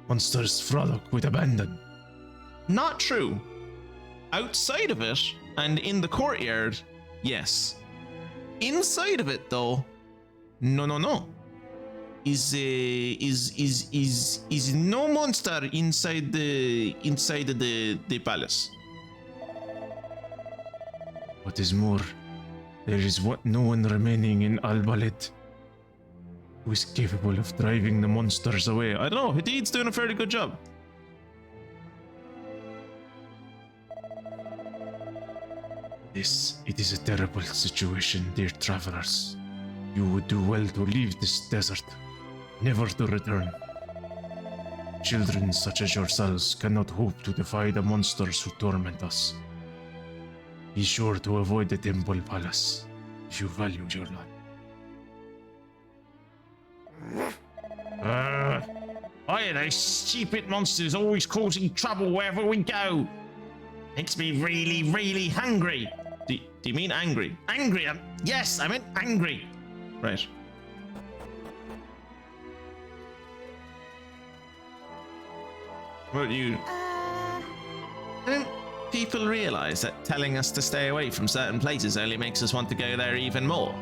monsters frolic with abandon. Not true. Outside of it, and in the courtyard, yes. Inside of it, though, no. Is no monster inside the palace. What is more, there is no one remaining in Al-Balad who is capable of driving the monsters away. I don't know, Hadid's doing a fairly good job. It is a terrible situation, dear travelers. You would do well to leave this desert, never to return. Children such as yourselves cannot hope to defy the monsters who torment us. Be sure to avoid the temple palace if you value your life. Why are those stupid monsters always causing trouble wherever we go? Makes me really, really hungry. Do you mean angry? Angry? Yes, I meant angry. Right. What about you? Don't people realize that telling us to stay away from certain places only makes us want to go there even more?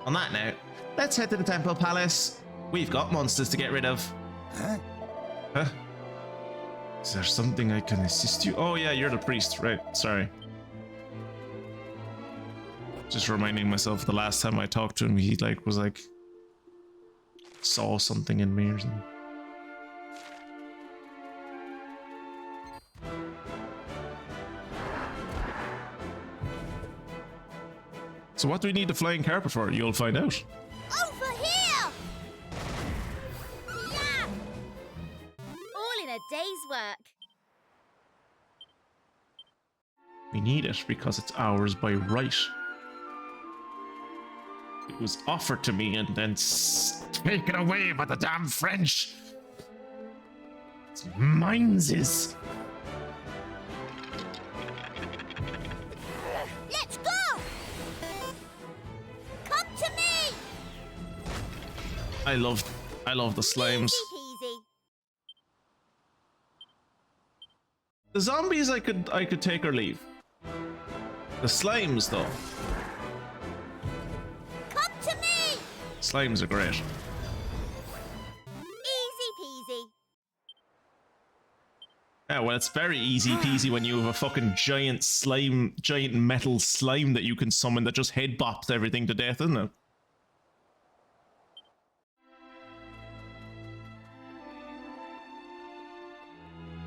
On that note, let's head to the Temple Palace. We've got monsters to get rid of. Huh? Is there something I can assist you? Oh yeah, you're the priest, right? Sorry. Just reminding myself the last time I talked to him, he was like saw something in me or something. So what do we need the flying carpet for? You'll find out. Over here! Yeah! All in a day's work. We need it because it's ours by right. It was offered to me and then taken away by the damn French. It's mine's. I love the slimes. Easy peasy. The zombies I could take or leave. The slimes though. Come to me! Slimes are great. Easy peasy. Yeah, well, it's very easy peasy when you have a fucking giant metal slime that you can summon that just head bops everything to death, isn't it?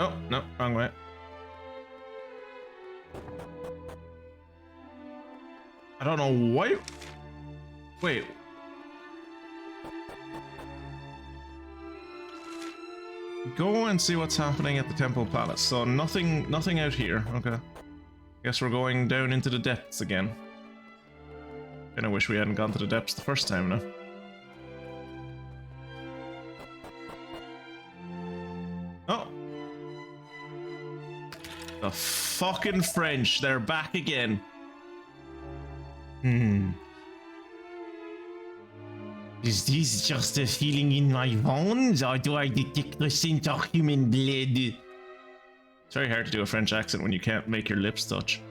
Oh, no, wrong way. I don't know why. Wait. Go and see what's happening at the Temple Palace. So nothing out here. Okay. Guess we're going down into the depths again. Kinda wish we hadn't gone to the depths the first time now. Oh. The fucking French, they're back again. Is this just a feeling in my bones, or do I detect the scent of human blood? It's very hard to do a French accent when you can't make your lips touch.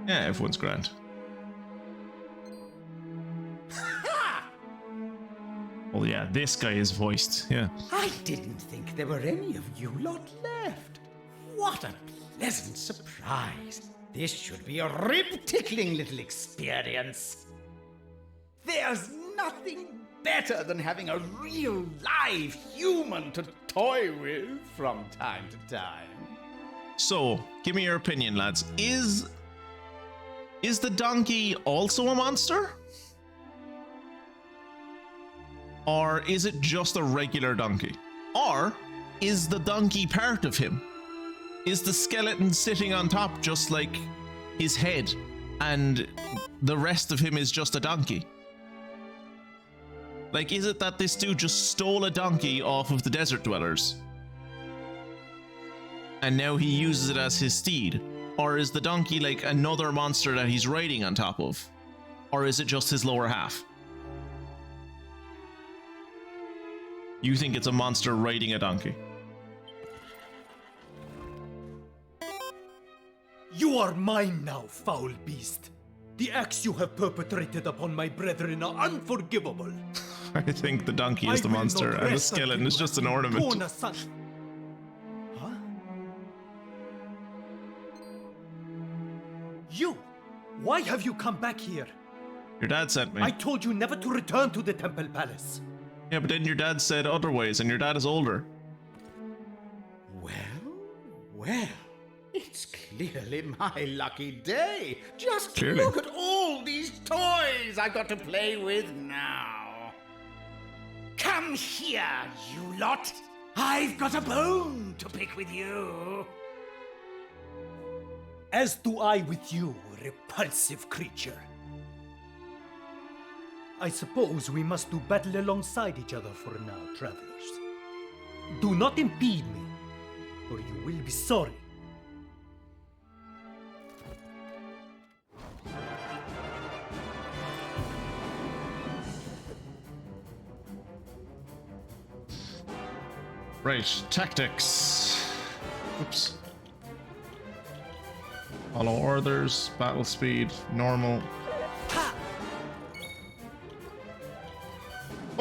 Yeah, everyone's grand. Oh yeah, this guy is voiced, yeah. I didn't think there were any of you lot left. What a pleasant surprise. This should be a rib-tickling little experience. There's nothing better than having a real live human to toy with from time to time. So, give me your opinion, lads. Is the donkey also a monster? Or is it just a regular donkey? Or is the donkey part of him? Is the skeleton sitting on top just like his head and the rest of him is just a donkey? Like, is it that this dude just stole a donkey off of the desert dwellers and now he uses it as his steed? Or is the donkey like another monster that he's riding on top of? Or is it just his lower half? You think it's a monster riding a donkey? You are mine now, foul beast. The acts you have perpetrated upon my brethren are unforgivable. I think the donkey is the monster and the skeleton is just an ornament. Huh? You! Why have you come back here? Your dad sent me. I told you never to return to the Temple Palace. Yeah, but then your dad said otherwise, and your dad is older. Well, it's clearly my lucky day. Just Clearly. look at all these toys I've got to play with now. Come here, you lot. I've got a bone to pick with you. As do I with you, repulsive creature. I suppose we must do battle alongside each other for now, travelers. Do not impede me, or you will be sorry. Right, tactics. Oops. Follow orders, battle speed, normal.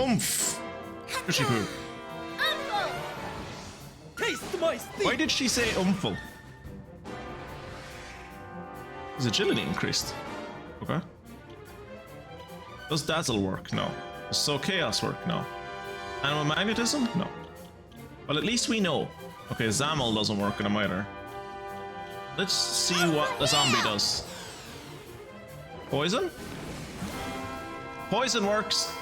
Oomph! Pushy poo. Taste my steel! Why did she say umful? Is agility increased? Okay. Does dazzle work? No. Does sow chaos work? No. Animal magnetism? No. Well, at least we know. Okay, Zamel doesn't work in him either. Let's see what the zombie does. Poison? Poison works!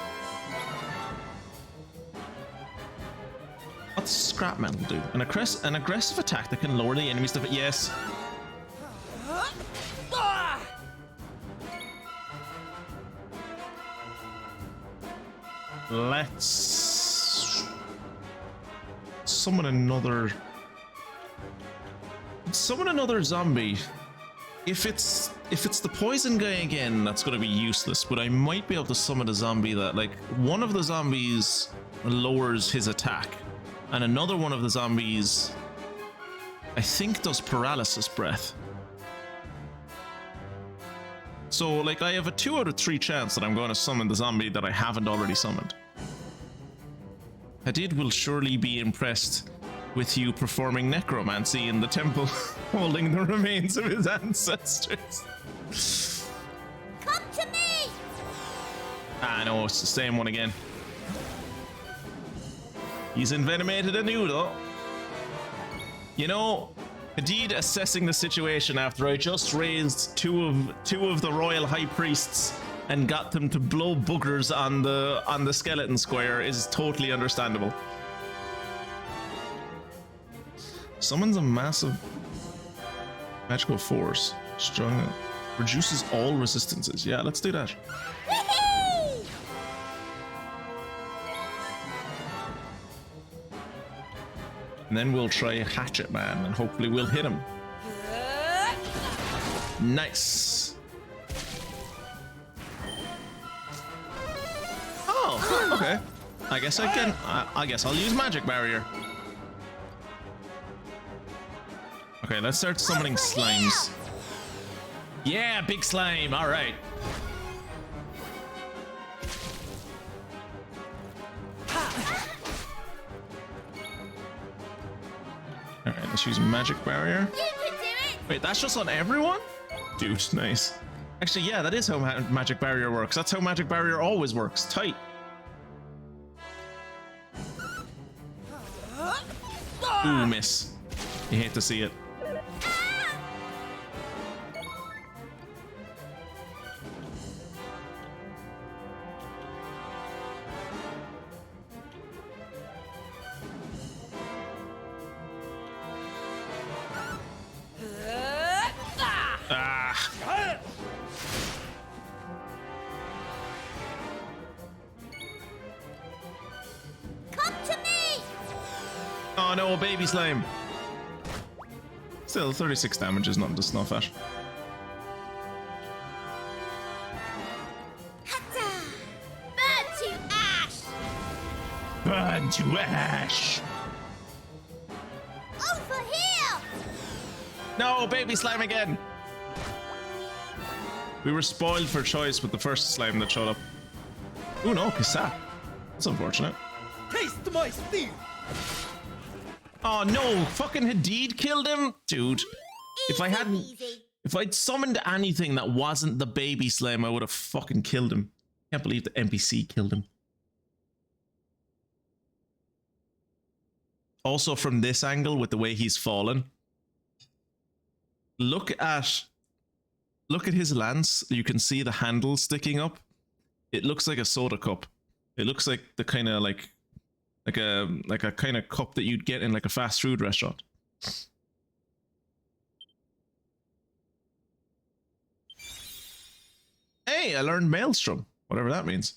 What's scrap metal do? An aggressive attack that can lower the enemy's defense. Yes. Let's summon another. summon another zombie. If it's the poison guy again, that's going to be useless. But I might be able to summon a zombie that, like, one of the zombies lowers his attack, and another one of the zombies, I think, does paralysis breath. So, like, I have a 2 out of 3 chance that I'm going to summon the zombie that I haven't already summoned. Hadid will surely be impressed with you performing necromancy in the temple, holding the remains of his ancestors. Come to me! Ah, no, it's the same one again. He's envenomated anew, though. You know, Hadid assessing the situation after I just raised two of the royal high priests and got them to blow boogers on the skeleton square is totally understandable. Summons a massive magical force. Strong. Reduces all resistances. Yeah, let's do that. And then we'll try Hatchet Man and hopefully we'll hit him. Nice. Oh, okay. I guess I can. I guess I'll use Magic Barrier. Okay, let's start summoning slimes. Yeah, big slime. All right. All right, let's use Magic Barrier. You can do it! Wait, that's just on everyone? Dude, nice. Actually, yeah, that is how Magic Barrier works. That's how Magic Barrier always works. Tight. Ooh, miss. You hate to see it. Come to me! Oh no, baby slime. Still, 36 damage is nothing to snuff at. Burn to ash! Burn to ash! Over here! No, baby slime again. We were spoiled for choice with the first slime that showed up. Oh no, Kissa. That's unfortunate. Taste my steel! Oh no, fucking Hadid killed him? Dude, if I hadn't... Easy. If I'd summoned anything that wasn't the baby slime, I would have fucking killed him. Can't believe the NPC killed him. Also from this angle, with the way he's fallen. Look at his lance. You can see the handle sticking up. It looks like a soda cup. It looks like the kind of like a kind of cup that you'd get in like a fast food restaurant. Hey, I learned Maelstrom, whatever that means.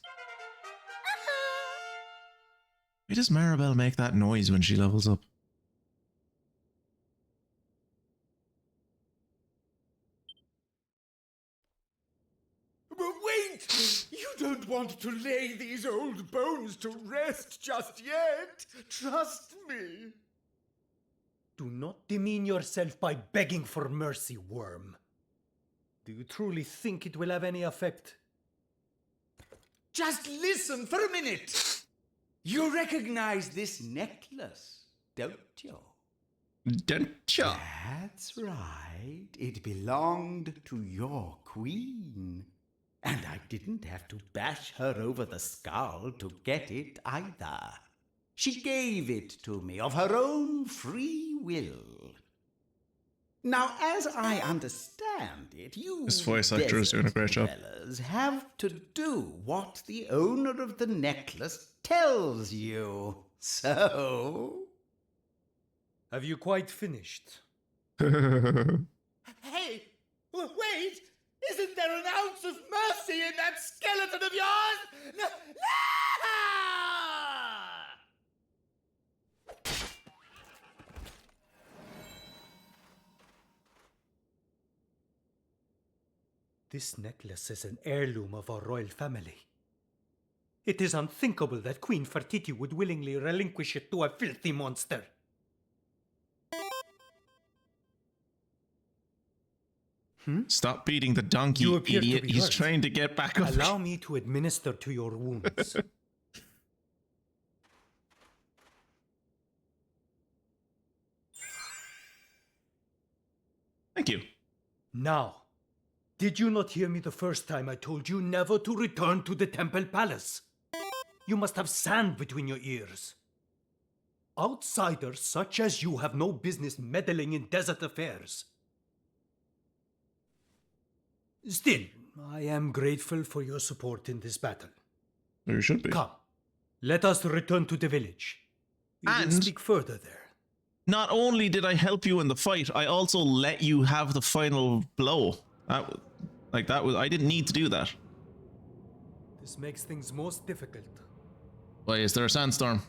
Why does Maribel make that noise when she levels up? But wait! You don't want to lay these old bones to rest just yet. Trust me. Do not demean yourself by begging for mercy, worm. Do you truly think it will have any effect? Just listen for a minute. You recognize this necklace, don't you? Don't ya? That's right. It belonged to your queen. And I didn't have to bash her over the skull to get it either. She gave it to me of her own free will. Now, as I understand it, you This voice actor is doing a great job. dwellers have to do what the owner of the necklace tells you. So... Have you quite finished? Hey! Wait! Isn't there an ounce of mercy in that skeleton of yours? No! This necklace is an heirloom of our royal family. It is unthinkable that Queen Fertiti would willingly relinquish it to a filthy monster. Stop beating the donkey, You appear to idiot. be He's hurt. trying to get back up. Allow me to administer to your wounds. Thank you. Now, did you not hear me the first time I told you never to return to the Temple Palace? You must have sand between your ears. Outsiders such as you have no business meddling in desert affairs. Still, I am grateful for your support in this battle. You should be. Come, let us return to the village. We will And- speak further there. Not only did I help you in the fight, I also let you have the final blow. I didn't need to do that. This makes things most difficult. Why, is there a sandstorm?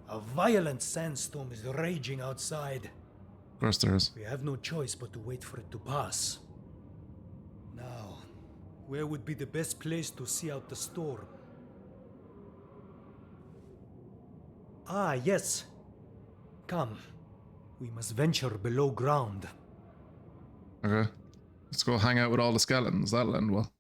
A violent sandstorm is raging outside. Of course there is. We have no choice but to wait for it to pass. Now, where would be the best place to see out the storm? Ah, yes. Come. We must venture below ground. Okay. Let's go hang out with all the skeletons. That'll end well.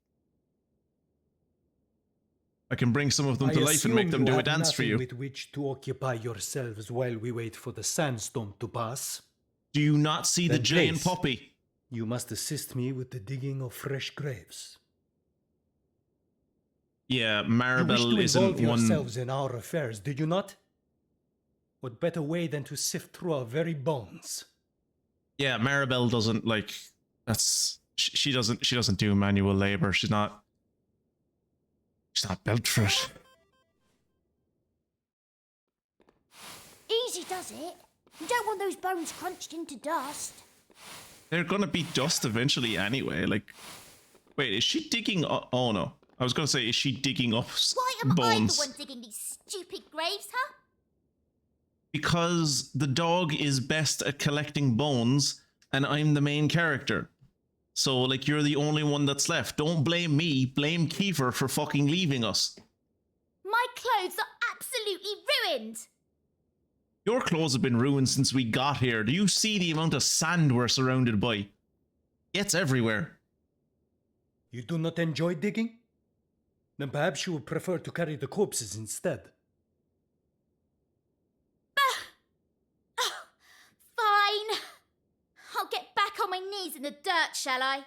I can bring some of them to life and make them do a dance for you. With which to occupy yourselves while we wait for the sandstorm to pass. Do you not see the Then giant please, puppy? You must assist me with the digging of fresh graves. Yeah, You Maribel wish to isn't involve one. yourselves in our affairs, did you not? What better way than to sift through our very bones? Yeah, Maribel doesn't like. That's she doesn't do manual labor. She's not built for it. Easy does it. You don't want those bones crunched into dust. They're gonna be dust eventually anyway. Like, wait, is she digging? Oh no, I was gonna say, is she digging up Why am I the bones? one digging these stupid graves, huh? Because the dog is best at collecting bones, and I'm the main character. So, like, you're the only one that's left. Don't blame me. Blame Kiefer for fucking leaving us. My clothes are absolutely ruined. Your clothes have been ruined since we got here. Do you see the amount of sand we're surrounded by? It's everywhere. You do not enjoy digging? Then perhaps you would prefer to carry the corpses instead. Fine. I'll get back on my knees in the dirt, shall I?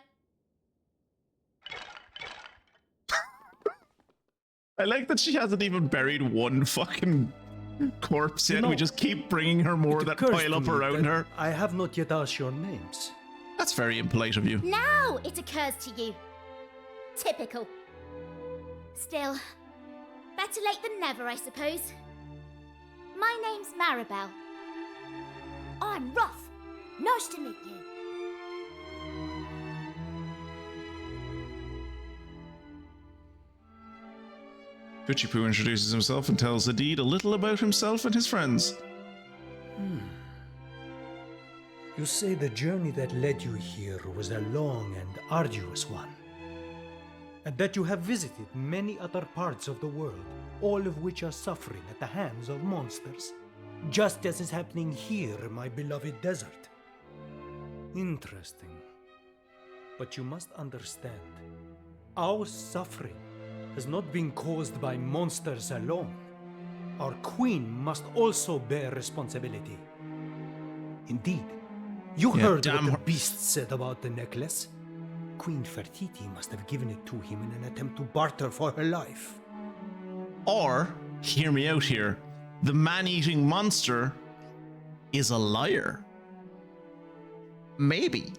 I like that she hasn't even buried one fucking corpse yet. You know, we just keep bringing her more It that occurs pile to up me around that her. I have not yet asked your names. That's very impolite of you. Now it occurs to you. Typical. Still, better late than never, I suppose. My name's Maribel. I'm Ruff. Nice to meet you. Kuchipu introduces himself and tells Adid a little about himself and his friends. You say the journey that led you here was a long and arduous one, and that you have visited many other parts of the world, all of which are suffering at the hands of monsters, just as is happening here in my beloved desert. Interesting. But you must understand, our suffering has not been caused by monsters alone. Our queen must also bear responsibility. Indeed, you heard what the beast said about the necklace. Queen Fertiti must have given it to him in an attempt to barter for her life. Or, hear me out here, the man-eating monster is a liar. Maybe.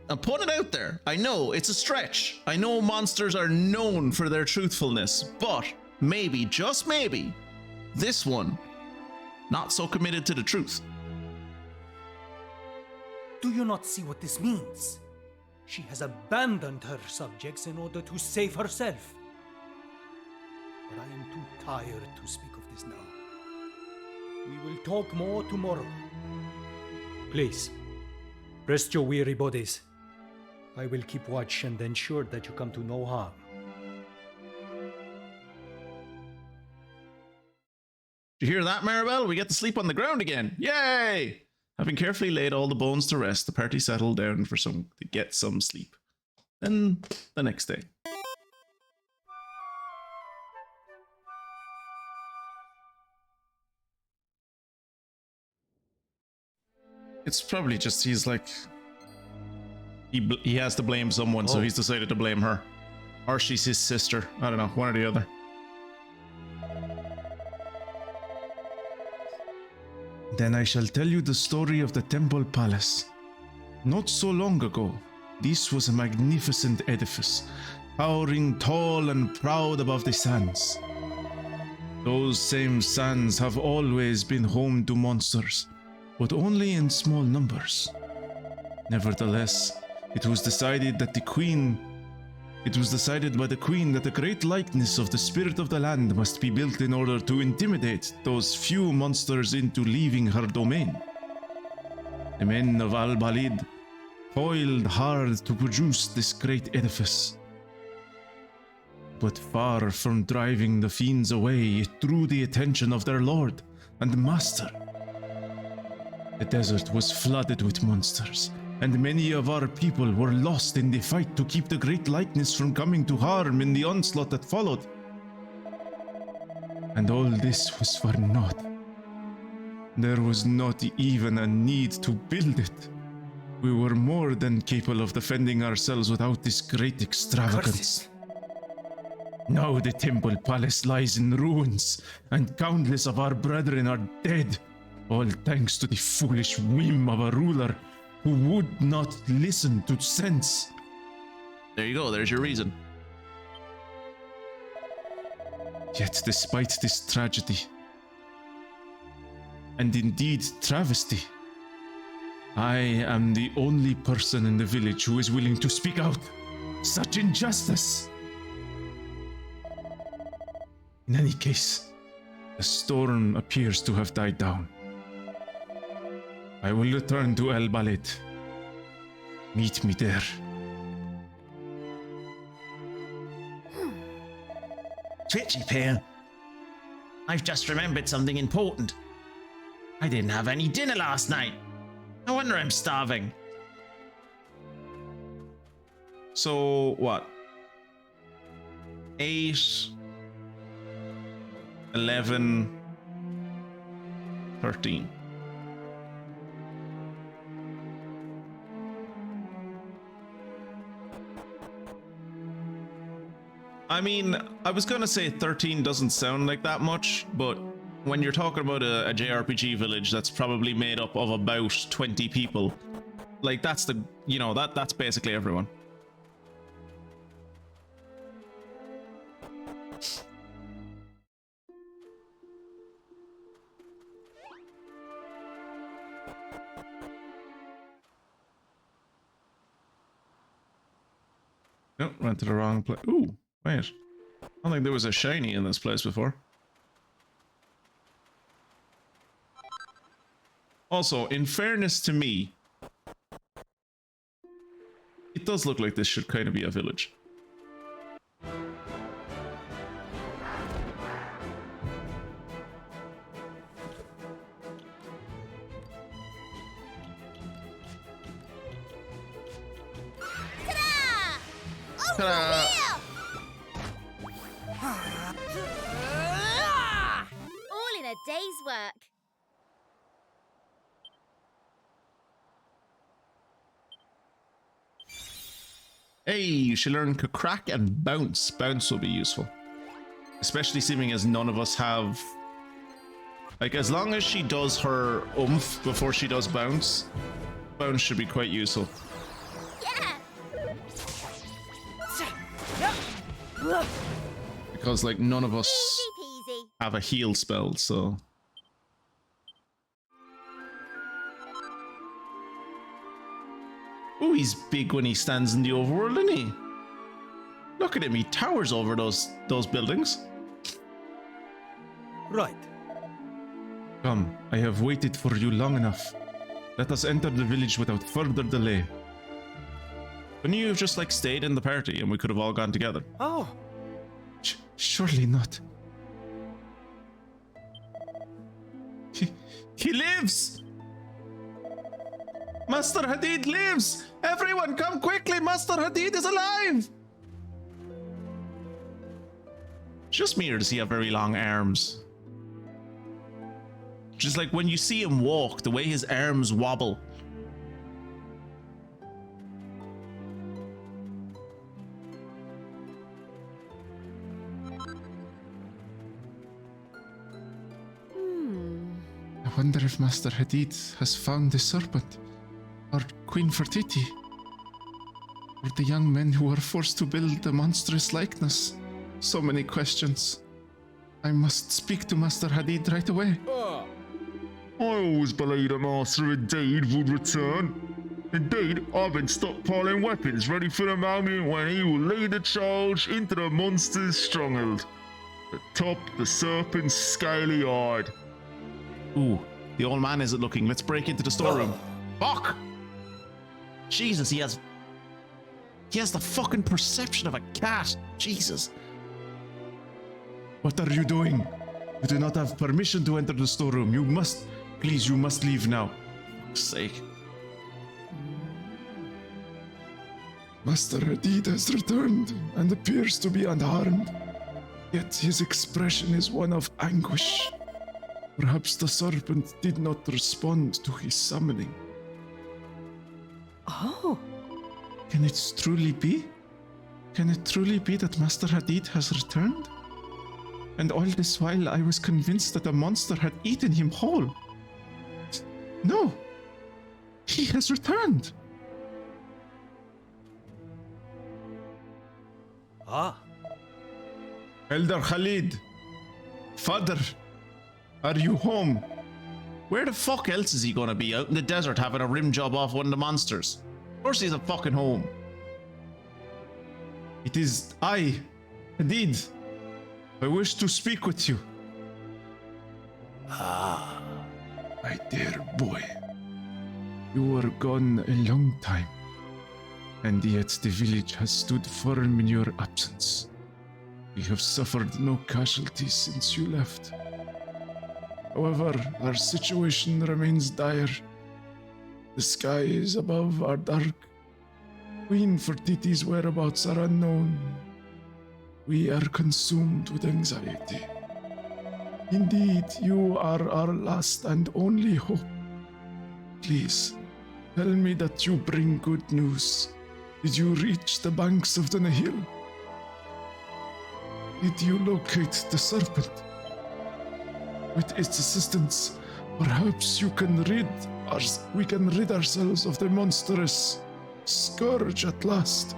I'm putting it out there. I know it's a stretch. I know monsters are known for their truthfulness, but maybe, just maybe, this one, not so committed to the truth. Do you not see what this means? She has abandoned her subjects in order to save herself. But I am too tired to speak of this now. We will talk more tomorrow. Please, rest your weary bodies. I will keep watch and ensure that you come to no harm. Did you hear that, Maribel? We get to sleep on the ground again. Yay! Having carefully laid all the bones to rest, the party settled down to get some sleep. Then the next day. It's probably just he's like he has to blame someone, so he's decided to blame her, or she's his sister. I don't know, one or the other. Then I shall tell you the story of the Temple Palace. Not so long ago, this was a magnificent edifice, towering tall and proud above the sands. Those same sands have always been home to monsters, but only in small numbers. Nevertheless, it was decided by the Queen that a great likeness of the spirit of the land must be built in order to intimidate those few monsters into leaving her domain. The men of Al-Balad toiled hard to produce this great edifice. But far from driving the fiends away, it drew the attention of their lord and master. The desert was flooded with monsters, and many of our people were lost in the fight to keep the great likeness from coming to harm in the onslaught that followed. And all this was for naught. There was not even a need to build it. We were more than capable of defending ourselves without this great extravagance. Now the temple palace lies in ruins, and countless of our brethren are dead, all thanks to the foolish whim of a ruler who would not listen to sense. There you go, there's your reason. Yet despite this tragedy, and indeed travesty, I am the only person in the village who is willing to speak out. Such injustice! In any case, the storm appears to have died down. I will return to Al-Balad. Meet me there. Twitchy Pear, I've just remembered something important. I didn't have any dinner last night. No wonder I'm starving. So, what? 8, 11, 13. I mean, I was gonna say 13 doesn't sound like that much, but when you're talking about a JRPG village that's probably made up of about 20 people, like that's the, you know, that's basically everyone. Nope, went to the wrong place. Ooh, wait. I don't think there was a shiny in this place before. Also, in fairness to me, it does look like this should kind of be a village. Ta-da! All in a day's work. Hey, you should learn to crack and bounce. Bounce will be useful. Especially seeming as none of us have... Like, as long as she does her oomph before she does bounce, bounce should be quite useful. Yeah. Because, like, none of us Easy peasy. have a heal spell, so... Oh, he's big when he stands in the overworld, isn't he? Look at him, he towers over those buildings. Right. Come, I have waited for you long enough. Let us enter the village without further delay. Couldn't you have just like stayed in the party and we could have all gone together? Oh, Surely not. He lives! Master Hadid lives! Everyone come quickly! Master Hadid is alive! Just me, or does he have very long arms? Just like when you see him walk, the way his arms wobble. I wonder if Master Hadid has found the serpent, or Queen Fertiti, or the young men who were forced to build the monstrous likeness. So many questions. I must speak to Master Hadid right away. I always believed that Master Hadid would return. Indeed, I've been stockpiling weapons ready for the moment when he will lead the charge into the monster's stronghold. Atop the serpent's scaly hide. Ooh, the old man isn't looking. Let's break into the storeroom. Fuck! Jesus, he has the fucking perception of a cat. Jesus. What are you doing? You do not have permission to enter the storeroom. You must leave now. For fuck's sake. Master Hadid has returned and appears to be unharmed. Yet his expression is one of anguish. Perhaps the serpent did not respond to his summoning. Oh. Can it truly be? Can it truly be that Master Hadid has returned? And all this while I was convinced that a monster had eaten him whole. No! He has returned! Ah. Elder Khalid! Father! Are you home? Where the fuck else is he gonna be? Out in the desert having a rim job off one of the monsters? Of course he's at fucking home. It is I, Hadid. I wish to speak with you. Ah, my dear boy. You were gone a long time, and yet the village has stood firm in your absence. We have suffered no casualties since you left. However, our situation remains dire. The skies above are dark. Queen Fertiti's whereabouts are unknown. We are consumed with anxiety. Indeed, you are our last and only hope. Please, tell me that you bring good news. Did you reach the banks of the Nahil? Did you locate the serpent? With its assistance, perhaps we can rid ourselves of the monstrous scourge at last.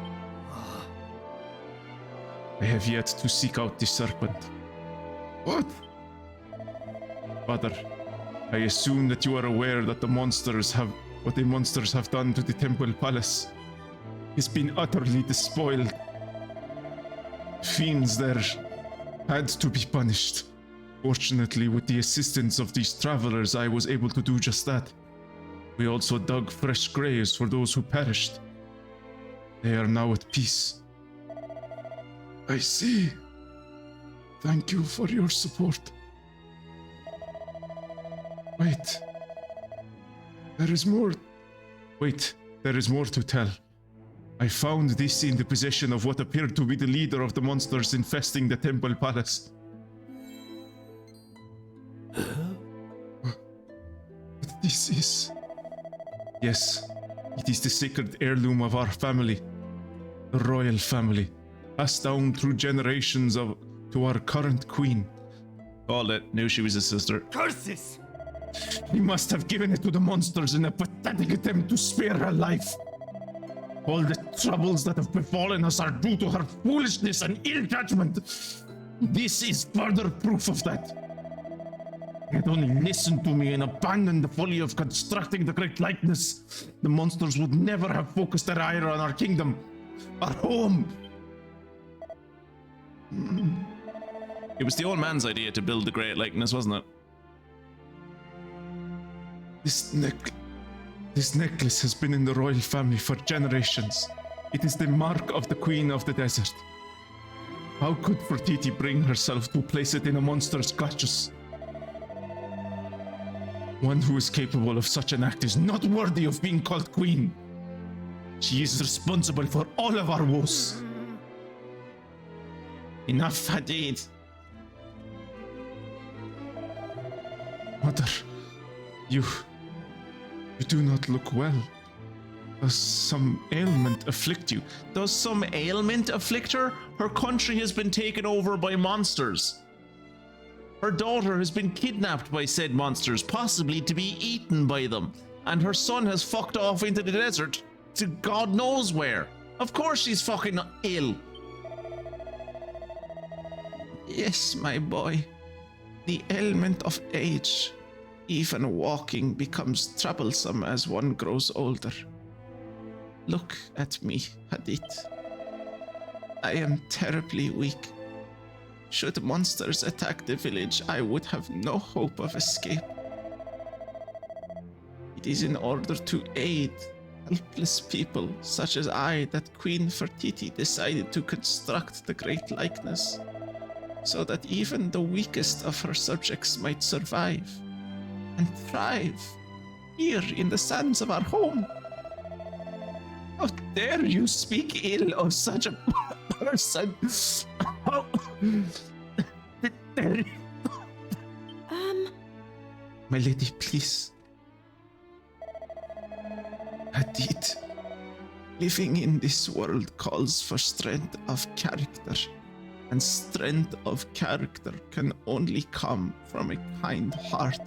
I have yet to seek out the serpent. What? Father, I assume that you are aware that what the monsters have done to the temple palace. It's been utterly despoiled. Fiends there had to be punished. Fortunately, with the assistance of these travelers, I was able to do just that. We also dug fresh graves for those who perished. They are now at peace. I see. Thank you for your support. Wait. There is more to tell. I found this in the possession of what appeared to be the leader of the monsters infesting the temple palace. But this is... Yes, it is the sacred heirloom of our family. The royal family. Passed down through generations to our current queen. Called it. Knew she was his sister. curses! He must have given it to the monsters in a pathetic attempt to spare her life. All the troubles that have befallen us are due to her foolishness and ill judgment. This is further proof of that. Had only listened to me and abandoned the folly of constructing the great likeness, the monsters would never have focused their ire on our kingdom, our home. It was the old man's idea to build the great likeness, wasn't it? This necklace has been in the royal family for generations. It is the mark of the Queen of the Desert. How could Fertiti bring herself to place it in a monster's clutches? One who is capable of such an act is not worthy of being called queen. She is responsible for all of our woes. Enough, Hadid. Mother, you do not look well. Does some ailment afflict you? Does some ailment afflict her? Her country has been taken over by monsters. Her daughter has been kidnapped by said monsters, possibly to be eaten by them. And her son has fucked off into the desert to God knows where. Of course she's fucking ill. Yes, my boy. The ailment of age. Even walking becomes troublesome as one grows older. Look at me, Hadith. I am terribly weak. Should monsters attack the village, I would have no hope of escape. It is in order to aid helpless people such as I that Queen Fertiti decided to construct the great likeness, so that even the weakest of her subjects might survive and thrive here in the sands of our home. How dare you speak ill of such a person? How dare you? My lady, please. Hadith, living in this world calls for strength of character, and strength of character can only come from a kind heart.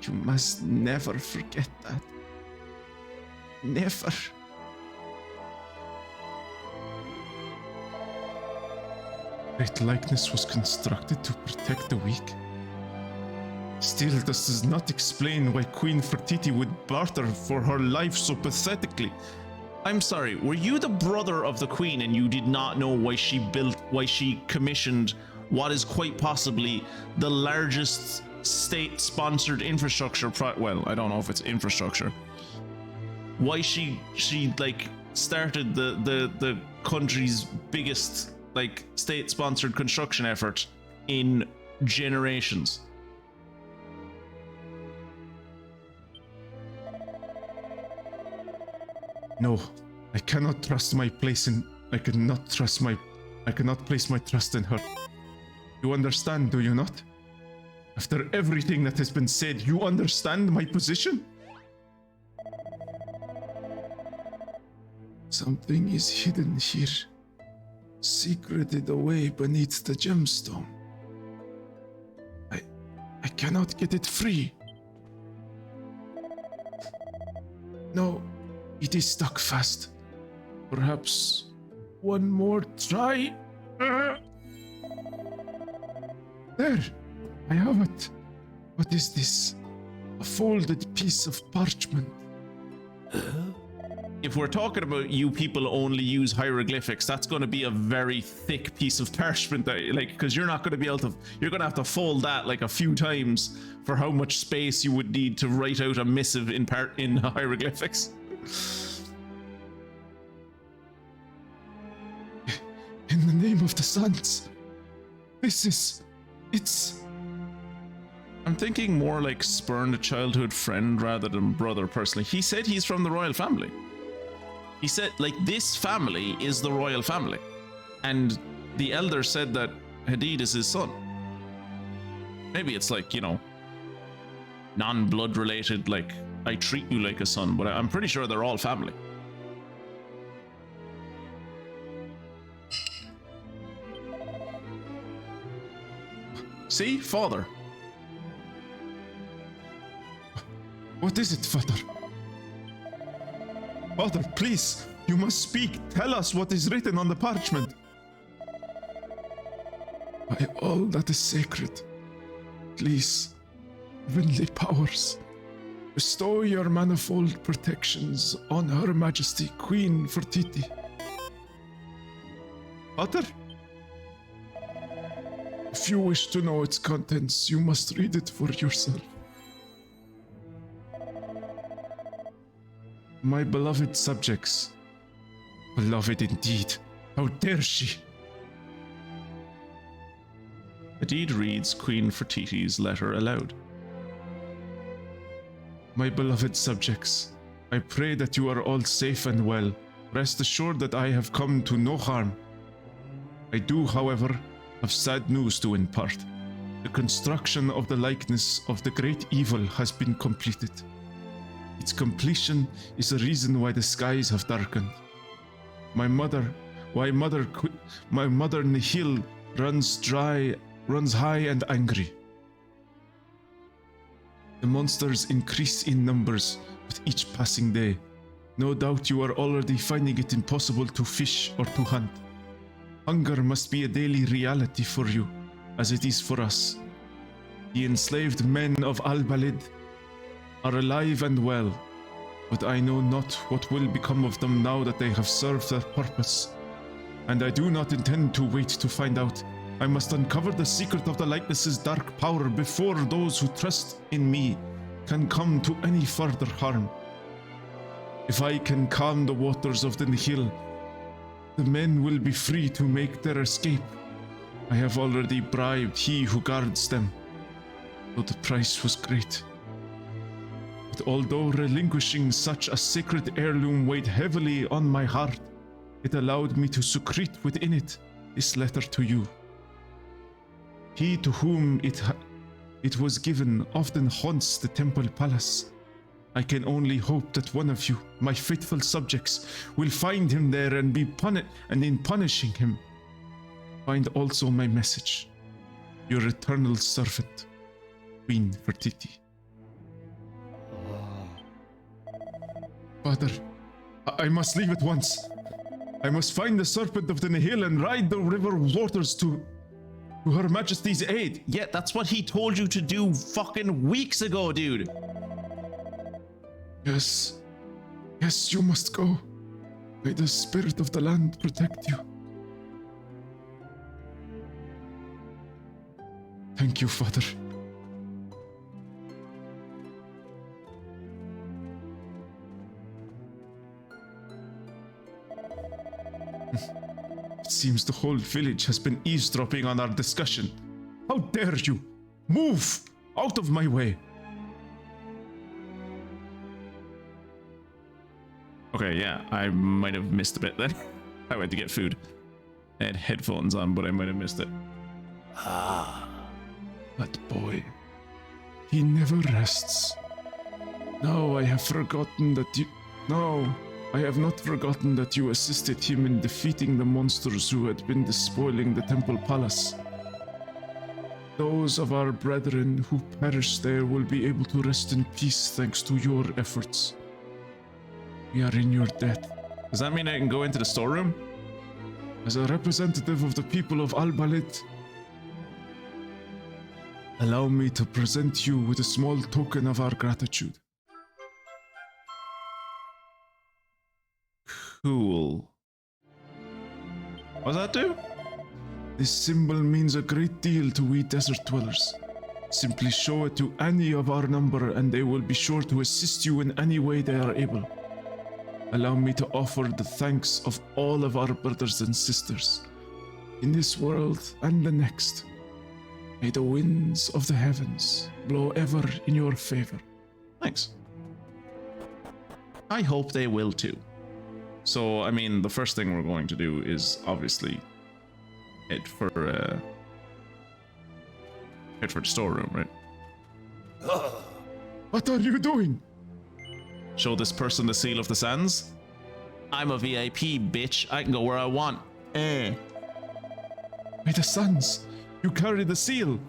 You must never forget that. Never. Great likeness was constructed to protect the weak. Still, this does not explain why Queen Fertiti would barter for her life so pathetically. I'm sorry, were you the brother of the queen and you did not know why she commissioned what is quite possibly the largest state-sponsored infrastructure well, I don't know if it's infrastructure. Why she like started the country's biggest like state-sponsored construction effort in generations. No, I cannot trust my place in. I cannot place my trust in her. You understand, do you not? After everything that has been said, you understand my position? Something is hidden here, secreted away beneath the gemstone. I cannot get it free. No, it is stuck fast. Perhaps one more try. There, I have it. What is this? A folded piece of parchment. If we're talking about you people only use hieroglyphics, that's going to be a very thick piece of parchment, because you're not going to be able to. You're going to have to fold that like a few times for how much space you would need to write out a missive in hieroglyphics. In the name of the Suns, it's. I'm thinking more like spurned childhood friend rather than brother personally. He said he's from the royal family. He said, like, this family is the royal family. And the elder said that Hadid is his son. Maybe it's like, non-blood related, like, I treat you like a son, but I'm pretty sure they're all family. See? Father. What is it, Father? Father, please, you must speak. Tell us what is written on the parchment. By all that is sacred, please, heavenly powers, bestow your manifold protections on Her Majesty Queen Fertiti. Father? If you wish to know its contents, you must read it for yourself. My beloved subjects, beloved indeed. How dare she? The deed reads Queen Fertiti's letter aloud. My beloved subjects, I pray that you are all safe and well. Rest assured that I have come to no harm. I do, however, have sad news to impart. The construction of the likeness of the great evil has been completed. Its completion is the reason why the skies have darkened. My mother Nihil runs high and angry. The monsters increase in numbers with each passing day. No doubt you are already finding it impossible to fish or to hunt. Hunger must be a daily reality for you, as it is for us. The enslaved men of Al-Balad are alive and well, but I know not what will become of them now that they have served their purpose. And I do not intend to wait to find out. I must uncover the secret of the likeness's dark power before those who trust in me can come to any further harm. If I can calm the waters of the Nihil, the men will be free to make their escape. I have already bribed he who guards them, though the price was great. But although relinquishing such a sacred heirloom weighed heavily on my heart, it allowed me to secrete within it this letter to you. He to whom it was given often haunts the temple palace. I can only hope that one of you, my faithful subjects, will find him there and in punishing him, find also my message. Your eternal servant, Queen Fertiti. Father, I must leave at once. I must find the serpent of the Nihil and ride the river waters to Her Majesty's aid. Yeah, that's what he told you to do fucking weeks ago, dude. Yes. Yes, you must go. May the spirit of the land protect you. Thank you, Father. It seems the whole village has been eavesdropping on our discussion. How dare you! Move! Out of my way! Okay, yeah, I might have missed a bit then. I went to get food. I had headphones on, but I might have missed it. Ah, that boy. He never rests. Now I have forgotten that you... No, I have not forgotten that you assisted him in defeating the monsters who had been despoiling the temple palace. Those of our brethren who perished there will be able to rest in peace thanks to your efforts. We are in your debt. Does that mean I can go into the storeroom? As a representative of the people of Al-Balad, allow me to present you with a small token of our gratitude. Cool. What does that do? This symbol means a great deal to we desert dwellers. Simply show it to any of our number and they will be sure to assist you in any way they are able. Allow me to offer the thanks of all of our brothers and sisters in this world and the next. May the winds of the heavens blow ever in your favor. Thanks. I hope they will too. So, I mean, the first thing we're going to do is obviously head for the storeroom, right? What are you doing? Show this person the seal of the sands. I'm a VIP, bitch. I can go where I want. By the sands, you carry the seal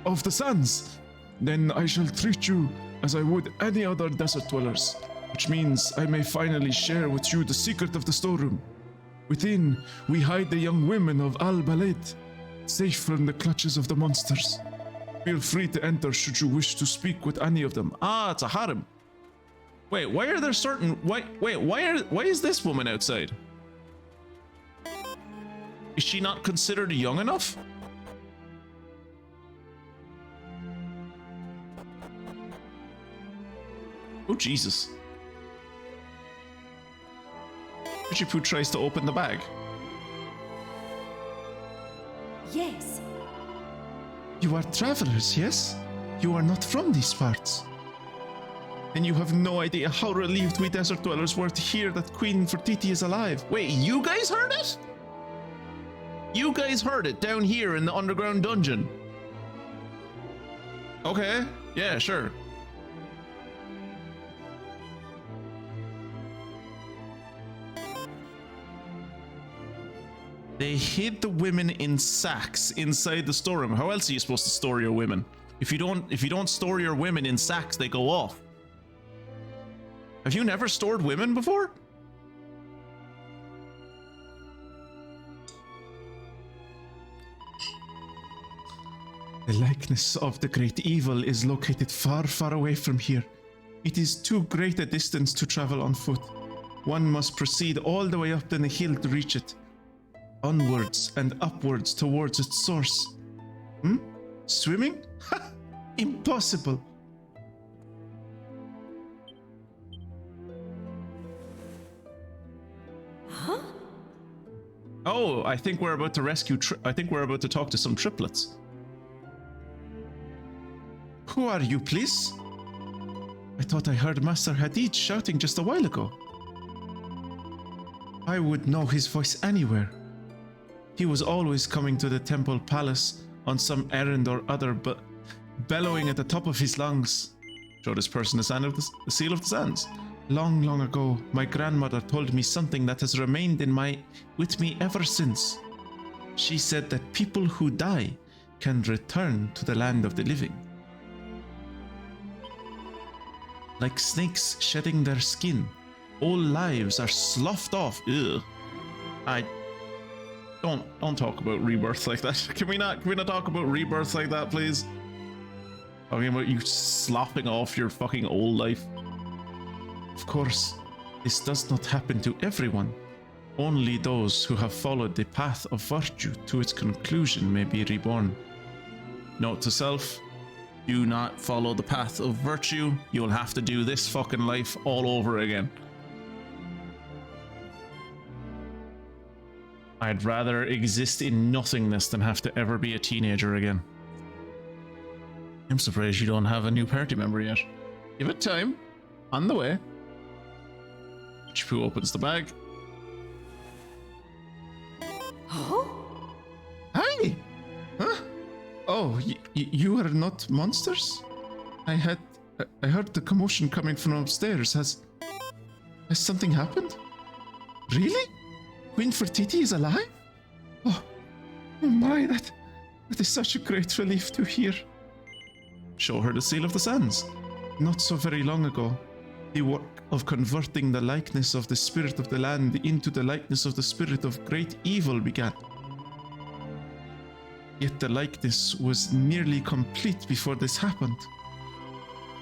of the sands. Then I shall treat you as I would any other desert dwellers, which means I may finally share with you the secret of the storeroom. Within, we hide the young women of Al-Balad, safe from the clutches of the monsters. Feel free to enter should you wish to speak with any of them. Ah, it's a harem. Wait, why are there certain... Why is this woman outside? Is she not considered young enough? Oh, Jesus. Chipu tries to open the bag. Yes. You are travelers, yes? You are not from these parts. And you have no idea how relieved we desert dwellers were to hear that Queen Fertiti is alive. Wait, you guys heard it? You guys heard it down here in the underground dungeon. Okay, yeah, sure. They hid the women in sacks inside the storeroom. How else are you supposed to store your women? If you don't store your women in sacks, they go off. Have you never stored women before? The likeness of the great evil is located far, far away from here. It is too great a distance to travel on foot. One must proceed all the way up the hill to reach it. Onwards and upwards towards its source. Swimming? Ha! Impossible! Huh? Oh, I think we're about to rescue. I think we're about to talk to some triplets. Who are you, please? I thought I heard Master Hadid shouting just a while ago. I would know his voice anywhere. He was always coming to the temple palace on some errand or other, but bellowing at the top of his lungs. Show this person the seal of the sands. Long, long ago, my grandmother told me something that has remained with me ever since. She said that people who die can return to the land of the living. Like snakes shedding their skin, all lives are sloughed off. Ugh. Don't talk about rebirth like that. Can we not talk about rebirth like that, please? Talking about you sloughing off your fucking old life. Of course, this does not happen to everyone. Only those who have followed the path of virtue to its conclusion may be reborn. Note to self, do not follow the path of virtue. You'll have to do this fucking life all over again. I'd rather exist in nothingness than have to ever be a teenager again. I'm surprised you don't have a new party member yet. Give it time. On the way. Chipu opens the bag. Huh? Hi! Huh? Oh, you are not monsters? I heard the commotion coming from upstairs. Has something happened? Really? Queen Fertiti is alive? Oh my, that is such a great relief to hear. Show her the seal of the sands. Not so very long ago, the work of converting the likeness of the spirit of the land into the likeness of the spirit of great evil began. Yet the likeness was nearly complete before this happened.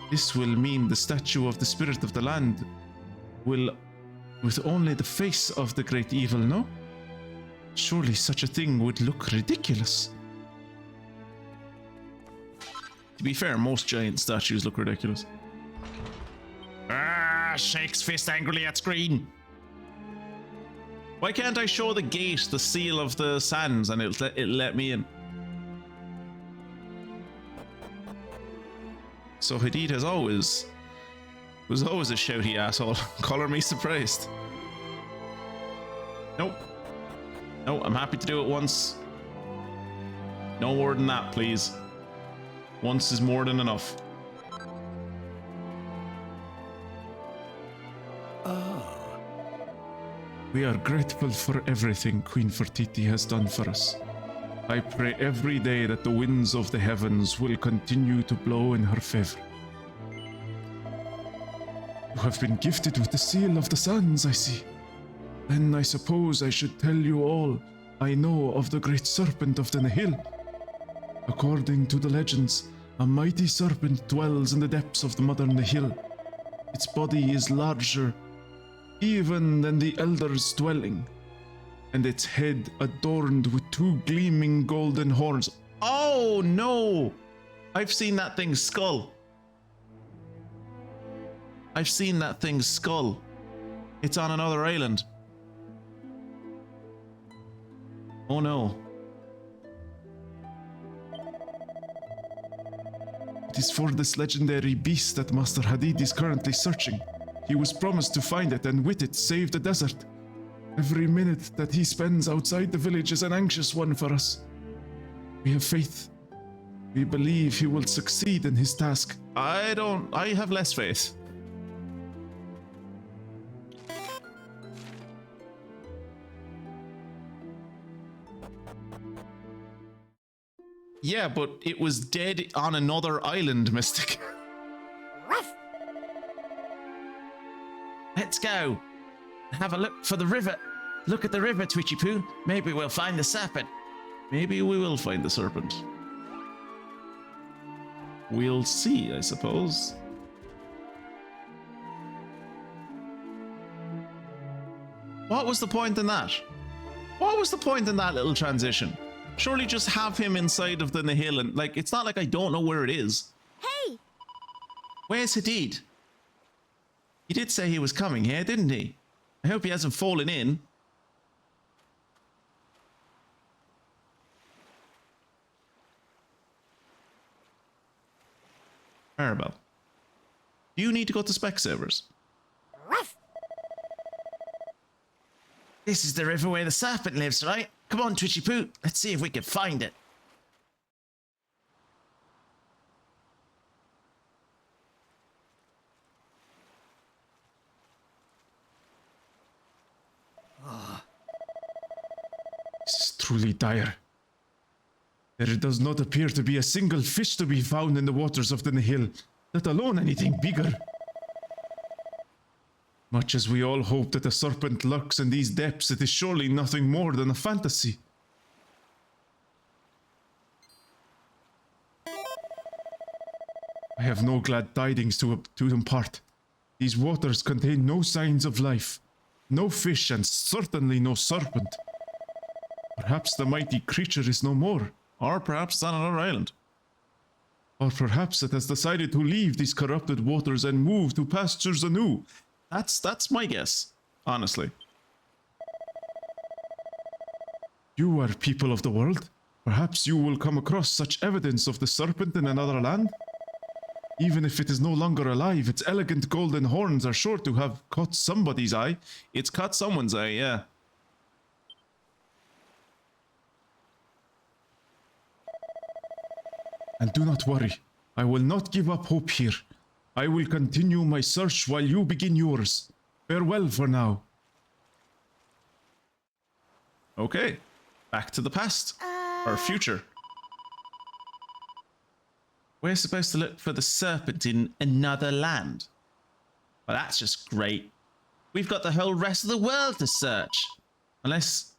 This will mean the statue of the spirit of the land will with only the face of the great evil, no? Surely such a thing would look ridiculous. To be fair, most giant statues look ridiculous. Shakes fist angrily at screen. Why can't I show the gate the seal of the sands and it'll let me in? So Hadid was always a shouty asshole. Color me surprised. Nope. No, I'm happy to do it once. No more than that, please. Once is more than enough. We are grateful for everything Queen Fertiti has done for us. I pray every day that the winds of the heavens will continue to blow in her favor. You have been gifted with the seal of the sands, I see. Then I suppose I should tell you all I know of the great serpent of the Nihil. According to the legends, a mighty serpent dwells in the depths of the mother Nihil. Its body is larger even than the elder's dwelling, and its head adorned with two gleaming golden horns. Oh no! I've seen that thing's skull. I've seen that thing's skull. It's on another island. Oh no. It is for this legendary beast that Master Hadid is currently searching. He was promised to find it and with it save the desert. Every minute that he spends outside the village is an anxious one for us. We have faith. We believe he will succeed in his task. I have less faith. Yeah, but it was dead on another island, Mystic. Let's go. Have a look for the river. Look at the river, Twitchy Poo. Maybe we'll find the serpent. Maybe we will find the serpent. We'll see, I suppose. What was the point in that? What was the point in that little transition? Surely just have him inside of the Nihil and, like, it's not like I don't know where it is. Hey! Where's Hadid? He did say he was coming here, didn't he? I hope he hasn't fallen in. Maribel, do you need to go to Specsavers? This is the river where the serpent lives, right? Come on, Twitchy Poo. Let's see if we can find it. This is truly dire. There does not appear to be a single fish to be found in the waters of the Nihil, let alone anything bigger. Much as we all hope that a serpent lurks in these depths, it is surely nothing more than a fantasy. I have no glad tidings to impart. These waters contain no signs of life, no fish, and certainly no serpent. Perhaps the mighty creature is no more. Or perhaps it's on another island. Or perhaps it has decided to leave these corrupted waters and move to pastures anew. That's my guess, honestly. You are people of the world. Perhaps you will come across such evidence of the serpent in another land. Even if it is no longer alive, its elegant golden horns are sure to have caught somebody's eye. It's caught someone's eye, yeah. And do not worry, I will not give up hope here. I will continue my search while you begin yours. Farewell for now. Okay, back to the past. Or future. We're supposed to look for the serpent in another land. Well, that's just great. We've got the whole rest of the world to search. Unless...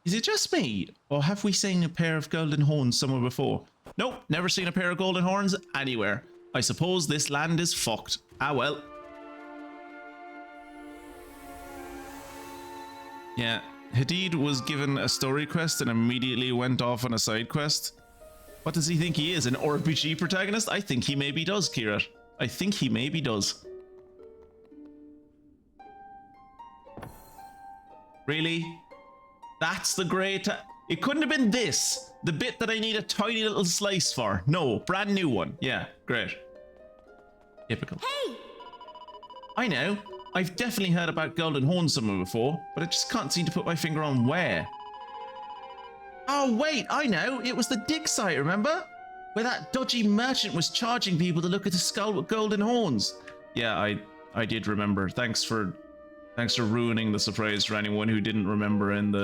Is it just me? Or have we seen a pair of golden horns somewhere before? Nope, never seen a pair of golden horns anywhere. I suppose this land is fucked. Ah well. Yeah, Hadid was given a story quest and immediately went off on a side quest. What does he think he is, an RPG protagonist? I think he maybe does, Kira. I think he maybe does. Really? That's the great... It couldn't have been this. The bit that I need a tiny little slice for. No, brand new one. Yeah, great. Typical. Hey! I know. I've definitely heard about golden horns somewhere before, but I just can't seem to put my finger on where. Oh wait, I know. It was the dig site, remember? Where that dodgy merchant was charging people to look at a skull with golden horns. Yeah, I did remember. Thanks for ruining the surprise for anyone who didn't remember and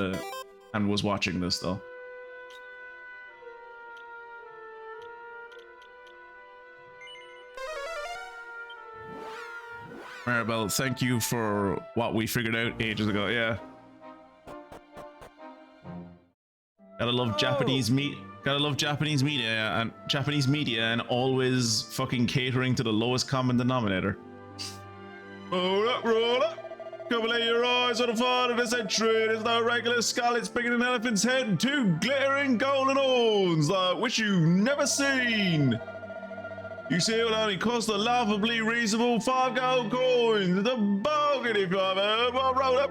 was watching this though. Maribel, thank you for what we figured out ages ago, yeah. Gotta love Japanese media and always fucking catering to the lowest common denominator. Roll up, come lay your eyes on the fun of the century. There's no regular skull, it's bigger than an elephant's head. Two glittering golden horns, which you've never seen. You see, it will only cost a laughably reasonable 5 gold coins. It's a bargain if you have ever. Roll up.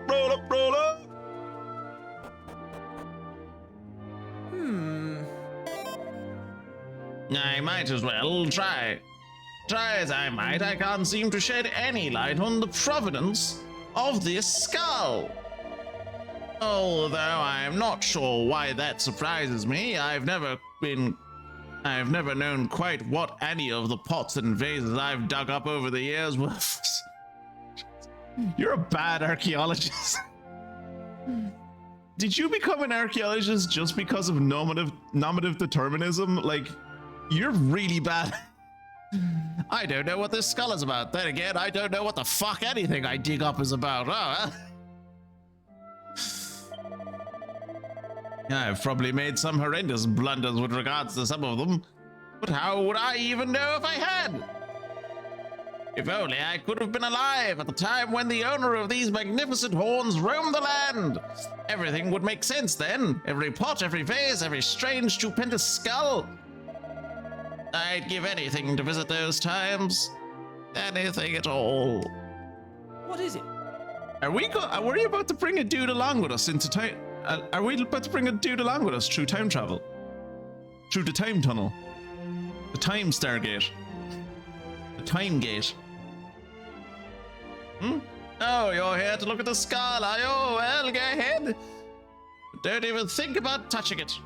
I might as well try. Try as I might, I can't seem to shed any light on the provenance of this skull. Although I'm not sure why that surprises me, I've never known quite what any of the pots and vases I've dug up over the years were. You're a bad archaeologist. Did you become an archaeologist just because of nominative determinism? Like, you're really bad. I don't know what this skull is about. Then again, I don't know what the fuck anything I dig up is about. I've probably made some horrendous blunders with regards to some of them, but how would I even know if I had? If only I could have been alive at the time when the owner of these magnificent horns roamed the land. Everything would make sense then. Every pot, every vase, every strange, stupendous skull. I'd give anything to visit those times. Anything at all. What is it? Are we about to bring a dude along with us into time? Are we about to bring a dude along with us through time travel? Through the time tunnel? The time stargate? The time gate? Oh, you're here to look at the skull, are you? Well, go ahead. Don't even think about touching it.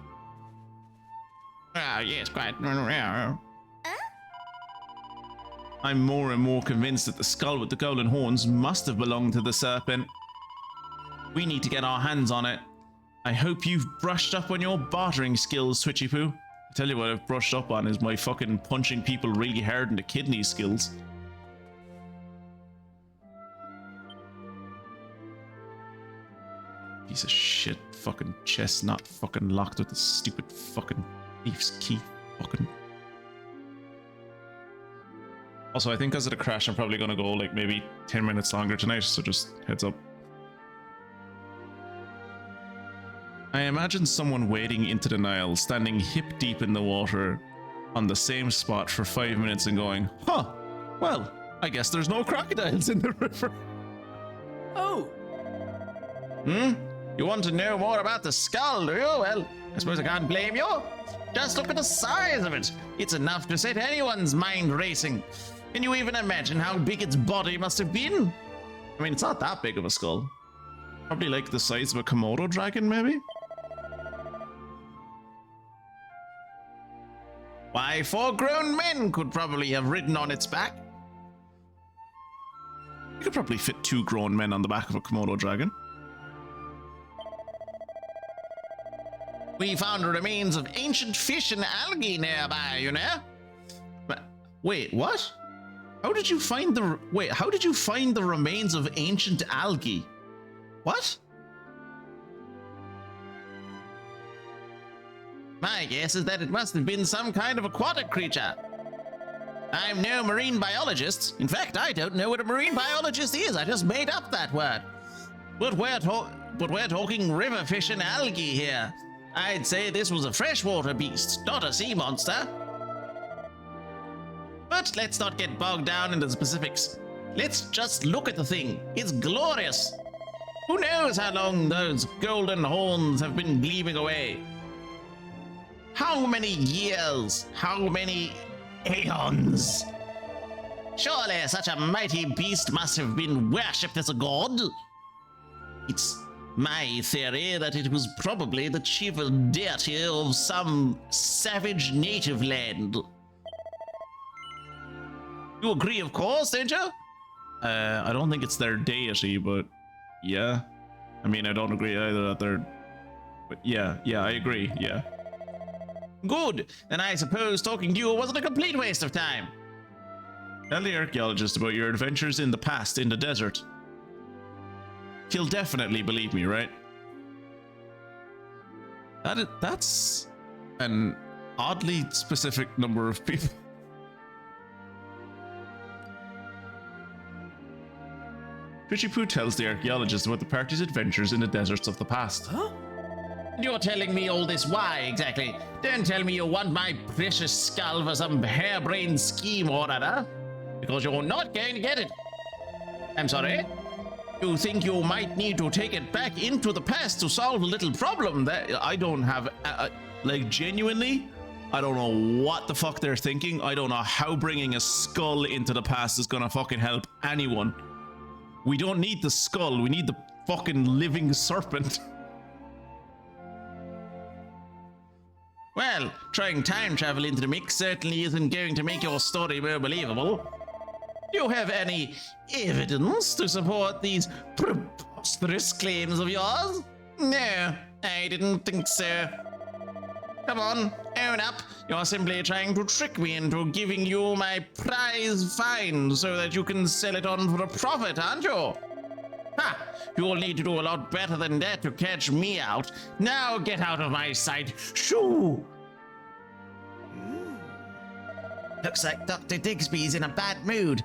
Ah, yes, quite. I'm more and more convinced that the skull with the golden horns must have belonged to the serpent. We need to get our hands on it. I hope you've brushed up on your bartering skills, Twitchy Poo. I tell you what I've brushed up on is my fucking punching people really hard in the kidney skills. Piece of shit fucking chestnut fucking locked with the stupid fucking thief's key fucking. Also, I think because of the crash, I'm probably gonna go like maybe 10 minutes longer tonight, so just heads up. I imagine someone wading into the Nile, standing hip deep in the water on the same spot for 5 minutes and going, huh, well, I guess there's no crocodiles in the river. Oh! You want to know more about the skull, do you? Well, I suppose I can't blame you. Just look at the size of it. It's enough to set anyone's mind racing. Can you even imagine how big its body must have been? I mean, it's not that big of a skull. Probably like the size of a Komodo dragon, maybe? Why, 4 grown men could probably have ridden on its back. You could probably fit 2 grown men on the back of a Komodo dragon. We found remains of ancient fish and algae nearby, you know? But, wait, what? How did you find the remains of ancient algae? What? My guess is that it must have been some kind of aquatic creature. I'm no marine biologist. In fact, I don't know what a marine biologist is. I just made up that word. But we're talking river fish and algae here. I'd say this was a freshwater beast, not a sea monster. But let's not get bogged down into the specifics. Let's just look at the thing. It's glorious. Who knows how long those golden horns have been gleaming away? How many years? How many aeons? Surely such a mighty beast must have been worshipped as a god. It's my theory that it was probably the chief deity of some savage native land. You agree, of course, don't you? I don't think it's their deity, but yeah. I mean, I don't agree either that they're... But yeah, I agree, yeah. Good, then I suppose talking to you wasn't a complete waste of time. Tell the archaeologist about your adventures in the past in the desert. He'll definitely believe me, right? That's an oddly specific number of people. Twitchy Poo tells the archaeologist about the party's adventures in the deserts of the past. Huh? You're telling me all this why, exactly? Don't tell me you want my precious skull for some harebrained scheme or other, because you're not going to get it. I'm sorry? You think you might need to take it back into the past to solve a little problem that I don't have, like, genuinely? I don't know what the fuck they're thinking. I don't know how bringing a skull into the past is gonna fucking help anyone. We don't need the skull, we need the fucking living serpent. Well, throwing time travel into the mix certainly isn't going to make your story more believable. Do you have any evidence to support these preposterous claims of yours? No, I didn't think so. Come on, own up. You're simply trying to trick me into giving you my prize find so that you can sell it on for a profit, aren't you? Ha! You'll need to do a lot better than that to catch me out. Now get out of my sight. Shoo! Looks like Dr. Digsby's in a bad mood.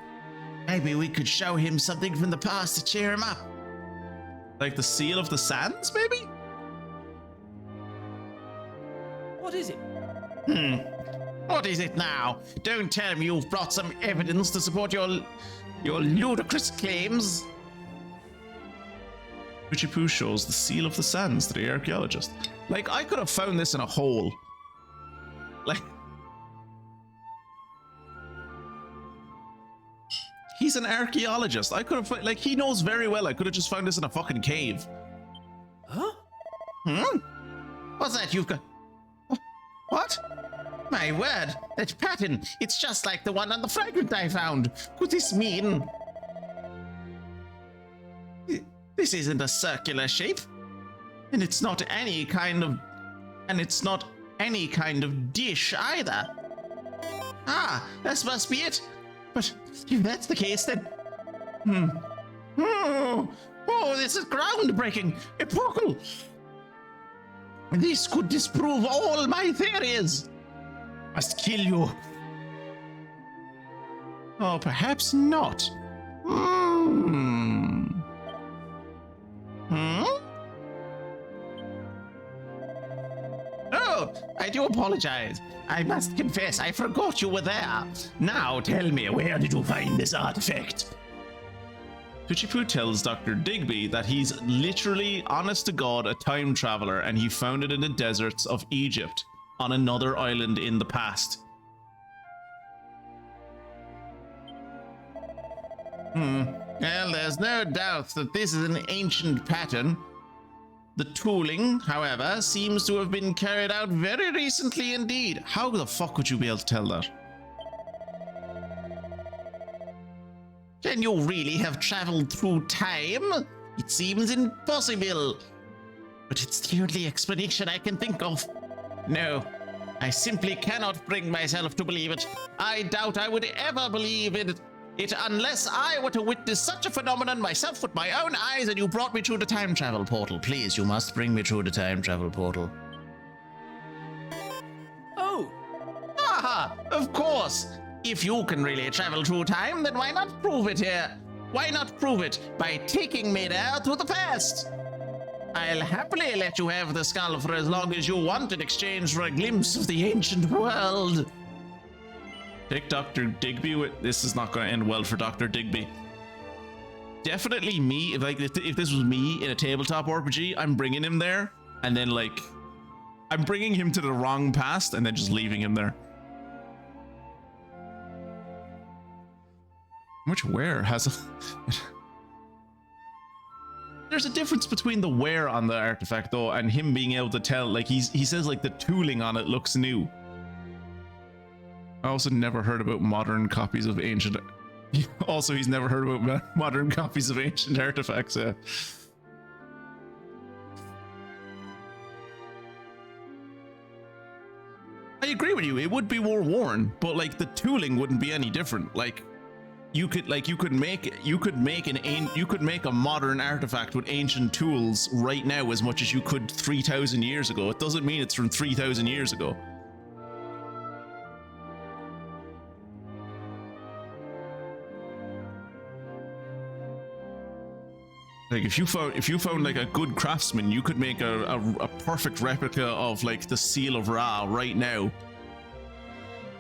Maybe we could show him something from the past to cheer him up. Like the Seal of the Sands, maybe? What is it? What is it now? Don't tell him you've brought some evidence to support your ludicrous claims. Richie Poo shows the Seal of the Sands to the archaeologist. Like, I could have found this in a hole. Like, he's an archaeologist. I could have, like, he knows very well I could have just found this in a fucking cave. Huh? What's that you've got? What? My word, that pattern, it's just like the one on the fragment I found. Could this mean? This isn't a circular shape. And it's not any kind of dish either. Ah, this must be it. But if that's the case, then... Oh, this is groundbreaking. Epochal. This could disprove all my theories. Must kill you. Oh, perhaps not. Oh, I do apologize. I must confess, I forgot you were there. Now tell me, where did you find this artifact? Pichipu tells Dr. Digby that he's literally, honest to God, a time traveler, and he found it in the deserts of Egypt on another island in the past. Well, there's no doubt that this is an ancient pattern. The tooling, however, seems to have been carried out very recently indeed. How the fuck would you be able to tell that? Can you really have traveled through time? It seems impossible. But it's the only explanation I can think of. No, I simply cannot bring myself to believe it. I doubt I would ever believe it unless I were to witness such a phenomenon myself with my own eyes and you brought me through the time travel portal. Please, you must bring me through the time travel portal. Oh! Aha! Of course! If you can really travel through time, then why not prove it here? Why not prove it by taking me there to the past? I'll happily let you have the skull for as long as you want in exchange for a glimpse of the ancient world. Take Dr. Digby with... This is not going to end well for Dr. Digby. Definitely me, if this was me in a tabletop RPG, I'm bringing him there, and then, like... I'm bringing him to the wrong past, and then just leaving him there. Which where has a... There's a difference between the wear on the artifact, though, and him being able to tell, like, he says, like, the tooling on it looks new. I also never heard about modern copies of ancient... Also, he's never heard about modern copies of ancient artifacts, yeah. I agree with you, it would be more worn, but, like, the tooling wouldn't be any different. Like, you could make a modern artifact with ancient tools right now as much as you could 3,000 years ago. It doesn't mean it's from 3,000 years ago. Like, if you found like a good craftsman, you could make a perfect replica of, like, the Seal of Ra right now.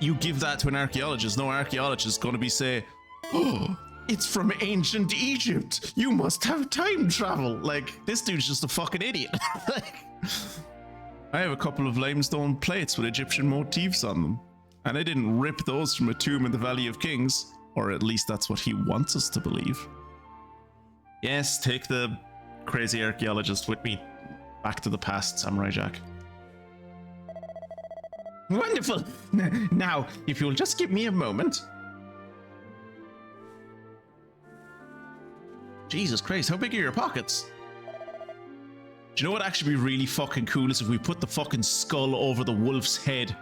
You give that to an archaeologist, no archaeologist is going to be say, oh, it's from ancient Egypt. You must have time travel. Like, this dude's just a fucking idiot. Like, I have a couple of limestone plates with Egyptian motifs on them. And I didn't rip those from a tomb in the Valley of Kings. Or at least that's what he wants us to believe. Yes, take the crazy archaeologist with me back to the past, Samurai Jack. Wonderful! Now, if you'll just give me a moment. Jesus Christ, how big are your pockets? Do you know what actually be really fucking cool is if we put the fucking skull over the wolf's head?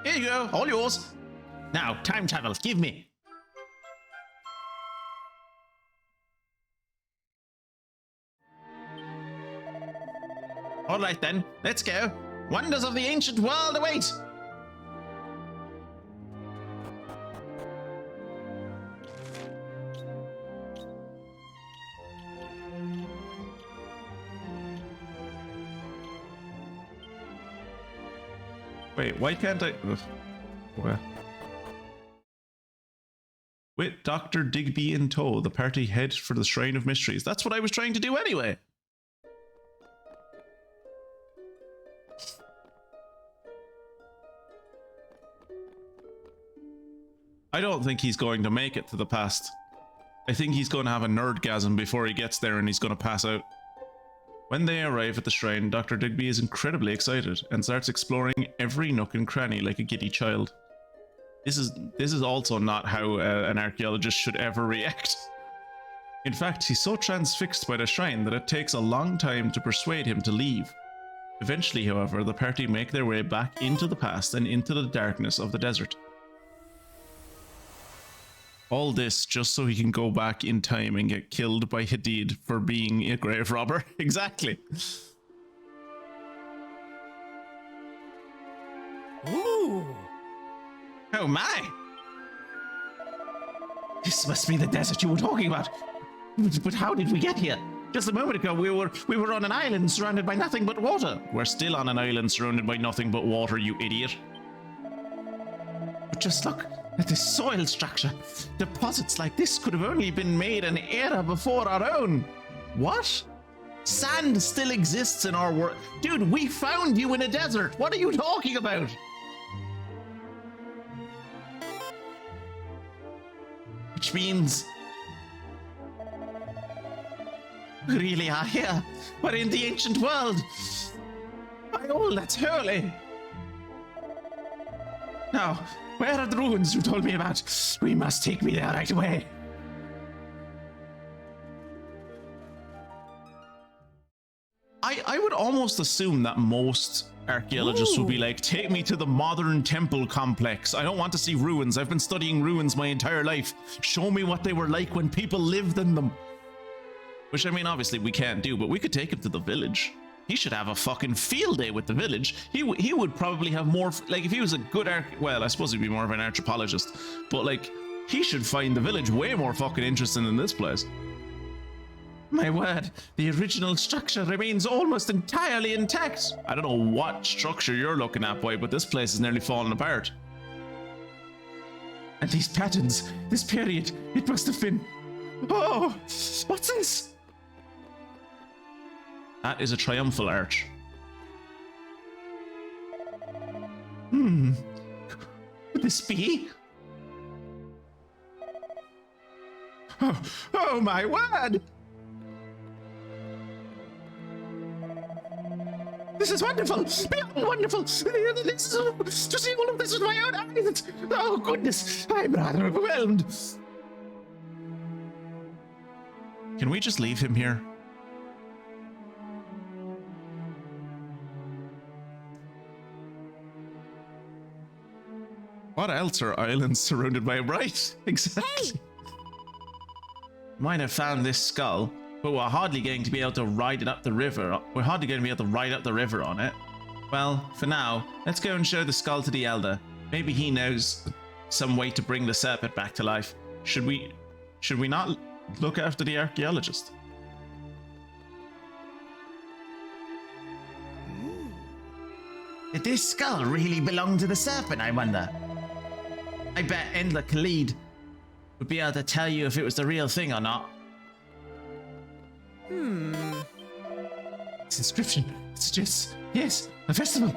Here you go, all yours. Now, time travel, give me. All right then, let's go. Wonders of the ancient world await. Wait, why can't I? Ugh. Where? With Dr. Digby in tow, the party head for the Shrine of Mysteries. That's what I was trying to do anyway. I don't think he's going to make it to the past. I think he's going to have a nerdgasm before he gets there and he's going to pass out. When they arrive at the shrine, Dr. Digby is incredibly excited and starts exploring every nook and cranny like a giddy child. This is also not how an archaeologist should ever react. In fact, he's so transfixed by the shrine that it takes a long time to persuade him to leave. Eventually, however, the party make their way back into the past and into the darkness of the desert. All this just so he can go back in time and get killed by Hadid for being a grave robber. Exactly. Ooh. Oh my! This must be the desert you were talking about. But how did we get here? Just a moment ago, we were on an island surrounded by nothing but water. We're still on an island surrounded by nothing but water, you idiot. But just look at this soil structure. Deposits like this could have only been made an era before our own. What? Sand still exists in our world. Dude, we found you in a desert. What are you talking about? Which means we really are here. We're in the ancient world. By all that's holy. Now, where are the ruins you told me about? We must take me there right away. I would almost assume that most archaeologists would be like, take me to the modern temple complex. I don't want to see ruins. I've been studying ruins my entire life. Show me what they were like when people lived in them. Which, I mean, obviously we can't do, but we could take him to the village. He should have a fucking field day with the village. He would probably have more, like, if he was a good well, I suppose he'd be more of an anthropologist, but like, he should find the village way more fucking interesting than this place. My word, the original structure remains almost entirely intact. I don't know what structure you're looking at, boy, but this place is nearly falling apart. And these patterns, this period, it must have been... Oh, what's this? That is a triumphal arch. Could this be? Oh my word! This is wonderful! Beyond wonderful! To see all of this with my own eyes! Oh goodness, I'm rather overwhelmed. Can we just leave him here? What else are islands surrounded by? Right, exactly. Hey! Might have found this skull, but we're hardly going to be able to ride it up the river. We're hardly going to be able to ride up the river on it. Well, for now, let's go and show the skull to the elder. Maybe he knows some way to bring the serpent back to life. Should we not look after the archaeologist? Did this skull really belong to the serpent, I wonder? I bet Endler Khalid would be able to tell you if it was the real thing or not. This inscription suggests, yes, a festival.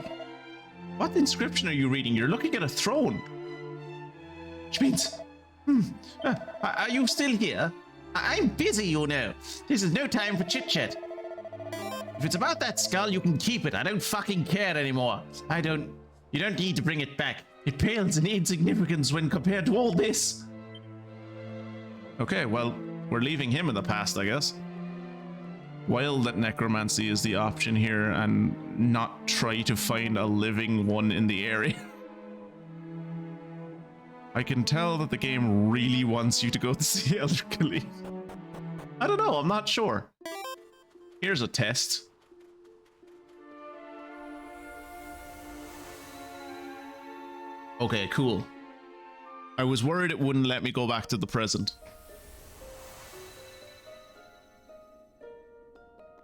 What inscription are you reading? You're looking at a throne. Which means, are you still here? I'm busy, you know. This is no time for chit-chat. If it's about that skull, you can keep it. I don't fucking care anymore. You don't need to bring it back. It pales in insignificance when compared to all this. Okay, well, we're leaving him in the past, I guess. Wild that necromancy is the option here and not try to find a living one in the area. I can tell that the game really wants you to go to see Elder Khalid. I don't know, I'm not sure. Here's a test. Okay, cool. I was worried it wouldn't let me go back to the present.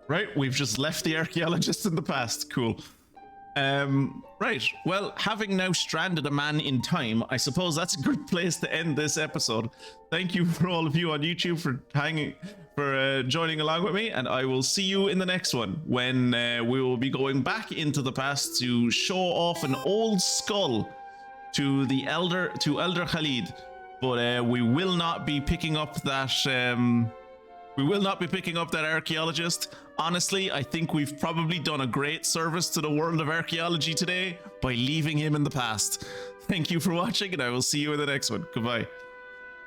Right, we've just left the archaeologist in the past. Cool. Right, well, having now stranded a man in time, I suppose that's a good place to end this episode. Thank you for all of you on YouTube for joining along with me, and I will see you in the next one when we will be going back into the past to show off an old skull to Elder Khalid, but we will not be picking up that. We will not be picking up that archaeologist. Honestly, I think we've probably done a great service to the world of archaeology today by leaving him in the past. Thank you for watching, and I will see you in the next one. Goodbye.